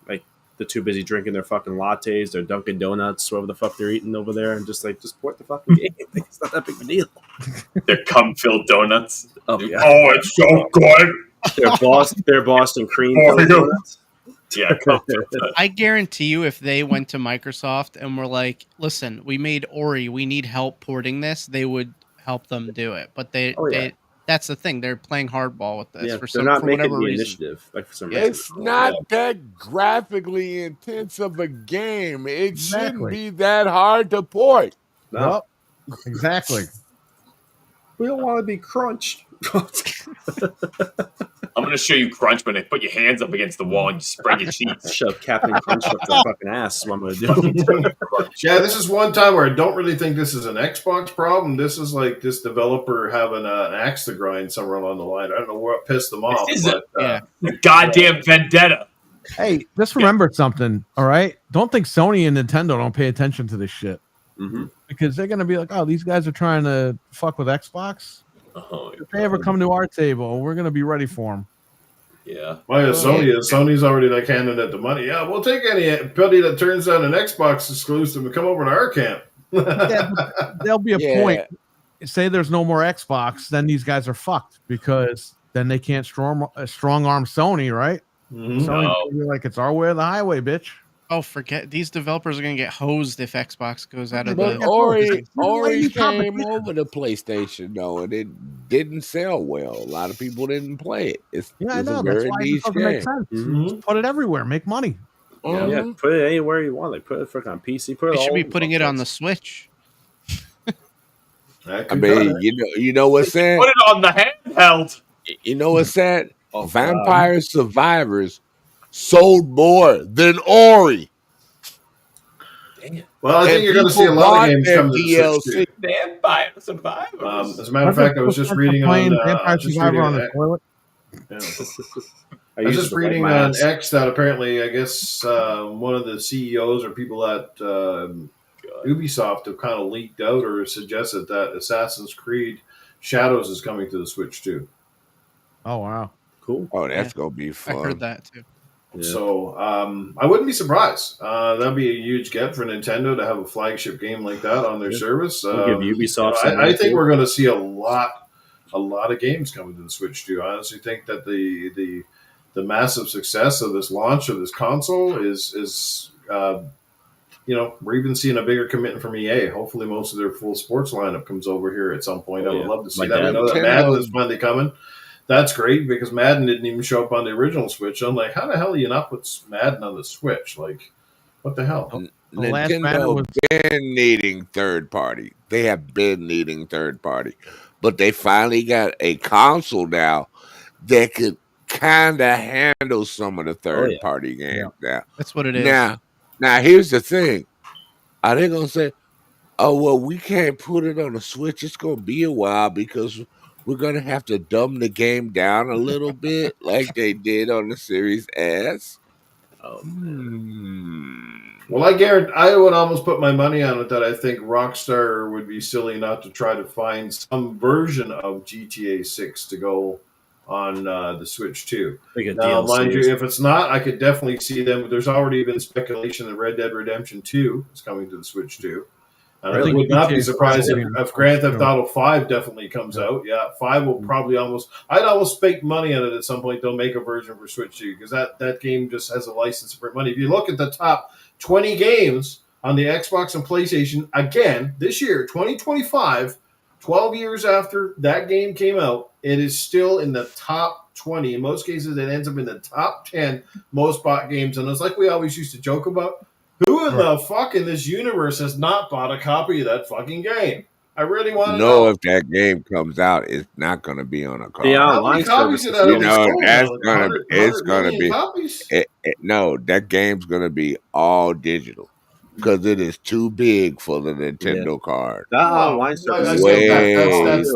Like, they're too busy drinking their fucking lattes, their Dunkin' Donuts, whatever the fuck they're eating over there, and just port the fucking game. Like, it's not that big of a deal. Their cum-filled donuts. Oh, yeah. Oh, it's so good. Their Boston cream donuts. Yeah, I guarantee you, if they went to Microsoft and were like, "Listen, we made Ori. We need help porting this," they would help them do it. But that's the thing. They're playing hardball with this for whatever reason. Initiative. Like, for some reason. It's not that graphically intense of a game. It shouldn't be that hard to port. No, exactly. We don't want to be crunched. I'm going to show you Crunch when they put your hands up against the wall and you spread your cheeks. Shove Captain Crunch up their fucking ass is what I'm going to do. Yeah, this is one time where I don't really think this is an Xbox problem. This is like this developer having an axe to grind somewhere along the line. I don't know what pissed them off. This is but, a goddamn vendetta. Hey, just remember something, all right? Don't think Sony and Nintendo don't pay attention to this shit. Mm-hmm. Because they're going to be like, oh, these guys are trying to fuck with Xbox. If they ever come to our table, we're going to be ready for them. Yeah. Well, yeah, Sony's already like handing it the money. Yeah, we'll take anybody that turns down an Xbox exclusive and come over to our camp. There'll be a point. Say there's no more Xbox, then these guys are fucked because then they can't strong arm Sony, right? Mm-hmm. Sony's gonna be like, it's our way or the highway, bitch. Oh, forget these developers are going to get hosed if Xbox goes out of But the. Ori came over the PlayStation though, and it didn't sell well. A lot of people didn't play it. It's I know. That's why it doesn't make sense. Mm-hmm. Put it everywhere, make money. Yeah, put it anywhere you want. Like, put it on PC. Put it. They should all be putting it on the Switch. I mean, you know what's sad? Put it on the handheld. You know what's sad? Vampire Survivors sold more than Ori. Well, I think you're going to see a lot of games come to the Switch. Vampire Survivors. As a matter of fact, I was just reading on Vampire Survivor on the toilet. Yeah. I was just reading on X that apparently, I guess, one of the CEOs or people at Ubisoft have kind of leaked out or suggested that Assassin's Creed Shadows is coming to the Switch too. Oh, wow. Cool. Oh, that's going to be fun. I heard that too. Yeah. So I wouldn't be surprised. That'd be a huge get for Nintendo to have a flagship game like that on their service. We'll give Ubisoft. I think we're going to see a lot of games coming to the Switch too. I honestly think that the massive success of this launch of this console is we're even seeing a bigger commitment from EA. Hopefully, most of their full sports lineup comes over here at some point. I would love to see that. I know that Madden is finally coming. That's great because Madden didn't even show up on the original Switch. I'm like, how the hell do you not put Madden on the Switch? Like, what the hell? Nintendo been needing third party. They have been needing third party, but they finally got a console now that could kind of handle some of the third party games. Now that's what it is. Now here's the thing: are they gonna say, "Oh well, we can't put it on the Switch. It's gonna be a while because we're going to have to dumb the game down a little bit like they did on the Series S"? Oh, Well, I would almost put my money on it that I think Rockstar would be silly not to try to find some version of GTA 6 to go on the Switch too. like a Now, DLC mind or you, if it's not, I could definitely see them. There's already been speculation that Red Dead Redemption 2 is coming to the Switch too. And I would not be surprised if Grand Theft Auto 5 definitely comes out. Yeah, 5 will probably I'd almost stake money on it at some point. They'll make a version for Switch 2 because that game just has a license for money. If you look at the top 20 games on the Xbox and PlayStation, again, this year, 2025, 12 years after that game came out, it is still in the top 20. In most cases, it ends up in the top 10 most bought games. And it's like we always used to joke about. Who in the fuck in this universe has not bought a copy of that fucking game? I really want to know. If that game comes out, it's not going to be on a card. The How online many copies service did that You know, sold? that's Like gonna 100 it's gonna million be copies? no, that game's gonna be all digital because it is too big for the Nintendo card. That online service I is get that. way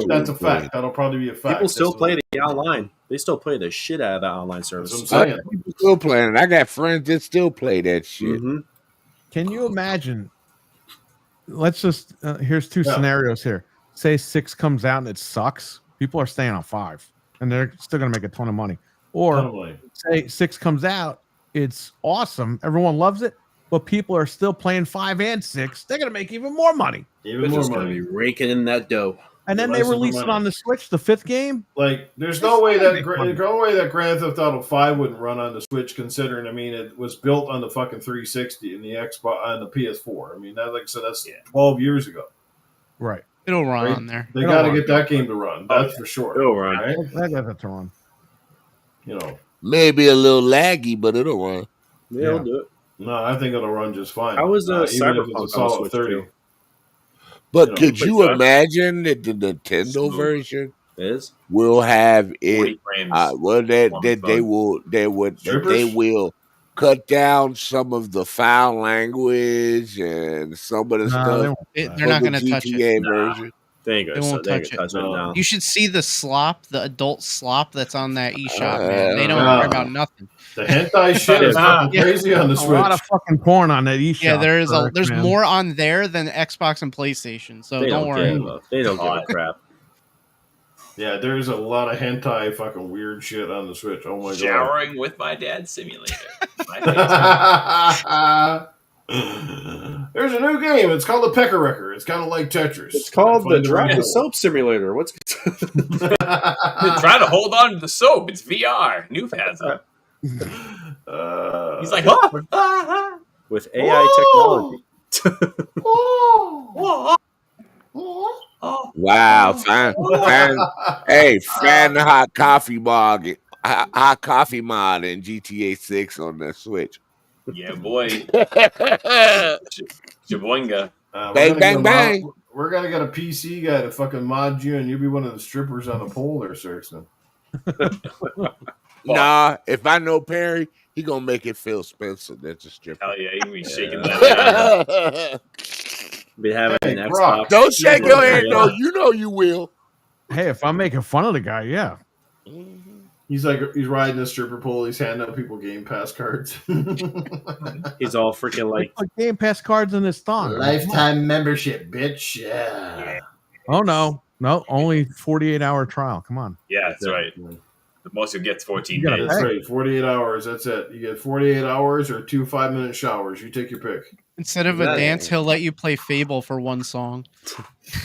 That's a too fact. big. That'll probably be a fact. people still That's play the online. They still play the shit out of that online service. That's what I'm saying. People still playing it. I got friends that still play that shit. Mm-hmm. Can you imagine? Let's just here's two Yeah. scenarios here. Say 6 comes out and it sucks. People are staying on 5, and they're still gonna make a ton of money. Or Totally. say 6 comes out, it's awesome, everyone loves it, but people are still playing 5 and 6. They're gonna make even more money. Even They're more just gonna money. be raking in that dough. And then The they rest of the release it money. on the Switch, the 5th game. Like, there's It's no way gonna that make money. Grand Theft Auto 5 wouldn't run on the Switch, considering, I mean, it was built on the fucking 360 and the Xbox and the PS4. I mean, that, like I said, that's 12 years ago. Right. It'll run Right. on there. They It'll got to run. get that game to run. That's for sure. It'll run. Right? I got that to run. You know, Maybe a little laggy, but it'll run. Yeah, Yeah. I'll do it. no, I think it'll run just fine. How was even if Cyberpunk it's on a solid Switch 30. too? But You know, could you but- imagine that the Nintendo Smooth. version It is? will have 40 it? frames. Well, that on that they phone. will they Strippers? will cut down some of the foul language and some of the No, stuff. they won't. They're for not the going to touch it. GTA version. They ain't gonna, They won't they ain't touch gonna touch it. No. now. You should see the slop, the adult slop that's on that eShop, man. Uh, They don't yeah. care about nothing. The hentai shit is fucking Yeah. crazy on the A lot of Switch. fucking porn on that eShop. Yeah, there's man. more on there than Xbox and PlayStation. So They don't worry. They don't give a crap. Yeah, there's a lot of hentai fucking weird shit on the Switch. Oh my god. Showering with my dad simulator. My There's a new game. It's called the Pecker Wrecker. It's kind of like Tetris. It's called the Find Drop the real. Soap Simulator. What's Try to hold on to the soap. It's VR. Newf has it. He's like, "Ah, with AI technology? Wow, find the hot coffee mod in GTA 6 on the Switch. yeah, boy. Jaboinga. Bang, bang, bang. We're gonna get a PC guy to fucking mod you, and you'll be one of the strippers on the pole there, Sirksman. Nah, if I know Perry, he gonna make it Phil Spencer. That's a stripper. Hell yeah, he be shaking that. Be having Hey, an Brock. Xbox. Don't shake your head, no. You know you will. Hey, if I'm making fun of the guy, yeah. He's riding a stripper pole. He's handing out people Game Pass cards. He's all freaking like, Put Game Pass cards in his thong. Lifetime membership, bitch. Yeah. Oh no, only 48-hour trial. Come on. Yeah, that's right. The most you get is 14 You gotta days. That's Hey. right. 48 hours. That's it. You get 48 hours or 2 5-minute showers. You take your pick. Instead of a That- dance, he'll let you play Fable for one song.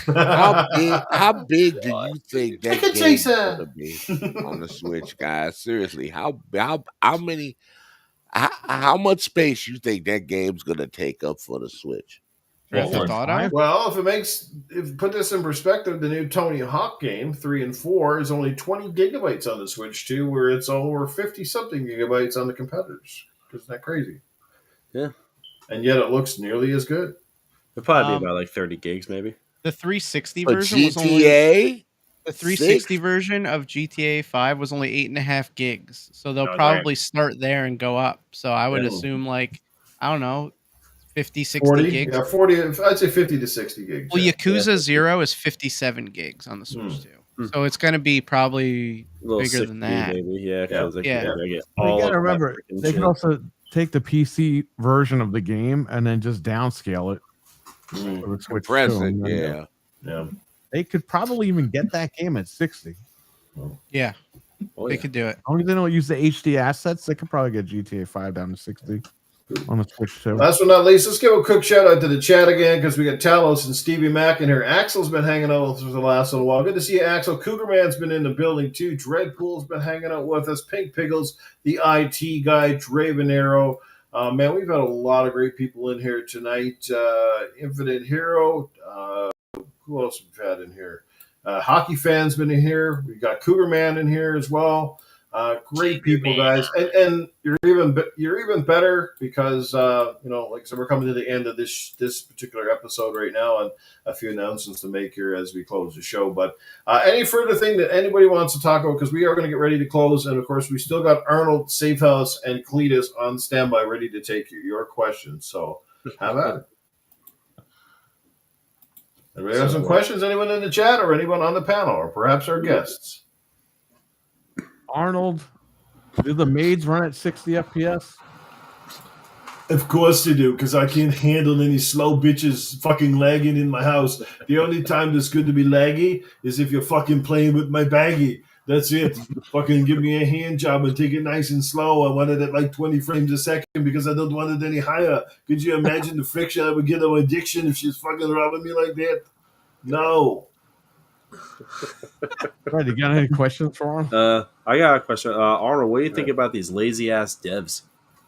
How big do you think that Chicken game's chaser. gonna be on the Switch, guys? Seriously, how much space you think that game's gonna take up for the Switch? Grand Theft Auto? Well, if put this in perspective, the new Tony Hawk game 3 and 4 is only 20 gigabytes on the Switch 2, where it's over 50 something gigabytes on the competitors. Isn't that crazy? Yeah. And yet it looks nearly as good. it'll probably Um, be about like 30 gigs, maybe. The 360 But version was only GTA, the 360 6? version of GTA 5 was only 8.5 gigs. So they'll Oh, probably start there and go up. So I would Yeah. assume like I don't know, 50, 60 40? gigs. Yeah, 40. I'd say 50 to 60 gigs. Well, yeah. Yakuza 0 is 57 gigs on the Switch too. Hmm. So it's going to be probably A little bigger 60 than that. maybe. Yeah, because Yeah. I get Well, all you of gotta remember, that freaking they shit. can also take the PC version of the game and then just downscale it. For the Switch Press too, it, and then yeah. Yeah. they could probably even get that game at 60. Yeah, Oh, they yeah. could do it. As long as they don't use the HD assets, they could probably get GTA 5 down to 60 on the Switch too. Last but not least, let's give a quick shout out to the chat again because we got Talos and Stevie Mac in here. Axel's been hanging out with us for the last little while. Good to see you, Axel. Cougar Man's been in the building too. Dreadpool's been hanging out with us. Pink Pickles, the IT guy, Draven Arrow. Man, we've had a lot of great people in here tonight. Infinite Hero. Who else we've had in here? Hockey Fan's been in here. We got Cougar Man in here as well. Great people, guys, and you're even better because like I said, we're coming to the end of this particular episode right now, and a few announcements to make here as we close the show. But any further thing that anybody wants to talk about, because we are going to get ready to close, and of course we still got Arnold, Safehouse, and Cletus on standby, ready to take your questions. So have at it. Anybody have some questions? Anyone in the chat or anyone on the panel, or perhaps our guests? Arnold, do the maids run at 60 FPS? Of course they do, because I can't handle any slow bitches fucking lagging in my house. The only time that's good to be laggy is if you're fucking playing with my baggie. That's it. Fucking give me a hand job and take it nice and slow. I want it at like 20 frames a second because I don't want it any higher. Could you imagine the friction I would get of addiction if she's fucking robbing me like that? No. Right, you got any questions for him? I got a question. Arnold, what do you think about these lazy ass devs?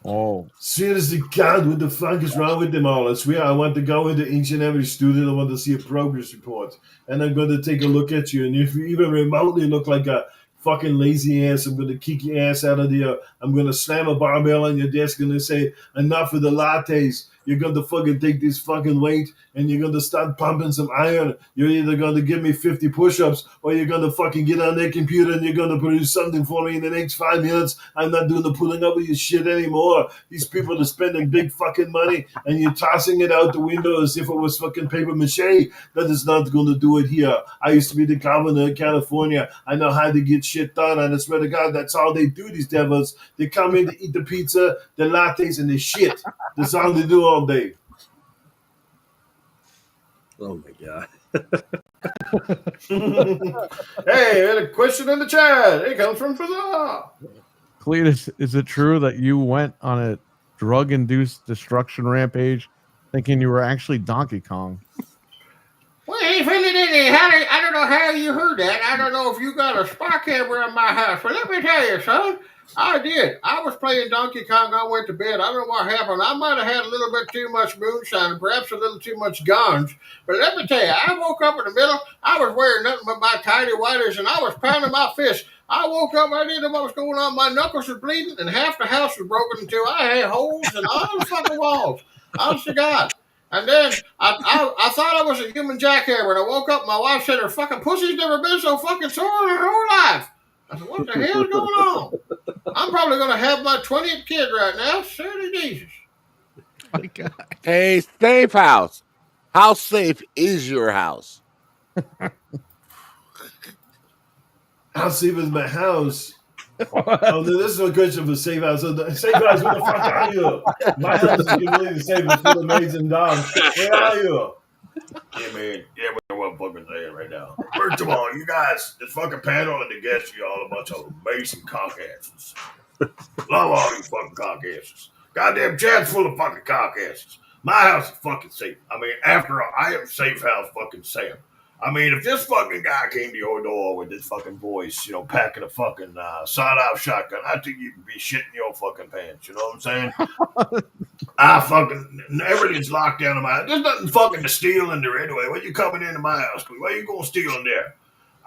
Oh, Seriously, God, what the fuck is wrong with them all? I swear, I want to go into each and every student. I want to see a progress report. And I'm going to take a look at you. And if you even remotely look like a fucking lazy ass, I'm going to kick your ass out of there. I'm going to slam a barbell on your desk and say, enough of the lattes. You're going to fucking take this fucking weight and you're going to start pumping some iron. You're either going to give me 50 push-ups or you're going to fucking get on that computer and you're going to produce something for me in the next 5 minutes. I'm not doing the pulling up with your shit anymore. These people are spending big fucking money and you're tossing it out the window as if it was fucking paper mache. That is not going to do it here. I used to be the governor of California. I know how to get shit done. And I swear to God, that's all they do, these devils. They come in to eat the pizza, the lattes, and the shit. That's all they do all day. Oh my god. Hey, we had a question in the chat. It comes from Fazar. Cletus, is it true that you went on a drug-induced destruction rampage thinking you were actually Donkey Kong? Well, hey, I don't know how you heard that. I don't know if you got a spy camera in my house, but let me tell you, son, I did. I was playing Donkey Kong. I went to bed. I don't know what happened. I might have had a little bit too much moonshine and perhaps a little too much guns. But let me tell you, I woke up in the middle. I was wearing nothing but my tidy whities, and I was pounding my fist. I woke up. I didn't know what was going on. My knuckles were bleeding, and half the house was broken until I had holes in all the fucking walls. Honest to God. And then I thought I was a human jackhammer. When I woke up, my wife said her fucking pussy's never been so fucking sore in her whole life. I said, what the hell's going on? I'm probably going to have my 20th kid right now. Silly Jesus. Oh my God. Hey, Safe House. How safe is your house? How safe is my house? Oh, this is a question for Safe House. So Safe House, where the fuck are you? My house is completely safe. It's full of amazing dogs. Where are you? Yeah, man. Yeah, we're fucking saying right now. First of all, you guys, this fucking panel and the guests, you all a bunch of amazing cockasses. Love all you fucking cockasses. Goddamn chat's full of fucking cockasses. My house is fucking safe. I mean, after all, I am Safe House fucking Sam. I mean, if this fucking guy came to your door with this fucking voice, packing a fucking sawed-off shotgun, I think you could be shitting your fucking pants. You know what I'm saying? Everything's locked down in my house. There's nothing fucking to steal in there anyway. When you coming into my house, where you gonna steal in there?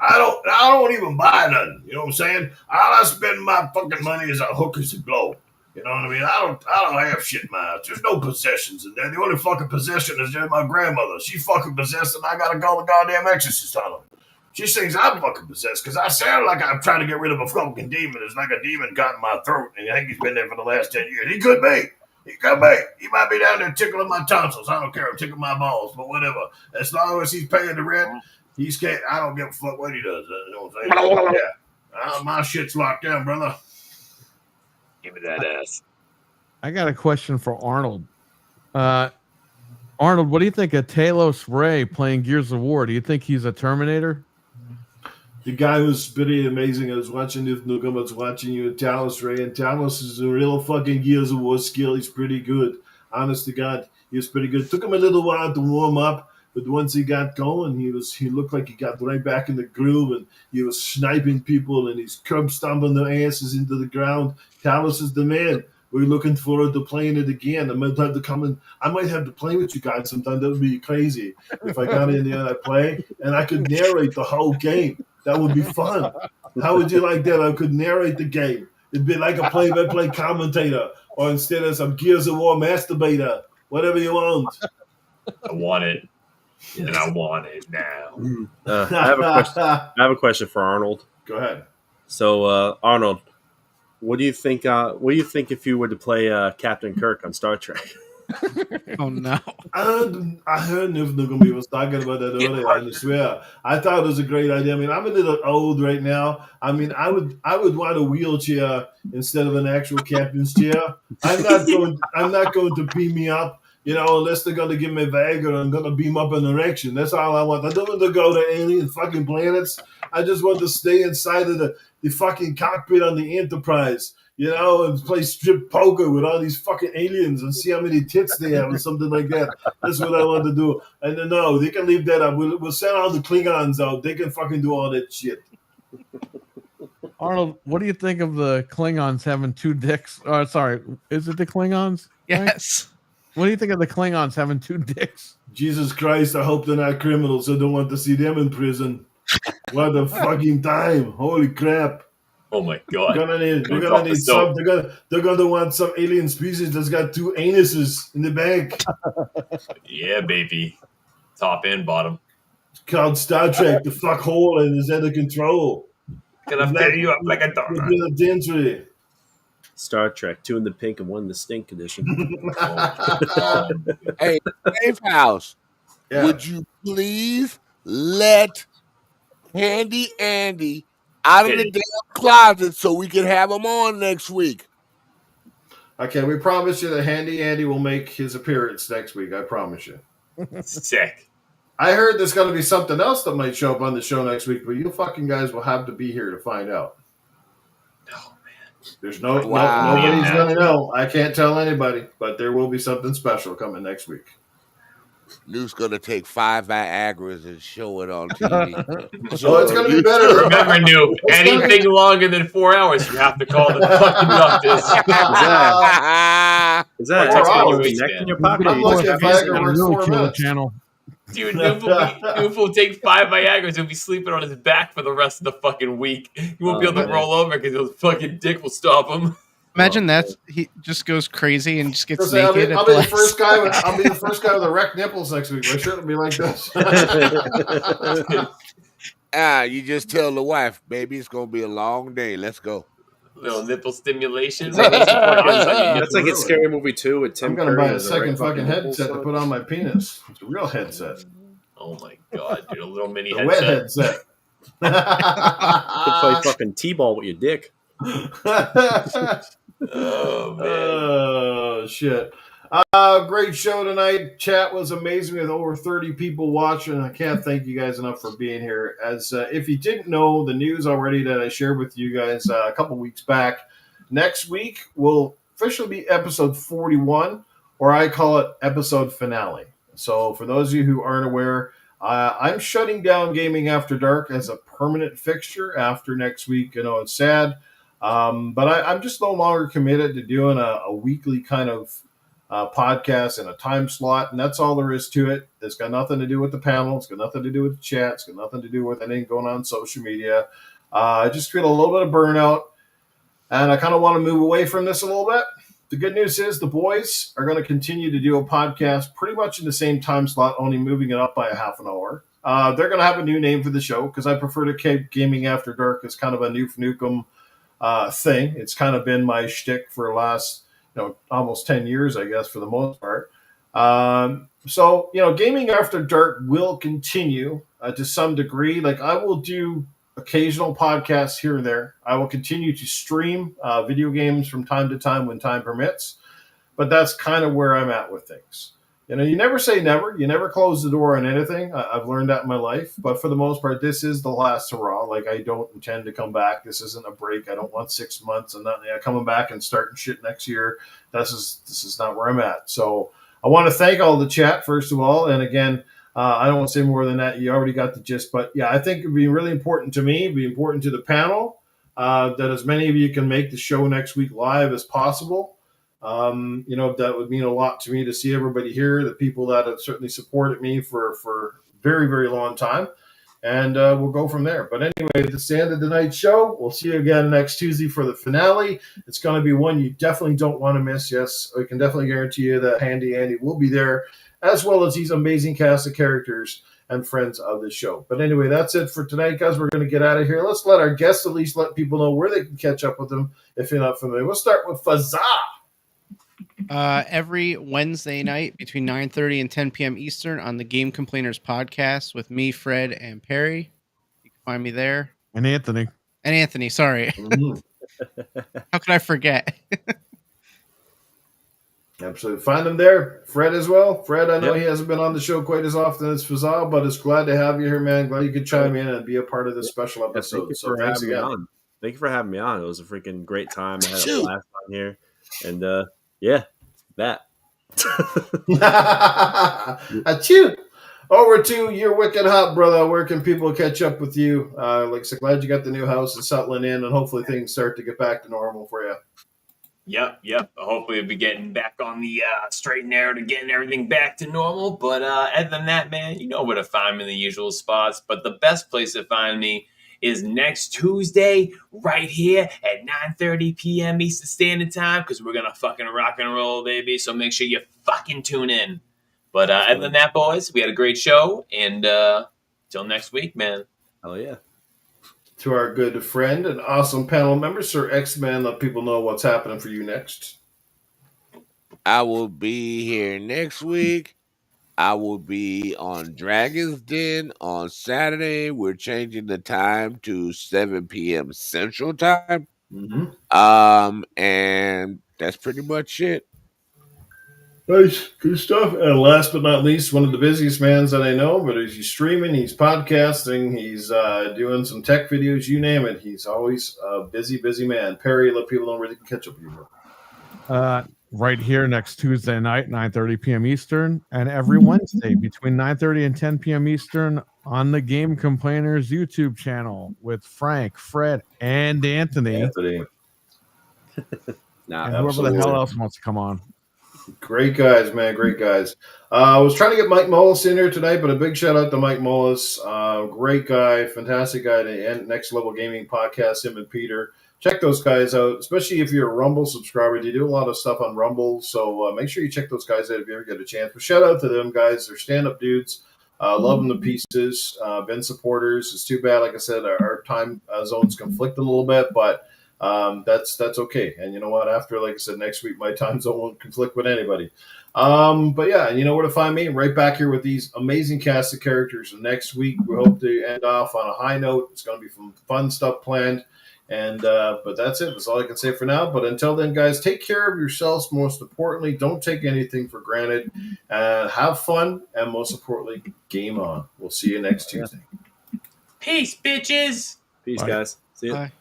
I don't even buy nothing. You know what I'm saying? All I spend my fucking money is on hookers and blow. You know what I mean? I don't have shit in my house. There's no possessions in there. The only fucking possession is there my grandmother. She's fucking possessed and I gotta call the goddamn exorcist on her. She thinks I'm fucking possessed because I sound like I'm trying to get rid of a fucking demon. It's like a demon got in my throat and I think he's been there for the last 10 years. He could be. He could be. He might be down there tickling my tonsils. I don't care. Tickling my balls, but whatever. As long as he's paying the rent, he's can't. I don't give a fuck what he does. You know what I'm saying? Yeah. My shit's locked down, brother. Give me that ass. I got a question for Arnold. Arnold, what do you think of Talos Ray playing Gears of War? Do you think he's a Terminator? The guy was pretty amazing. I was watching Newf Nukem. I was watching you at Talos, Ray, and Talos is a real fucking Gears of War skill. He's pretty good. Honest to God, he was pretty good. Took him a little while to warm up, but once he got going, he looked like he got right back in the groove, and he was sniping people, and he's curb stomping their asses into the ground. Talos is the man. We're looking forward to playing it again. I might have to come in. I might have to play with you guys sometime. That would be crazy if I got in there and I play, and I could narrate the whole game. That would be fun. How would you like that? I could narrate the game. It'd be like a play-by-play commentator, or instead of some Gears of War masturbator, whatever you want. I want it, and I want it now. I have a question. I have a question for Arnold. Go ahead. So, Arnold, what do you think? What do you think if you were to play Captain Kirk on Star Trek? Oh no! I heard Newf Nukem was talking about that earlier. I swear, I thought it was a great idea. I mean, I'm a little old right now. I mean, I would want a wheelchair instead of an actual captain's chair. I'm not going to beam me up, unless they're going to give me Viagra. I'm going to beam up an erection. That's all I want. I don't want to go to alien fucking planets. I just want to stay inside of the fucking cockpit on the Enterprise. And play strip poker with all these fucking aliens and see how many tits they have or something like that. That's what I want to do. And then, no, they can leave that up. We'll send all the Klingons out. They can fucking do all that shit. Arnold, what do you think of the Klingons having two dicks? Sorry, is it the Klingons? Yes. What do you think of the Klingons having two dicks? Jesus Christ, I hope they're not criminals. I don't want to see them in prison. What a fucking time. Holy crap. Oh my god! They're gonna want some alien species that's got two anuses in the back. Yeah, baby, top and bottom. It's called Star Trek. The fuck hole and is under control. Gonna fill you up like a donut. Star Trek, 2 in the pink and 1 in the stink edition. Hey, Dave House, Yeah. would you please let Handy Andy out of the damn closet so we can have him on next week? Okay, we promise you that Handy Andy will make his appearance next week. I promise you. Sick. I heard there's going to be something else that might show up on the show next week, but you fucking guys will have to be here to find out. Oh man, There's nobody's Wow. going to know. I can't tell anybody, but there will be something special coming next week. New's gonna take 5 Viagra's and show it on TV. So it's going to be better. remember, New anything longer than 4 hours, you have to call the fucking doctors. Is that Or a hours. neck in your pocket? I'm looking at Viagra works Really 4 killer minutes. channel. Dude, Newf will take 5 Viagra's and be sleeping on his back for the rest of the fucking week. He won't be able to man. roll over because his fucking dick will stop him. Imagine he just goes crazy and just gets I'll naked. be the first guy. I'll be the first guy with erect nipples next week. My shirt will be like this. You just tell the wife, baby, it's gonna be a long day. Let's go. Little nipple stimulation. That's like in Scary Movie 2 with Tim I'm gonna Curry buy a as the second right fucking nipple, headset to so- put on my penis. It's a real headset. Oh my god, dude, a little mini A wet headset. headset. You could play fucking T-ball with your dick. Oh man. Oh shit! Great show tonight. Chat was amazing with over 30 people watching. I can't thank you guys enough for being here. As if you didn't know the news already that I shared with you guys a couple weeks back, next week will officially be episode 41, or I call it episode finale. So for those of you who aren't aware, I'm shutting down Gaming After Dark as a permanent fixture after next week. I know it's sad. But I'm just no longer committed to doing a weekly kind of podcast in a time slot, and that's all there is to it. It's got nothing to do with the panel. It's got nothing to do with the chat. It's got nothing to do with anything going on social media. I just feel a little bit of burnout, and I kind of want to move away from this a little bit. The good news is the boys are going to continue to do a podcast pretty much in the same time slot, only moving it up by a half an hour. They're going to have a new name for the show because I prefer to keep Gaming After Dark as kind of a Newf Nukem thing. It's kind of been my shtick for the last, almost 10 years, I guess, for the most part. So, Gaming After Dark will continue to some degree. Like, I will do occasional podcasts here and there. I will continue to stream video games from time to time when time permits. but that's kind of where I'm at with things. You know, you never say never. You never close the door on anything. I've learned that in my life. But for the most part, this is the last hurrah. Like, I don't intend to come back. This isn't a break. I don't want 6 months and nothing. Coming back and starting shit next year. This is not where I'm at. So I want to thank all the chat, first of all. And again, I don't want to say more than that. You already got the gist. But yeah, I think it'd be really important to me, be important to the panel, that as many of you can make the show next week live as possible. You know, that would mean a lot to me to see everybody here, the people that have certainly supported me for a very, very long time. And we'll go from there. But anyway, that's the end of tonight's show. We'll see you again next Tuesday for the finale. It's going to be one you definitely don't want to miss. Yes, I can definitely guarantee you that Handy Andy will be there, as well as these amazing cast of characters and friends of the show. But anyway, that's it for tonight, guys. We're going to get out of here. Let's let our guests at least let people know where they can catch up with them if you're not familiar. We'll start with Fazza. Every Wednesday night between 9:30 and 10 p.m. Eastern on the GameComplainers podcast with me, Fred, and Perry. You can find me there. And Anthony. And Anthony, sorry. Mm-hmm. How could I forget? Absolutely. Find him there. Fred as well. Fred, I know he hasn't been on the show quite as often as Fazal, but it's glad to have you here, man. Glad you could chime in and be a part of this special episode. So thanks again. Thank you for having me on. It was a freaking great time. I had a blast on here. And yeah, that. Achoo. Over to your wicked hot brother. Where can people catch up with you? Like, so glad you got the new house and settling in, and hopefully things start to get back to normal for you. Yep. Hopefully we'll be getting back on the straight and narrow to getting everything back to normal. But other than that, man, you know where to find me in the usual spots. But the best place to find me is next Tuesday right here at 9:30 p.m. Eastern Standard Time, because we're going to fucking rock and roll, baby. So make sure you fucking tune in. But other than that, boys, we had a great show. And till next week, man. Hell yeah. To our good friend and awesome panel member, Sir X-Man, let people know what's happening for you next. I will be here next week. I will be on Dragon's Den on Saturday. We're changing the time to 7 p.m. Central Time. Mm-hmm. And that's pretty much it. Nice, good stuff. And last but not least, one of the busiest mans that I know, but he's streaming, he's podcasting, he's doing some tech videos, you name it. He's always a busy man. Perry, let people know where they can catch up with you. Right here next Tuesday night, 9:30 p.m. Eastern, and every Wednesday between 9:30 and 10 p.m. Eastern on the GameComplainers YouTube channel with Frank, Fred, and Anthony. Nah, and whoever the hell else wants to come on. Great guys, man. Great guys. I was trying to get Mike Mullis in here tonight, but a big shout out to Mike Mullis. Great guy, fantastic guy to Next Level Gaming Podcast, him and Peter. Check those guys out, especially if you're a Rumble subscriber. They do a lot of stuff on Rumble, so make sure you check those guys out if you ever get a chance. But shout out to them guys. They're stand-up dudes. Love them to pieces. Been supporters. It's too bad, like I said, our time zones conflict a little bit, but that's okay. And you know what? After, like I said, next week, my time zone won't conflict with anybody. But yeah, and you know where to find me. Right back here with these amazing cast of characters. And next week, we hope to end off on a high note. It's going to be some fun stuff planned. And but that's it. That's all I can say for now. But until then, guys, take care of yourselves. Most importantly, don't take anything for granted. Have fun, and most importantly, game on. We'll see you next Tuesday. Peace, bitches. Peace, guys. See you. Bye.